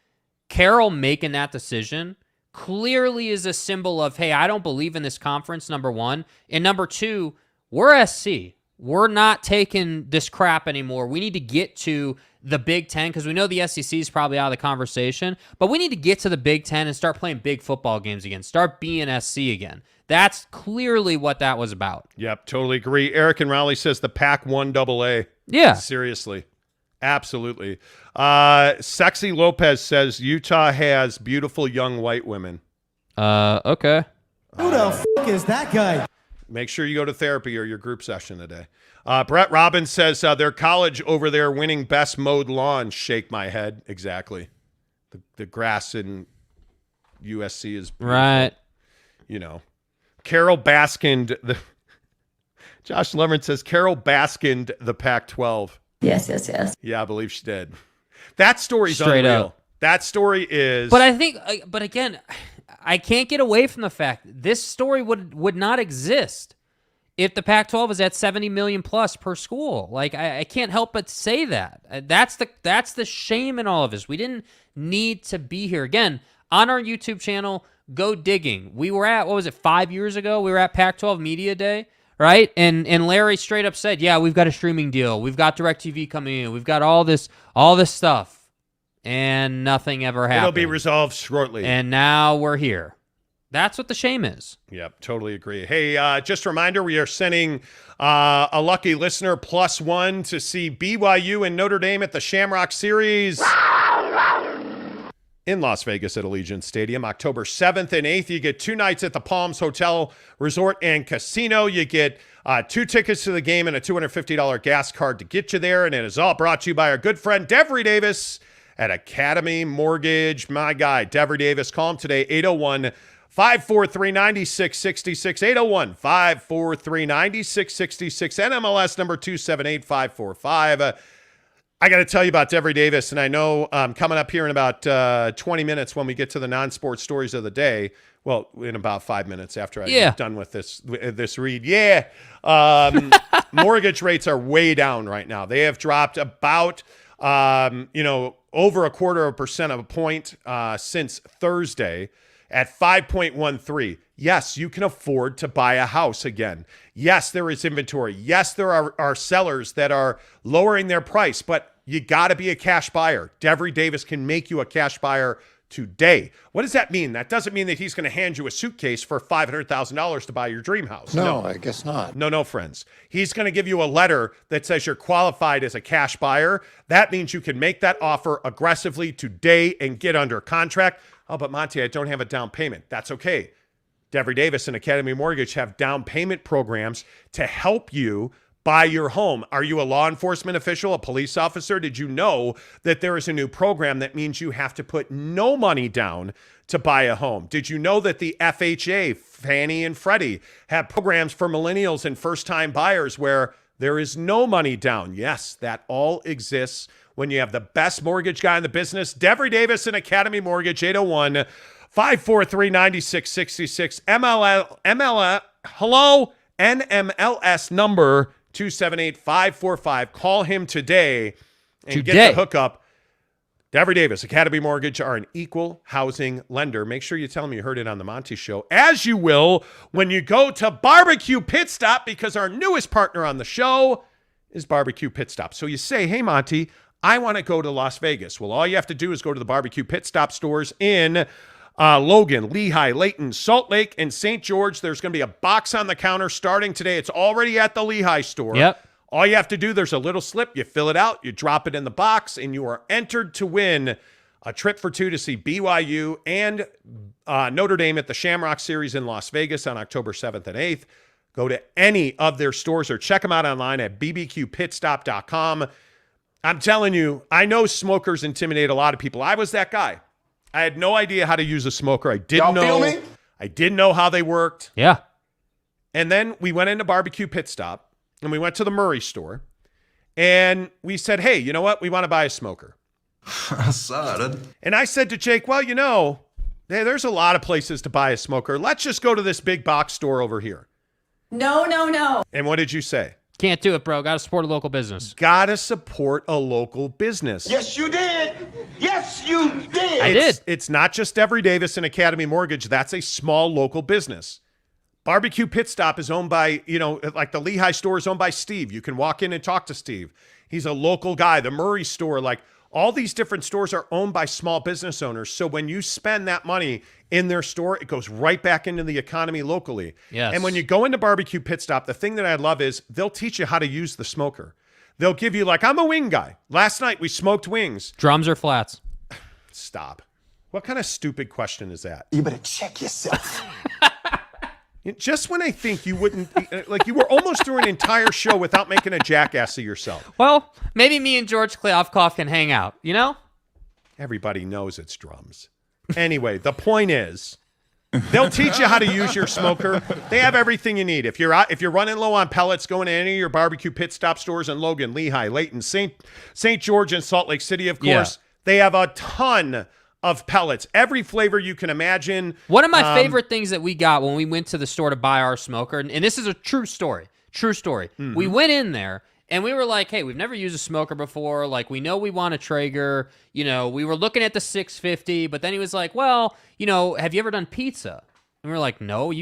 Carol making that decision clearly is a symbol of, hey, I don't believe in this conference, number one. And number two, we're SC. We're not taking this crap anymore. We need to get to the Big Ten because we know the SEC is probably out of the conversation, but we need to get to the Big Ten and start playing big football games again. Start being SC again. That's clearly what that was about. Yep, totally agree. Eric and Raleigh says the Pac-1 AA. Yeah. Seriously. Absolutely. Sexy Lopez says Utah has beautiful young white women. Okay. Who the f*** is that guy? Make sure you go to therapy or your group session today. Brett Robbins says their college over there winning best mowed lawn. Shake my head. Exactly. The grass in USC is beautiful. Right. Carol Baskined. Josh Lemon says Carol Baskined the Pac-12. Yes. Yeah, I believe she did. That story's Straight unreal. up. That story is. But I think, but again, I can't get away from the fact that this story would not exist if the Pac-12 was at 70 million plus per school. Like I can't help but say that. That's the shame in all of this. We didn't need to be here. Again, on our YouTube channel, go digging. We were at, 5 years ago? We were at Pac-12 Media Day, right? And Larry straight up said, yeah, we've got a streaming deal. We've got DirecTV coming in. We've got all this stuff. And nothing ever happened. It'll be resolved shortly. And now we're here. That's what the shame is. Yep, totally agree. Hey, just a reminder, we are sending a lucky listener +1 to see BYU and Notre Dame at the Shamrock Series in Las Vegas at Allegiant Stadium, October 7th and 8th. You get 2 nights at the Palms Hotel, Resort, and Casino. You get 2 tickets to the game and a $250 gas card to get you there. And it is all brought to you by our good friend Devery Davis at Academy Mortgage. My guy, Devery Davis. Call him today, 801-543-9666, 801-543-9666, NMLS number 278545. I got to tell you about Devery Davis, and I know coming up here in about 20 minutes when we get to the non-sports stories of the day, well, in about 5 minutes after I get done with this read. Yeah. Mortgage rates are way down right now. They have dropped about, over 0.25% of a point since Thursday at 5.13. Yes, you can afford to buy a house again. Yes, there is inventory. Yes, there are sellers that are lowering their price, but you got to be a cash buyer. Devery Davis can make you a cash buyer today. What does that mean? That doesn't mean that he's going to hand you a suitcase for $500,000 to buy your dream house. No, I guess not. No, friends. He's going to give you a letter that says you're qualified as a cash buyer. That means you can make that offer aggressively today and get under contract. Oh, but Monty, I don't have a down payment. That's okay. Devery Davis and Academy Mortgage have down payment programs to help you buy your home. Are you a law enforcement official, a police officer? Did you know that there is a new program that means you have to put no money down to buy a home? Did you know that the FHA, Fannie and Freddie, have programs for millennials and first-time buyers where there is no money down? Yes, that all exists when you have the best mortgage guy in the business. Devery Davis and Academy Mortgage, 801-543-9666, NMLS number 278545. Call him today and get the hookup. Devery Davis, Academy Mortgage are an equal housing lender. Make sure you tell them you heard it on the Monty Show, as you will when you go to Barbecue Pit Stop, because our newest partner on the show is Barbecue Pit Stop. So you say, hey, Monty, I want to go to Las Vegas. Well, all you have to do is go to the Barbecue Pit Stop stores in Logan, Lehigh, Layton, Salt Lake, and St. George. There's going to be a box on the counter starting today. It's already at the Lehigh store. Yep. All you have to do, there's a little slip. You fill it out, you drop it in the box, and you are entered to win a trip for 2 to see BYU and Notre Dame at the Shamrock Series in Las Vegas on October 7th and 8th. Go to any of their stores or check them out online at bbqpitstop.com. I'm telling you, I know smokers intimidate a lot of people. I was that guy. I had no idea how to use a smoker. I didn't know how they worked. Yeah. And then we went into Barbecue Pit Stop, and we went to the Murray store, and we said, hey, you know what? We want to buy a smoker. And I said to Jake, well, there's a lot of places to buy a smoker. Let's just go to this big box store over here. No. And what did you say? Can't do it, bro. Got to support a local business. Got to support a local business. Yes, you did. Yes, you did. I did. It's not just Devery Davis and Academy Mortgage. That's a small local business. Barbecue Pit Stop is owned by, like the Lehigh store is owned by Steve. You can walk in and talk to Steve. He's a local guy. The Murray store, like all these different stores are owned by small business owners. So when you spend that money in their store, it goes right back into the economy locally. Yes. And when you go into Barbecue Pit Stop, the thing that I love is they'll teach you how to use the smoker. They'll give you I'm a wing guy. Last night we smoked wings. Drums or flats? Stop. What kind of stupid question is that? You better check yourself. Just when I think you wouldn't, you were almost through an entire show without making a jackass of yourself. Well, maybe me and George Kleofkoff can hang out, Everybody knows it's drums. Anyway, the point is, they'll teach you how to use your smoker. They have everything you need. If you're running low on pellets, going to any of your Barbecue Pit Stop stores in Logan, Lehigh, Layton, St. George, and Salt Lake City, of course, They have a ton of pellets, every flavor you can imagine. One of my favorite things that we got when we went to the store to buy our smoker, and this is a true story. Mm-hmm. We went in there, and we were like, hey, we've never used a smoker before. We know we want a Traeger. We were looking at the 650, but then he was like, well, have you ever done pizza? And we were like, no,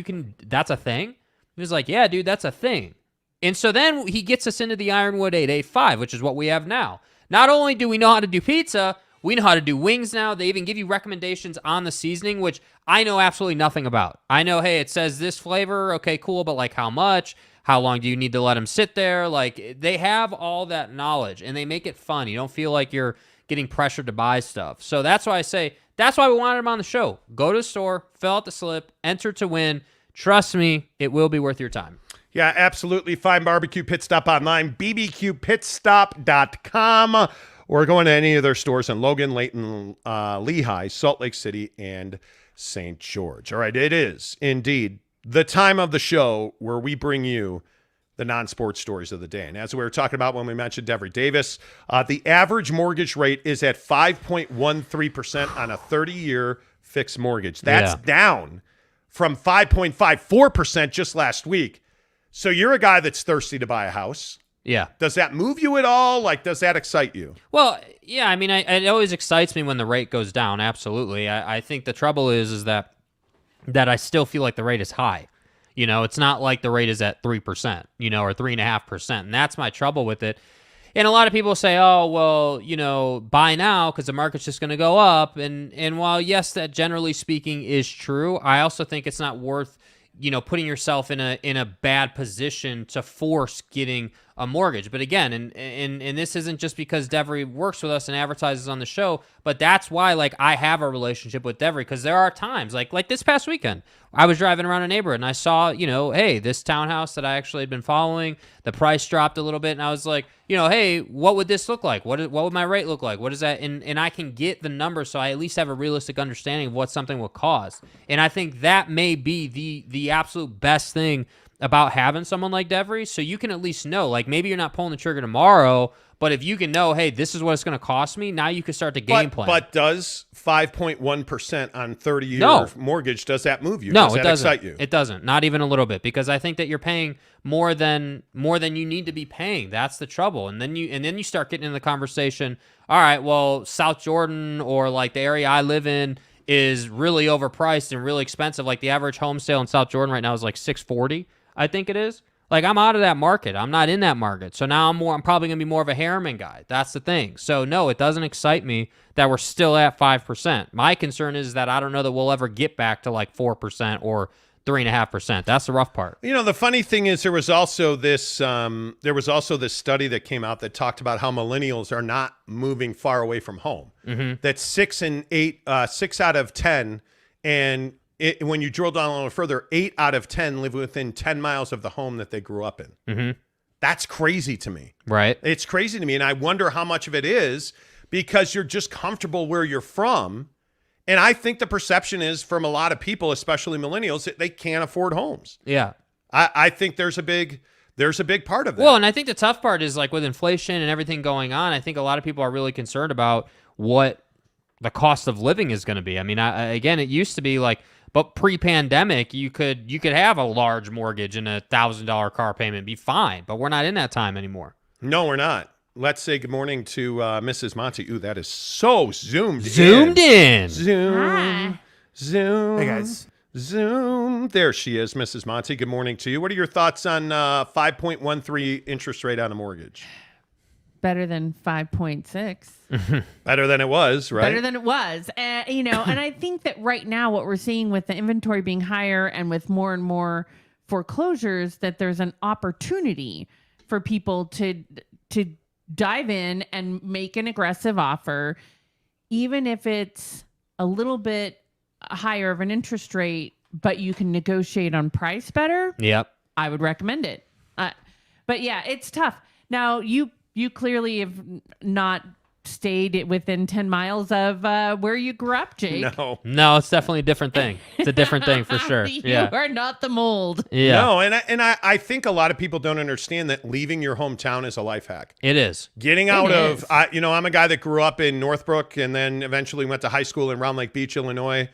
that's a thing? He was like, yeah, dude, that's a thing. And so then he gets us into the Ironwood 885, which is what we have now. Not only do we know how to do pizza, we know how to do wings now. They even give you recommendations on the seasoning, which I know absolutely nothing about. I know, hey, it says this flavor. Okay, cool, but how much? How long do you need to let them sit there? They have all that knowledge, and they make it fun. You don't feel like you're getting pressured to buy stuff. So that's why I say, that's why we wanted them on the show. Go to the store, fill out the slip, enter to win. Trust me, it will be worth your time. Yeah, absolutely. Find Barbecue Pit Stop online, bbqpitstop.com. Or going to any of their stores in Logan, Layton, Lehigh, Salt Lake City, and St. George. All right, it is indeed the time of the show where we bring you the non-sports stories of the day. And as we were talking about when we mentioned Devery Davis, the average mortgage rate is at 5.13% on a 30-year fixed mortgage. That's down from 5.54% just last week. So you're a guy that's thirsty to buy a house. Yeah. Does that move you at all? Does that excite you? Well, yeah, I mean, it always excites me when the rate goes down, absolutely. I think the trouble is that I still feel like the rate is high. It's not like the rate is at 3%, or 3.5%, and that's my trouble with it. And a lot of people say, oh, well, buy now because the market's just going to go up. And while, yes, that generally speaking is true, I also think it's not worth putting yourself in a bad position to force getting a mortgage. But again, and this isn't just because Devery works with us and advertises on the show, but that's why I have a relationship with Devery, because there are times like this past weekend, I was driving around a neighborhood and I saw, hey, this townhouse that I actually had been following, the price dropped a little bit, and I was like, hey, what would this look like? What would my rate look like? What is that? And I can get the numbers, so I at least have a realistic understanding of what something will cost. And I think that may be the absolute best thing about having someone like Devery, so you can at least know, maybe you're not pulling the trigger tomorrow, but if you can know, hey, this is what it's going to cost me, now you can start the game plan. But does 5.1% on 30-year mortgage, does that move you? No, does that excite you? It doesn't. Not even a little bit, because I think that you're paying more than you need to be paying. That's the trouble. And then you start getting in the conversation, all right, well, South Jordan or the area I live in is really overpriced and really expensive. The average home sale in South Jordan right now is $640. I think it is. I'm out of that market. I'm not in that market. So now I'm probably going to be more of a Harriman guy. That's the thing. So no, it doesn't excite me that we're still at 5%. My concern is that I don't know that we'll ever get back to 4% or 3.5%. That's the rough part. The funny thing is there was also this study that came out that talked about how millennials are not moving far away from home. Mm-hmm. That 6 out of 10, and when you drill down a little further, 8 out of 10 live within 10 miles of the home that they grew up in. Mm-hmm. That's crazy to me. Right. It's crazy to me, and I wonder how much of it is because you're just comfortable where you're from. And I think the perception is from a lot of people, especially millennials, that they can't afford homes. Yeah. I think there's a big part of that. Well, and I think the tough part is like with inflation and everything going on, I think a lot of people are really concerned about what the cost of living is going to be. I mean, again, it used to be like, but pre-pandemic, you could have a large mortgage and $1,000 car payment be fine, but we're not in that time anymore. No, we're not. Let's say good morning to Mrs. Monty. Ooh, that is so zoomed in. Zoom. Hi. Zoom. Hey, guys. Zoom. There she is, Mrs. Monty. Good morning to you. What are your thoughts on 5.13 interest rate on a mortgage? Better than 5.6. Better than it was, right? Better than it was. And I think that right now what we're seeing with the inventory being higher and with more and more foreclosures, that there's an opportunity for people to dive in and make an aggressive offer, even if it's a little bit higher of an interest rate, but you can negotiate on price better. Yep. I would recommend it. But yeah, it's tough. Now, you clearly have not stayed within 10 miles of where you grew up, Jake. No, it's definitely a different thing. It's a different thing for sure. You are not the mold. Yeah. No, and I think a lot of people don't understand that leaving your hometown is a life hack. It is. Getting out of, I'm a guy that grew up in Northbrook and then eventually went to high school in Round Lake Beach, Illinois.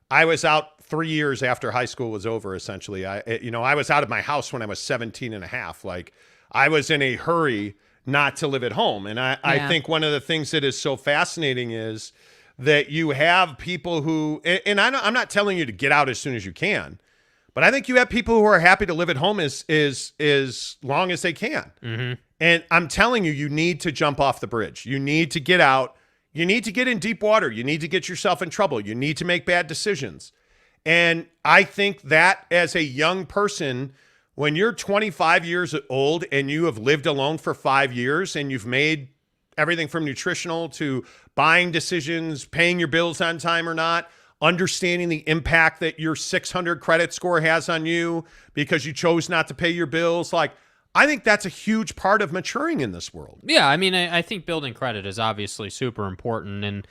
I was out 3 years after high school was over, essentially. I was out of my house when I was 17 and a half. Like, I was in a hurry not to live at home. And I think one of the things that is so fascinating is that you have people who, and I'm not telling you to get out as soon as you can, but I think you have people who are happy to live at home as long as they can. Mm-hmm. And I'm telling you, you need to jump off the bridge. You need to get out. You need to get in deep water. You need to get yourself in trouble. You need to make bad decisions. And I think that as a young person, when you're 25 years old and you have lived alone for 5 years and you've made everything from nutritional to buying decisions, paying your bills on time or not, understanding the impact that your 600 credit score has on you because you chose not to pay your bills, like, I think that's a huge part of maturing in this world. Yeah, I mean, I think building credit is obviously super important, and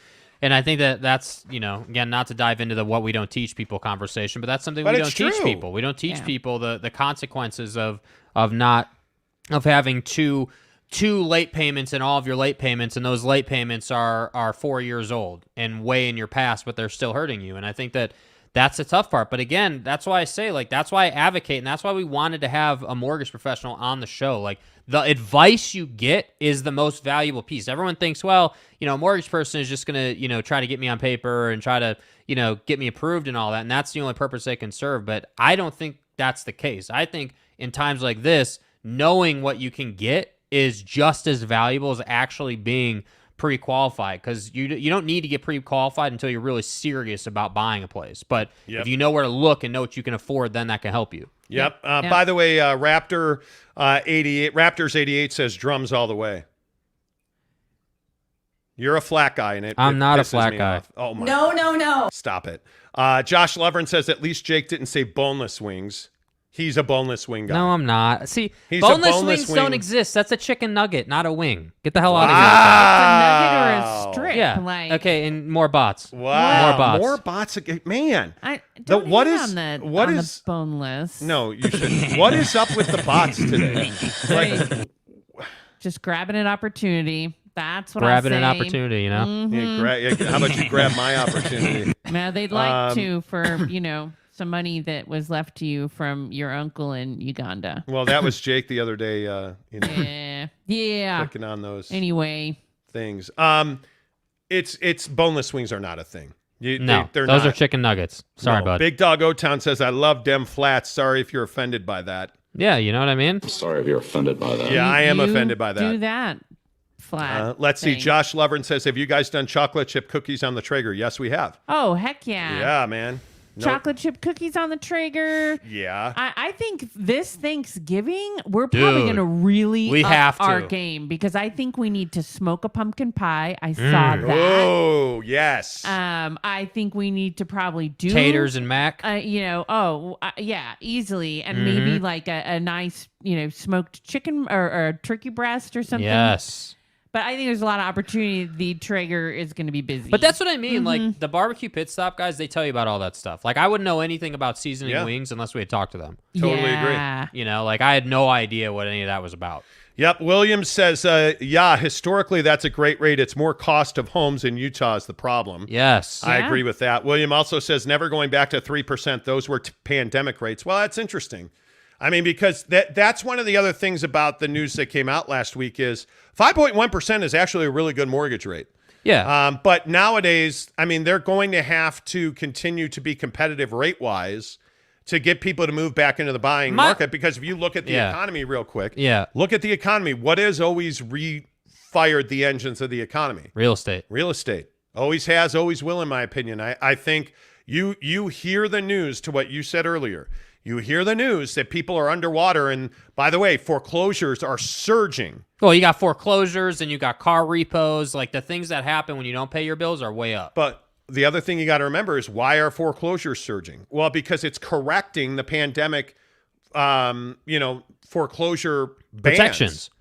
I think that's, again, not to dive into the what we don't teach people conversation, but that's something we don't teach people. We don't teach people the consequences of having two late payments and all of your late payments, and those late payments are 4 years old and way in your past, but they're still hurting you. And I think that's the tough part. But again, that's why I say, like, that's why I advocate, and that's why we wanted to have a mortgage professional on the show. Like, the advice you get is the most valuable piece. Everyone thinks, well, a mortgage person is just going to, try to get me on paper and try to, get me approved and all that. And that's the only purpose they can serve. But I don't think that's the case. I think in times like this, knowing what you can get is just as valuable as actually being pre-qualified, because you don't need to get pre-qualified until you're really serious about buying a place. But if you know where to look and know what you can afford, then that can help you. Yep. By the way, Raptors 88 says drums all the way. You're a flat guy, and I'm not a pisses flat me guy. off. Oh my! No. Stop it. Josh Lovren says at least Jake didn't say boneless wings. He's a boneless wing guy. No, I'm not. See, He's boneless a boneless wings wing. don't exist. That's a chicken nugget, not a wing. Get the hell out of It's a nugget or a strip. here. Yeah. Like, Okay, and more bots. Wow. More bots. Man. Don't what hate is- on the, what on is- the boneless? No, you shouldn't. What is up with the bots today? Like, Just grabbing an opportunity. That's what Grabbing I'm an saying. opportunity, how about you grab my opportunity? Now they'd like to for some money that was left to you from your uncle in Uganda. Well, that was Jake the other day. Yeah. Clicking on those Anyway, things. It's boneless wings are not a thing. They're those not. are chicken nuggets. Sorry, bud. Big Dog O-Town says, I love dem flats. Sorry if you're offended by that. Yeah, you know what I mean? Sorry if you're offended by that. Yeah, I am you offended by that. Do that flat. Let's see. thing. Josh Lovren says, have you guys done chocolate chip cookies on the Traeger? Yes, we have. Oh, heck yeah. Yeah, man. chocolate chip cookies on the Traeger. Yeah. I think this Thanksgiving, we're probably going to really up our game because I think we need to smoke a pumpkin pie. I saw that. Oh, yes. I think we need to probably do taters and mac. Yeah, easily. And maybe like a nice, smoked chicken or a turkey breast or something. Yes. But I think there's a lot of opportunity. The Traeger is going to be busy. But that's what I mean. Like the barbecue pit stop guys, they tell you about all that stuff. Like I wouldn't know anything about seasoning wings unless we had talked to them. Totally agree. Like I had no idea what any of that was about. Yep. Williams says, historically, that's a great rate. It's more cost of homes in Utah is the problem. Yes. I agree with that. William also says, never going back to 3%. Those were pandemic rates. Well, that's interesting. I mean, because that's one of the other things about the news that came out last week is 5.1% is actually a really good mortgage rate. Yeah. But nowadays, I mean, they're going to have to continue to be competitive rate-wise to get people to move back into the buying market. Because if you look at the economy real quick, look at the economy. What has always re-fired the engines of the economy? Real estate. Real estate. Always has, always will, in my opinion. I think you hear the news to what you said earlier. You hear the news that people are underwater. And by the way, foreclosures are surging. Well, you got foreclosures and you got car repos. Like the things that happen when you don't pay your bills are way up. But the other thing you got to remember is why are foreclosures surging? Well, because it's correcting the pandemic, foreclosure bans. Protections.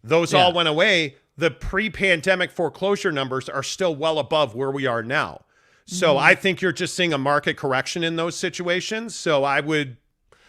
Those all went away. The pre-pandemic foreclosure numbers are still well above where we are now. So I think you're just seeing a market correction in those situations. So I would,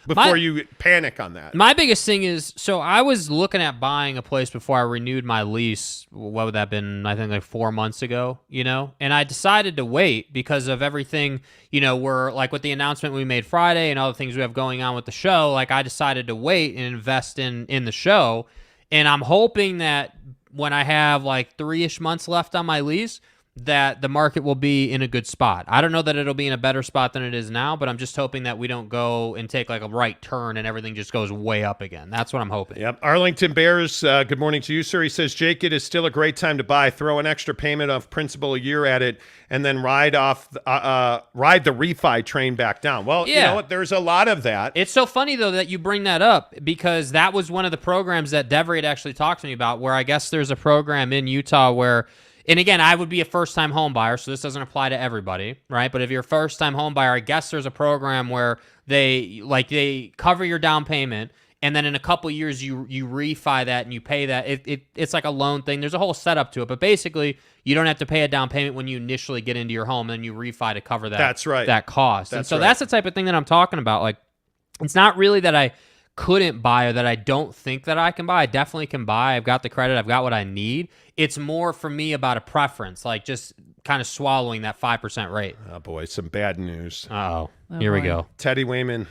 before you panic on that. My biggest thing is, so I was looking at buying a place before I renewed my lease. What would that have been? I think like 4 months ago, and I decided to wait because of everything, we're like with the announcement we made Friday and all the things we have going on with the show. Like I decided to wait and invest in the show. And I'm hoping that when I have like 3-ish months left on my lease, that the market will be in a good spot. I don't know that it'll be in a better spot than it is now, but I'm just hoping that we don't go and take like a right turn and everything just goes way up again. That's what I'm hoping. Yep. Arlington Bears, good morning to you, sir. He says, Jake, it is still a great time to buy. Throw an extra payment of principal a year at it and then ride the refi train back down. Well, you know what? There's a lot of that. It's so funny, though, that you bring that up because that was one of the programs that Devery had actually talked to me about where I guess there's a program in Utah where – and again, I would be a first-time home buyer, so this doesn't apply to everybody, right? But if you're a first-time home buyer, I guess there's a program where they cover your down payment, and then in a couple years you refi that and you pay that. It's like a loan thing. There's a whole setup to it, but basically you don't have to pay a down payment when you initially get into your home, and then you refi to cover that. That's right. That cost. That's the type of thing that I'm talking about. Like, it's not really that I couldn't buy or that I don't think that I can buy. I definitely can buy. I've got the credit. I've got what I need. It's more for me about a preference, like just kind of swallowing that 5% rate. Oh, boy, some bad news. Uh-oh. Here we go. Teddy Wayman,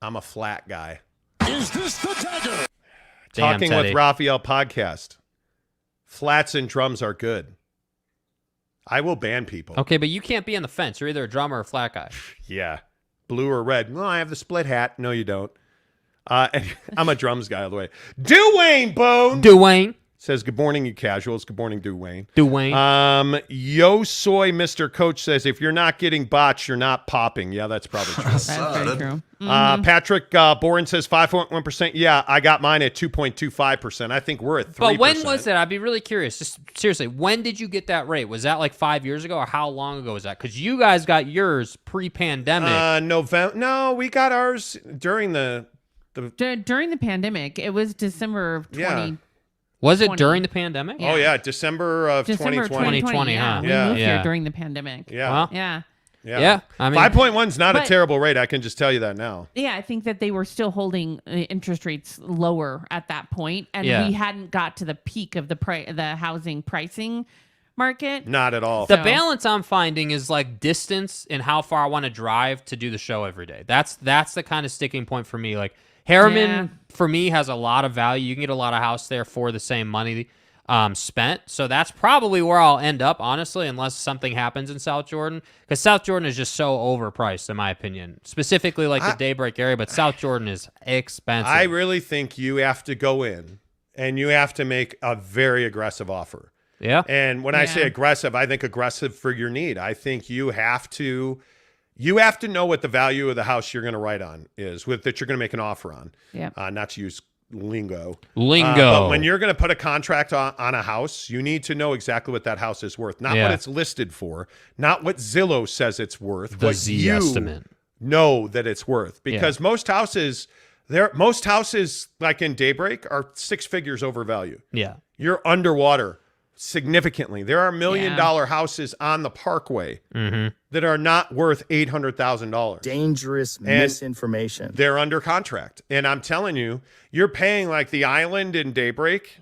I'm a flat guy. Is this the dagger? Talking with Raphael podcast. Flats and drums are good. I will ban people. Okay, but you can't be on the fence. You're either a drummer or a flat guy. Yeah. Blue or red. No, I have the split hat. No, you don't. I'm a drums guy all the way. Dwayne Bone. Dwayne. Says, good morning, you casuals. Good morning, Dwayne. Dwayne. Yo Soy Mr. Coach says, if you're not getting botched, you're not popping. Yeah, that's probably true. That's very true. Mm-hmm. Patrick Boren says 5.1%. Yeah, I got mine at 2.25%. I think we're at 3%. But when was that? I'd be really curious. Just seriously, when did you get that rate? Was that like 5 years ago, or how long ago was that? Because you guys got yours pre-pandemic. November. No, we got ours during during the pandemic. It was December of 20. Was it during the pandemic? Yeah. Oh, yeah. December of 2020. 2020, huh? We moved here during the pandemic. Yeah. Well, yeah. I mean, 5.1 is not a terrible rate. I can just tell you that now. Yeah, I think that they were still holding interest rates lower at that point, and we hadn't got to the peak of the housing pricing market. Not at all. The balance I'm finding is like distance and how far I want to drive to do the show every day. That's the kind of sticking point for me. Like Harriman, for me, has a lot of value. You can get a lot of house there for the same money spent. So that's probably where I'll end up, honestly, unless something happens in South Jordan. Because South Jordan is just so overpriced, in my opinion. Specifically like the Daybreak area, but South Jordan is expensive. I really think you have to go in and you have to make a very aggressive offer. Yeah. And when I say aggressive, I think aggressive for your need. I think you have to you have to know what the value of the house you're going to write on is, that you're going to make an offer on. Yeah. Not to use lingo. Lingo. But when you're going to put a contract on a house, you need to know exactly what that house is worth, not what it's listed for, not what Zillow says it's worth, the what Z you estimate. know that it's worth. Because most houses like in Daybreak are 6 figures over value. Yeah. You're underwater significantly. There are $1 million houses on the Parkway that are not worth $800,000. Dangerous misinformation. They're under contract. And I'm telling you, you're paying like the Island in Daybreak.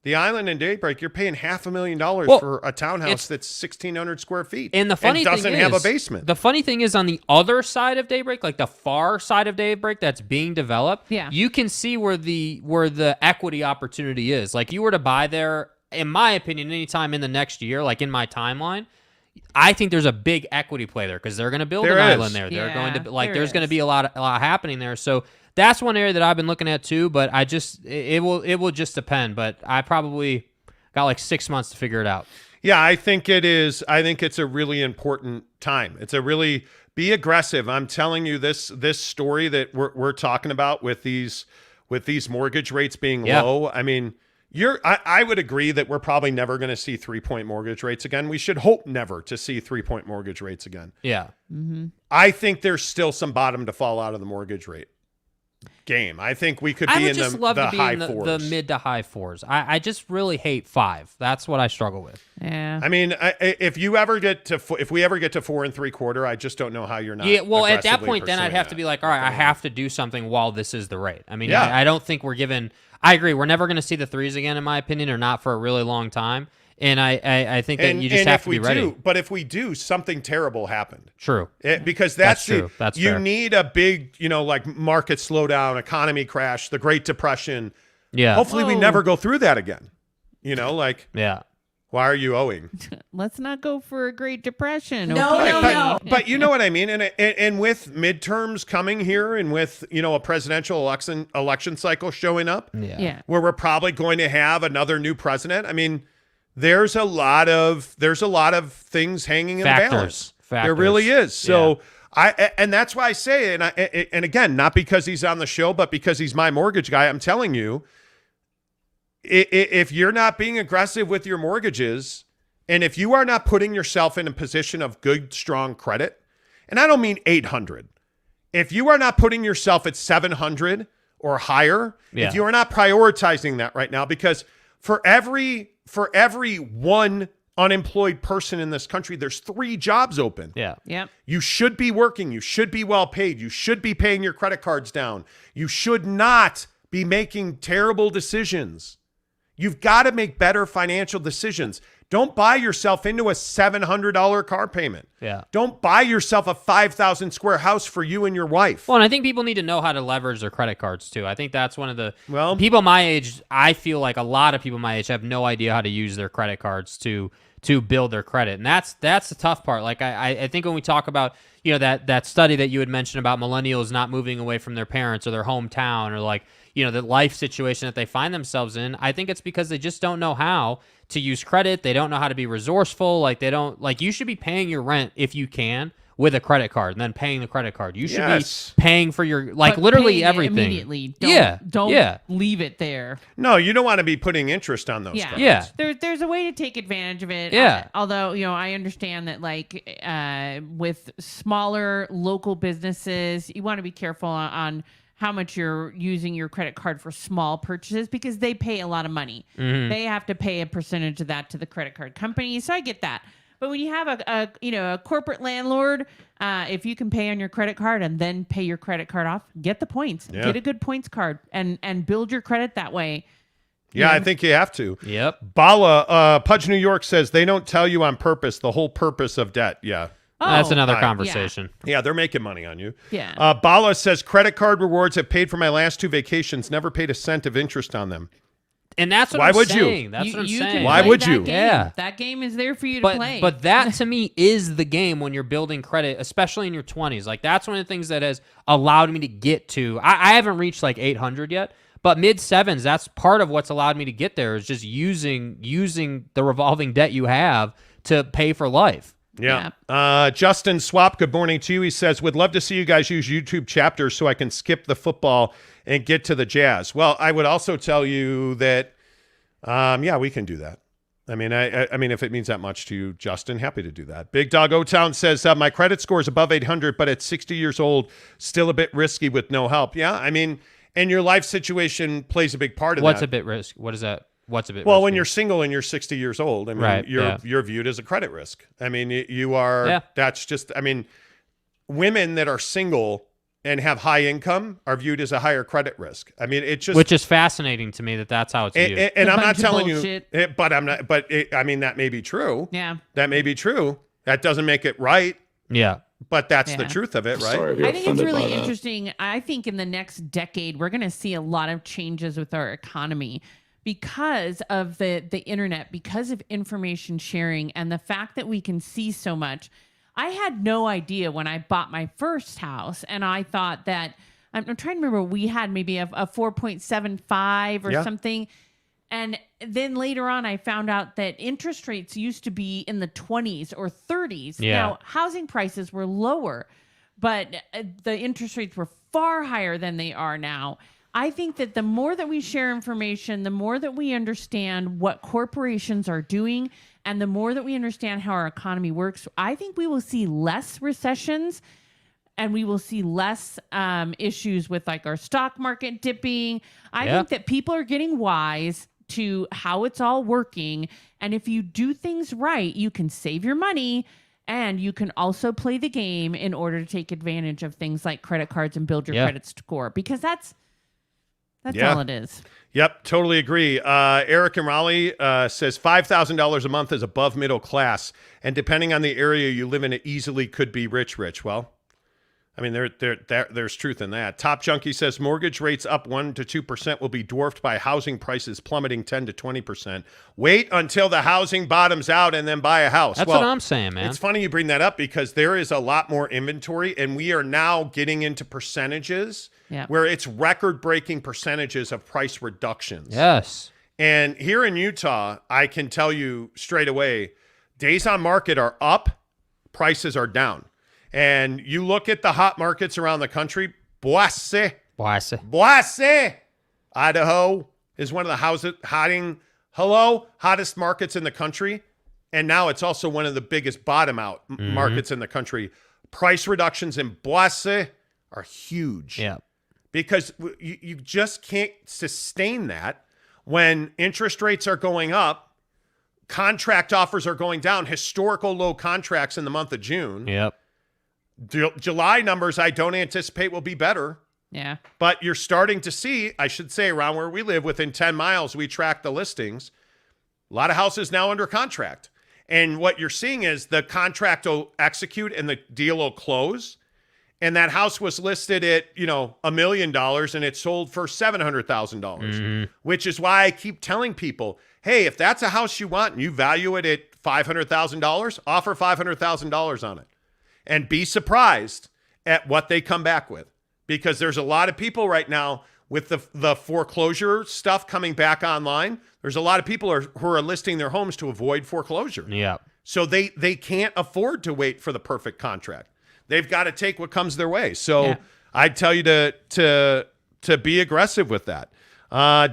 The Island in Daybreak, you're paying $500,000 for a townhouse that's 1,600 square feet. And the funny thing doesn't have a basement. The funny thing is on the other side of Daybreak, like the far side of Daybreak that's being developed, you can see where the equity opportunity is. Like you were to buy there, in my opinion, anytime in the next year, like in my timeline, I think there's a big equity play there because they're going to build an island there. They're going to there's going to be a lot happening there. So that's one area that I've been looking at too. But it will just depend. But I probably got like 6 months to figure it out. Yeah, I think it is. I think it's a really important time. It's a really be aggressive. I'm telling you this story that we're talking about with these mortgage rates being low. I mean. I would agree that we're probably never going to see 3-point mortgage rates again. We should hope never to see 3-point mortgage rates again. Yeah. Mm-hmm. I think there's still some bottom to fall out of the mortgage rate game. I think we could be in the high fours. The mid to high fours. I just really hate 5. That's what I struggle with. Yeah. I mean, if we ever get to 4 3/4, I just don't know how you're not. Yeah. Well, at that point, then I'd have to be like, all right, I have to do something while this is the rate. I mean, I don't think we're given. I agree. We're never going to see the 3s again, in my opinion, or not for a really long time. And I think that you just have to be ready. But if we do, something terrible happened. True. Because that's true. That's you fair. need a big, like market slowdown, economy crash, the Great Depression. Yeah. Hopefully we never go through that again. Yeah. Why are you owing? Let's not go for a Great Depression. No. But you know what I mean? And with midterms coming here and with, a presidential election cycle showing up, where we're probably going to have another new president. I mean, there's a lot of things hanging in the balance. There really is. So and that's why I say, and again, not because he's on the show, but because he's my mortgage guy, I'm telling you, if you're not being aggressive with your mortgages, and if you are not putting yourself in a position of good, strong credit, and I don't mean 800, if you are not putting yourself at 700 or higher, if you are not prioritizing that right now, because for every one unemployed person in this country, there's 3 jobs open. Yeah. Yep. You should be working. You should be well paid. You should be paying your credit cards down. You should not be making terrible decisions. You've got to make better financial decisions. Don't buy yourself into a $700 car payment. Yeah. Don't buy yourself a 5,000 square house for you and your wife. Well, and I think people need to know how to leverage their credit cards too. I think that's one of the people my age. I feel like a lot of people my age have no idea how to use their credit cards to build their credit, and that's the tough part. Like I think when we talk about that study that you had mentioned about millennials not moving away from their parents or their hometown or like the life situation that they find themselves in, I think it's because they just don't know how to use credit. They don't know how to be resourceful. Like you should be paying your rent if you can with a credit card and then paying the credit card. You should be paying for your literally everything. Immediately. Don't leave it there. No, you don't want to be putting interest on those cards. Yeah. There's a way to take advantage of it. Yeah. Although, I understand that with smaller local businesses, you want to be careful on how much you're using your credit card for small purchases because they pay a lot of money. Mm-hmm. They have to pay a percentage of that to the credit card company. So I get that. But when you have a corporate landlord, if you can pay on your credit card and then pay your credit card off, get the points. Yeah. Get a good points card and build your credit that way. Yeah, I think you have to. Yep. Bala, Pudge New York says they don't tell you on purpose the whole purpose of debt. Yeah. That's another conversation. Yeah, they're making money on you. Yeah. Bala says credit card rewards have paid for my last 2 vacations, never paid a cent of interest on them. And that's what Why I'm would saying. you? That's what I'm You saying. can Why play would that you? game. Yeah. That game is there for you to play. But that to me is the game when you're building credit, especially in your 20s. Like that's one of the things that has allowed me to get to. I haven't reached like 800 yet, but mid 7s. That's part of what's allowed me to get there is just using the revolving debt you have to pay for life. Yeah. Justin Swap, good morning to you. He says, would love to see you guys use YouTube chapters so I can skip the football and get to the Jazz. Well, I would also tell you that, yeah, we can do that. I mean, I mean, if it means that much to you, Justin, happy to do that. Big Dog O-Town says, my credit score is above 800, but at 60 years old, still a bit risky with no help. Yeah, I mean, and your life situation plays a big part of that. What's a bit risk? What is that? What's a bit well, risky? when you're single and you're 60 years old, I mean, you're viewed as a credit risk. I mean, you are, that's just, I mean, women that are single and have high income are viewed as a higher credit risk. I mean, it just, which is fascinating to me that's how it's viewed. And I'm not telling you, but I'm not, but I mean, that may be true. Yeah. That may be true. That doesn't make it right. Yeah. But that's the truth of it, right? I think it's really interesting. I think in the next decade, we're going to see a lot of changes with our economy because of the internet, because of information sharing and the fact that we can see so much. I had no idea when I bought my first house, and I thought that, I'm trying to remember, we had maybe a 4.75 or something. And then later on, I found out that interest rates used to be in the 20s or 30s. Yeah. Now, housing prices were lower, but the interest rates were far higher than they are now. I think that the more that we share information, the more that we understand what corporations are doing, and the more that we understand how our economy works, I think we will see less recessions, and we will see less issues with like our stock market dipping. I think that people are getting wise to how it's all working. And if you do things right, you can save your money, and you can also play the game in order to take advantage of things like credit cards and build your credit score, because that's all it is. Yep, totally agree. Eric in Raleigh says $5,000 a month is above middle class, and depending on the area you live in, it easily could be rich. Well, I mean, there's truth in that. Top Junkie says mortgage rates up 1% to 2% will be dwarfed by housing prices plummeting 10 to 20%. Wait until the housing bottoms out and then buy a house. That's what I'm saying, man. It's funny you bring that up because there is a lot more inventory, and we are now getting into percentages where it's record-breaking percentages of price reductions. Yes. And here in Utah, I can tell you straight away, days on market are up, prices are down. And you look at the hot markets around the country, Boise, Idaho is one of the hottest markets in the country. And now it's also one of the biggest bottom out markets in the country. Price reductions in Boise are huge. Yeah. Because you just can't sustain that when interest rates are going up, contract offers are going down, historical low contracts in the month of June. Yep. July numbers I don't anticipate will be better. Yeah. But you're starting to see, I should say, around where we live, within 10 miles, we track the listings. A lot of houses now under contract. And what you're seeing is the contract will execute and the deal will close. And that house was listed at, $1 million and it sold for $700,000, which is why I keep telling people, hey, if that's a house you want and you value it at $500,000, offer $500,000 on it. And be surprised at what they come back with, because there's a lot of people right now with the foreclosure stuff coming back online. There's a lot of people who are listing their homes to avoid foreclosure. Yeah. So they can't afford to wait for the perfect contract. They've got to take what comes their way. So I'd tell you to be aggressive with that.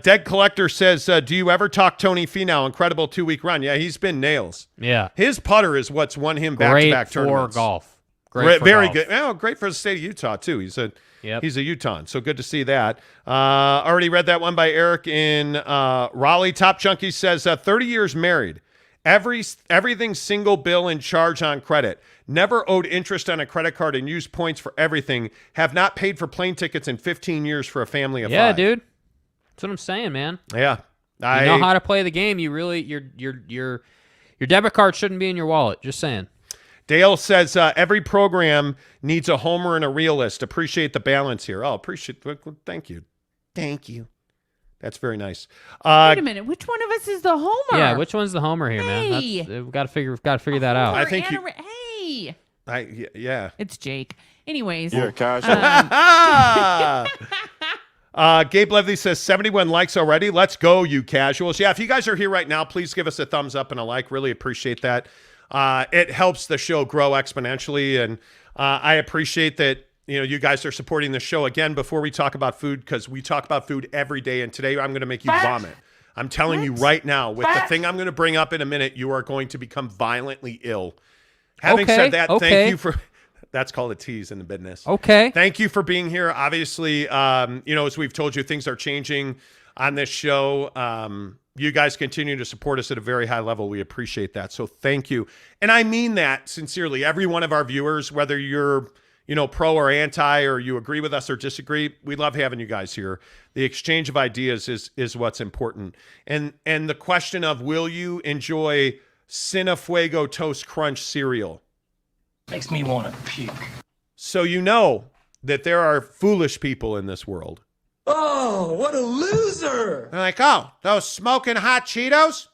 Dead Collector says, do you ever talk Tony Finau? Incredible 2-week run. Yeah, he's been nails. Yeah. His putter is what's won him back-to-back tournaments. Great for golf. Very good. Oh, great for the state of Utah, too. He's a Utahn, so good to see that. Already read that one by Eric in Raleigh. Top Junkie says, 30 years married. Everything single bill and charge on credit. Never owed interest on a credit card and used points for everything. Have not paid for plane tickets in 15 years for a family of 5. Yeah, dude. That's what I'm saying, man. Yeah. You know how to play the game. You really, your debit card shouldn't be in your wallet. Just saying. Dale says, every program needs a homer and a realist. Appreciate the balance here. Oh, thank you. Thank you. That's very nice. Wait a minute. Which one of us is the homer? Yeah, which one's the homer here, man? We've got to figure that out. I think Hey. Yeah. It's Jake. Anyways. You're casual. Gabe Levy says 71 likes already. Let's go, you casuals. Yeah, if you guys are here right now, please give us a thumbs up and a like. Really appreciate that. It helps the show grow exponentially, and I appreciate that. You guys are supporting the show. Again, before we talk about food, because we talk about food every day, and today I'm going to make you vomit. I'm telling you right now, with the thing I'm going to bring up in a minute, you are going to become violently ill. Having said that, thank you for... That's called a tease in the business. Okay. Thank you for being here. Obviously, as we've told you, things are changing on this show. You guys continue to support us at a very high level. We appreciate that. So thank you. And I mean that sincerely. Every one of our viewers, whether you're pro or anti, or you agree with us or disagree, we love having you guys here. The exchange of ideas is what's important. And the question of, will you enjoy Cinefuego Toast Crunch cereal? Makes me want to puke. So you know that there are foolish people in this world. Oh, what a loser! They're like, oh, those smoking hot Cheetos?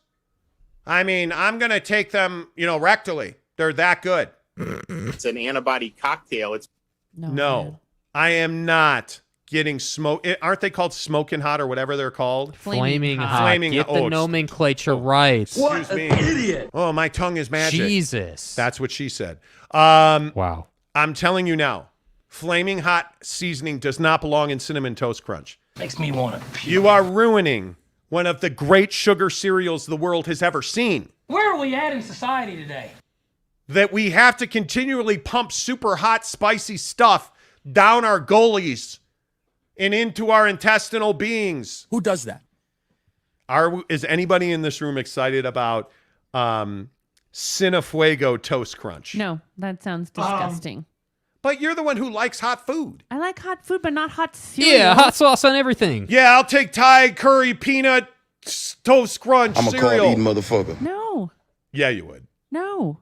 I mean, I'm going to take them, rectally. They're that good. It's an antibody cocktail. It's No, I am not getting smoke. Aren't they called smoking hot or whatever they're called? Flaming hot. Flaming Get hot. the nomenclature right. What an idiot! Oh, my tongue is magic. Jesus. That's what she said. Wow. I'm telling you now, flaming hot seasoning does not belong in Cinnamon Toast Crunch. Makes me want to puke. You are ruining one of the great sugar cereals the world has ever seen. Where are we at in society today? That we have to continually pump super hot, spicy stuff down our gullies and into our intestinal beings. Who does that? Is anybody in this room excited about Cinefuego Toast Crunch? No, that sounds disgusting. But you're the one who likes hot food. I like hot food, but not hot cereal. Yeah, hot sauce on everything. Yeah, I'll take Thai curry peanut toast crunch I'm a cereal. cold eating motherfucker. No. Yeah, you would. No.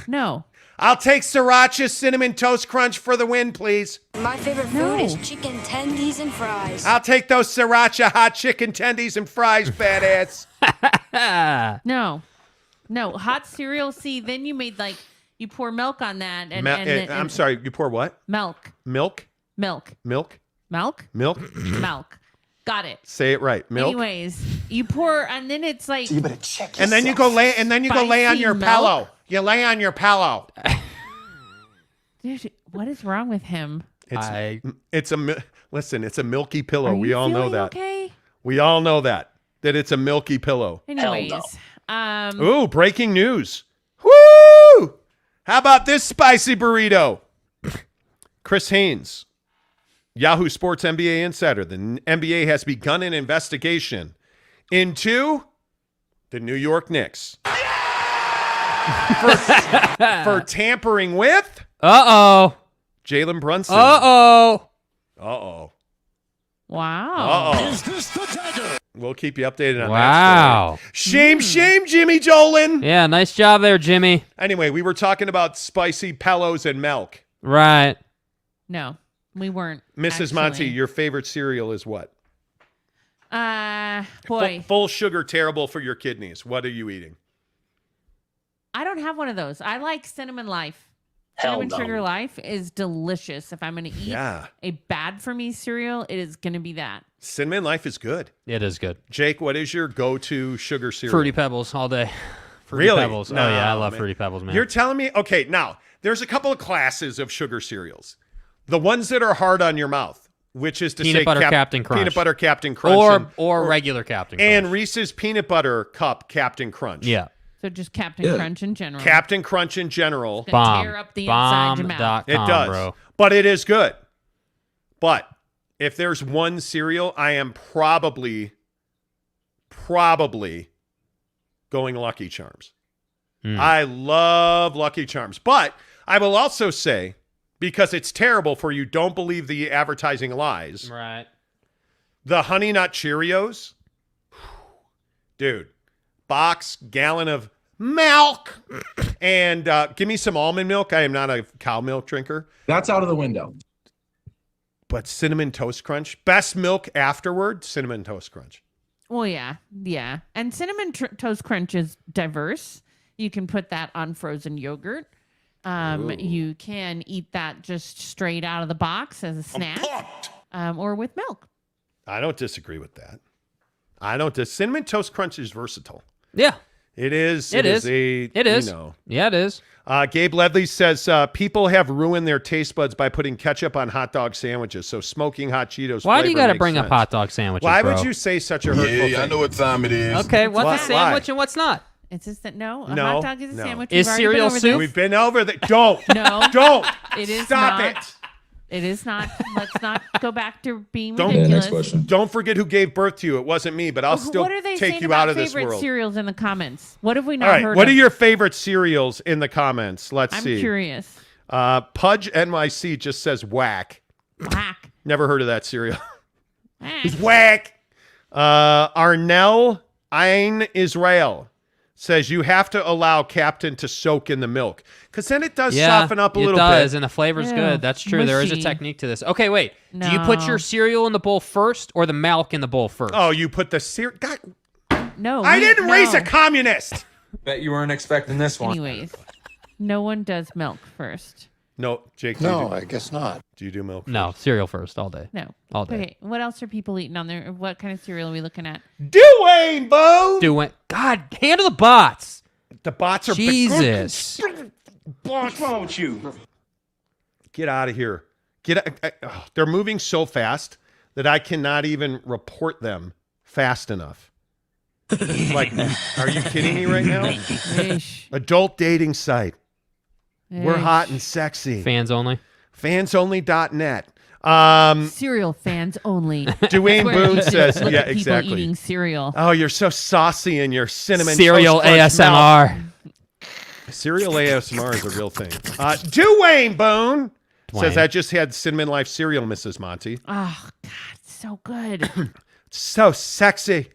No. I'll take Sriracha Cinnamon Toast Crunch for the win, please. My favorite food is chicken tendies and fries. I'll take those Sriracha hot chicken tendies and fries, fat ass. No. Hot cereal. See, then you made you pour milk on that. I'm sorry, you pour what? Milk. Milk? Milk. Milk? Milk? Milk? Milk. Got it. Say it right. Milk. Anyways, you pour, and then it's like. So you better check yourself. And then you go lay on your Spicy pillow. milk? You lay on your pillow. Dude, what is wrong with him? It's a milky pillow. Are We you all know feeling that. Okay. We all know that it's a milky pillow. Anyways, Ooh, breaking news. Woo! How about this spicy burrito? Chris Haynes, Yahoo Sports NBA insider. The NBA has begun an investigation into the New York Knicks for tampering with Jalen Brunson. wow. Is this the dagger? We'll keep you updated on that Wow. story. Shame, Jimmy Dolan. Yeah, nice job there, Jimmy. Anyway, we were talking about spicy pillows and milk. Right. No, we weren't. Mrs. Monty, your favorite cereal is what? Boy. Full sugar, terrible for your kidneys. What are you eating? I don't have one of those. I like Cinnamon Life. Hell Cinnamon no. Sugar Life is delicious. If I'm going to eat a bad for me cereal, it is going to be that. Cinnamon Life is good. It is good. Jake, what is your go-to sugar cereal? Fruity Pebbles all day. Fruity Really? Pebbles. No, oh, yeah, I love man. Fruity Pebbles, man. You're telling me? Okay, now, there's a couple of classes of sugar cereals. The ones that are hard on your mouth, which is to Peanut say butter Captain Crunch. Peanut butter Captain Crunch. Or regular Captain Crunch. And Reese's Peanut Butter Cup Captain Crunch. Yeah. So just Captain Crunch in general. Captain Crunch in general. It's gonna tear up the inside of your mouth. It does. Bro. But it is good. But if there's one cereal, I am probably going Lucky Charms. I love Lucky Charms. But I will also say, because it's terrible for you, don't believe the advertising lies. Right. The Honey Nut Cheerios. Dude. Box, gallon of milk. And give me some almond milk. I am not a cow milk drinker. That's out of the window. But Cinnamon Toast Crunch. Best milk afterward, Cinnamon Toast Crunch. Well, yeah. And Cinnamon Toast Crunch is diverse. You can put that on frozen yogurt. You can eat that just straight out of the box as a snack, or with milk. I don't disagree with that. Cinnamon Toast Crunch is versatile. Yeah. It is. It is. It is. You know. Yeah, it is. Gabe Ledley says people have ruined their taste buds by putting ketchup on hot dog sandwiches. So smoking hot Cheetos. Why do you got to makes bring sense. up hot dog sandwiches? Why bro? would you say such a hurtful thing? I know what time it is. Okay, what's a sandwich and what's not? It's just that a hot dog is a sandwich. Is cereal soup? We've been over that. Don't. No. Don't. It is Stop not. it. It is not. Let's not go back to being Don't, ridiculous. Don't forget who gave birth to you. It wasn't me, but I'll still what are they take saying you about out of this favorite world. cereals in the comments? What have we not All right, heard what of? are your favorite cereals in the comments? Let's I'm see. curious. Pudge NYC just says whack. Whack. Never heard of that cereal. It's whack. Arnell Ain Israel says you have to allow Captain to soak in the milk because then it does soften up a little bit. It does, and the flavor's good. That's true. There is a mushy. technique to this. Okay, wait. Do you put your cereal in the bowl first or the milk in the bowl first? Oh, you put the cereal. No. I didn't raise a communist. Bet you weren't expecting this one. Anyways, no one does milk first. No, Jake. No, I guess not. Do you do milk? No, cereal first all day. No. All day. Okay, what else are people eating on there? What kind of cereal are we looking at? Dwayne Bone. God, handle the bots. The bots are Jesus. What's wrong with you? Get out of here. They're moving so fast that I cannot even report them fast enough. Like, are you kidding me right now? Adult dating site. We're hot and sexy. Fans only. Fansonly.net. Cereal fans only. Dwayne That's where Boone you can says, look yeah, at people exactly. eating cereal. Oh, you're so saucy in your cinnamon Cereal Toast Crunch ASMR. mouth. Cereal ASMR is a real thing. Dwayne Boone says I just had Cinnamon Life cereal, Mrs. Monty. Oh, God, so good. So sexy.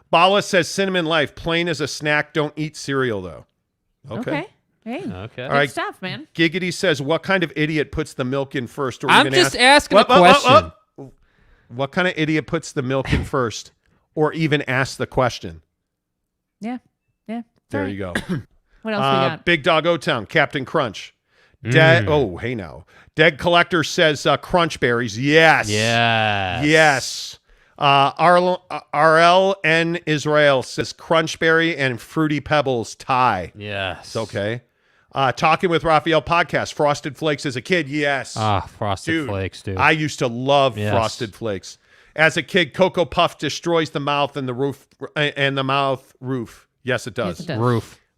Bala says Cinnamon Life, plain as a snack. Don't eat cereal, though. Okay. Hey. Okay. Good stuff, man. Giggity says, what kind of idiot puts the milk in first? Or I'm even just asking a question. What kind of idiot puts the milk in first or even asks the question? Yeah. There you go. What else we got? Big Dog O-Town, Captain Crunch. Oh, hey now. Dead Collector says Crunch Berries. Yes. Yes. RLN Israel says Crunchberry and Fruity Pebbles tie. Yes. It's okay. Talking with Raphael podcast. Frosted Flakes as a kid. Yes. Frosted Flakes, dude. I used to love Frosted Flakes. As a kid, Cocoa Puff destroys the mouth and the roof and the mouth roof. Yes, it does. Yes, it does.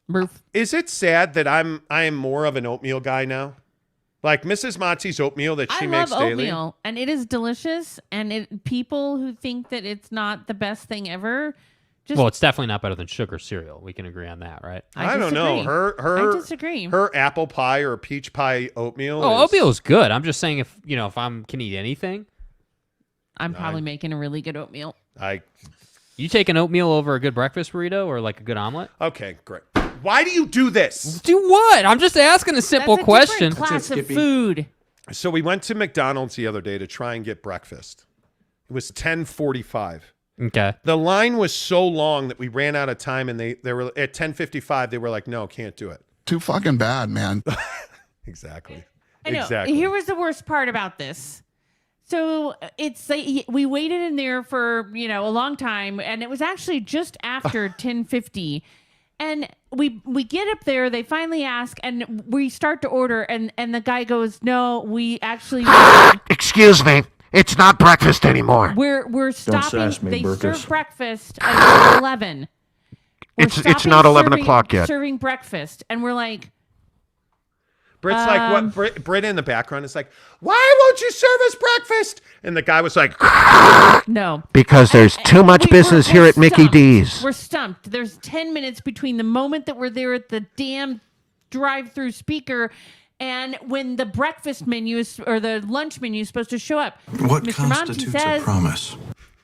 Roof. Is it sad that I am more of an oatmeal guy now? Like Mrs. Monty's oatmeal that she makes daily. I love oatmeal, and it is delicious. And people who think that it's not the best thing ever, well, it's definitely not better than sugar cereal. We can agree on that, right? I don't know. I disagree. Her apple pie or peach pie oatmeal. Oatmeal is good. I'm just saying if I can eat anything, I'm probably making a really good oatmeal. You take an oatmeal over a good breakfast burrito or like a good omelet? Okay, great. Why do you do this? Do what? I'm just asking a simple That's a question. different class of food. So we went to McDonald's the other day to try and get breakfast. It was 10:45. Okay. The line was so long that we ran out of time, and they were at 10:55. They were like, "No, can't do it." Too fucking bad, man. Exactly. I know. Exactly. Here was the worst part about this. So we waited in there for a long time, and it was actually just after 10:50. And we get up there, they finally ask, and we start to order, and the guy goes, "No, we actually Excuse me, it's not breakfast anymore. We're stopping. sass me, They Burkus. serve breakfast at 11. It's not 11 o'clock yet. Serving breakfast, and we're like." Britt's like, what? Britt in the background is like, "Why won't you serve us breakfast?" And the guy was like, "No, Because there's too much business here at Mickey stumped. D's. We're stumped. There's 10 minutes between the moment that we're there at the damn drive-through speaker and when the breakfast menu or the lunch menu is supposed to show up." What Mr. Monty constitutes says, a promise?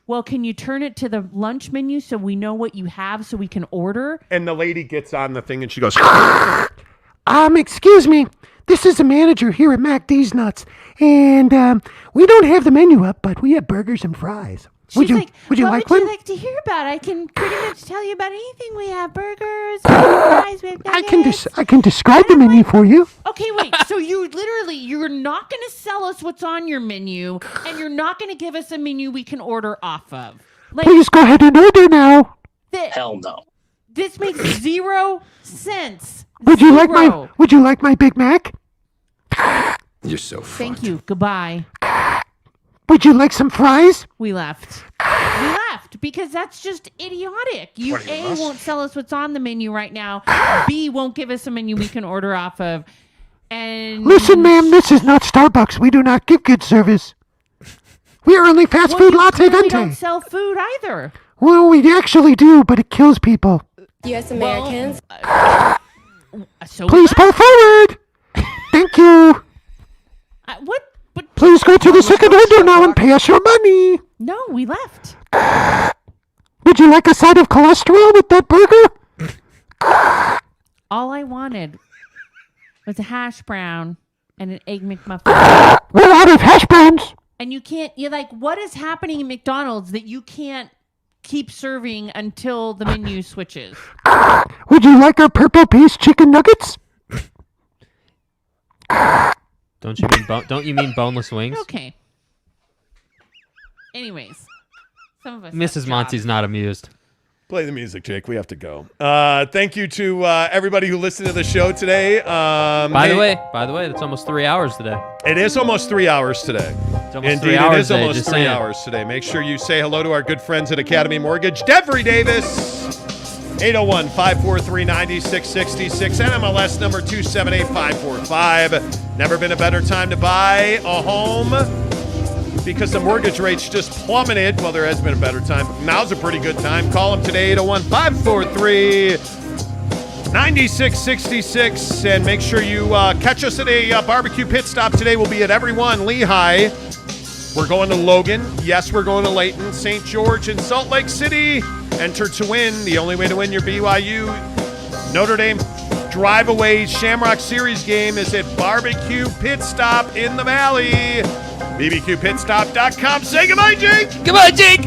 "Well, can you turn it to the lunch menu so we know what you have so we can order?" and the lady gets on the thing and she goes, Excuse me. This is the manager here at MacD's Nuts, and we don't have the menu up, but we have burgers and fries. Would you like what one? would you like to hear about? I can pretty much tell you about anything. We have burgers, we have fries, we have nuggets. I can describe the menu for you. Okay, wait. So you're not going to sell us what's on your menu, and you're not going to give us a menu we can order off of. Like, Please go ahead and order now. Hell no. This makes 0 sense. Would you like my Big Mac? You're so funny. Thank you. Goodbye. Would you like some fries? We left. We left because that's just idiotic. You A, won't sell us what's on the menu right now. B, won't give us a menu we can order off of. And Listen, ma'am, this is not Starbucks. We do not give good service. We are only fast food latte vente. We don't sell food either. Well, we actually do, but it kills people. U.S. Americans. Please pull forward. Thank you. What? Please go to the second window now and pay us your money. No, we left. Would you like a side of cholesterol with that burger? All I wanted was a hash brown and an egg McMuffin. We're out of hash browns. And you're like, what is happening in McDonald's that you can't keep serving until the menu switches? Would you like our purple paste chicken nuggets? Don't you mean boneless wings? Okay. Anyways, some of us. Mrs. Monty's not amused. Play the music, Jake. We have to go. Thank you to everybody who listened to the show today. By the way, it's almost 3 hours today. It is almost 3 hours today. It's almost Indeed, 3 hours it is today, almost just 3 saying. hours today. Make sure you say hello to our good friends at Academy Mortgage. Devery Davis, 801-543-9666, NMLS number 278545. Never been a better time to buy a home because the mortgage rates just plummeted. Well, there has been a better time, but now's a pretty good time. Call them today, 801-543-9666, and make sure you catch us at a barbecue pit stop today. We'll be at Everyone Lehigh. We're going to Logan. Yes, we're going to Layton, St. George, and Salt Lake City. Enter to win. The only way to win your BYU Notre Dame drive-away Shamrock Series game is at Barbecue Pit Stop in the Valley. BBQPitstop.com. Say goodbye, Jake. Goodbye, Jake.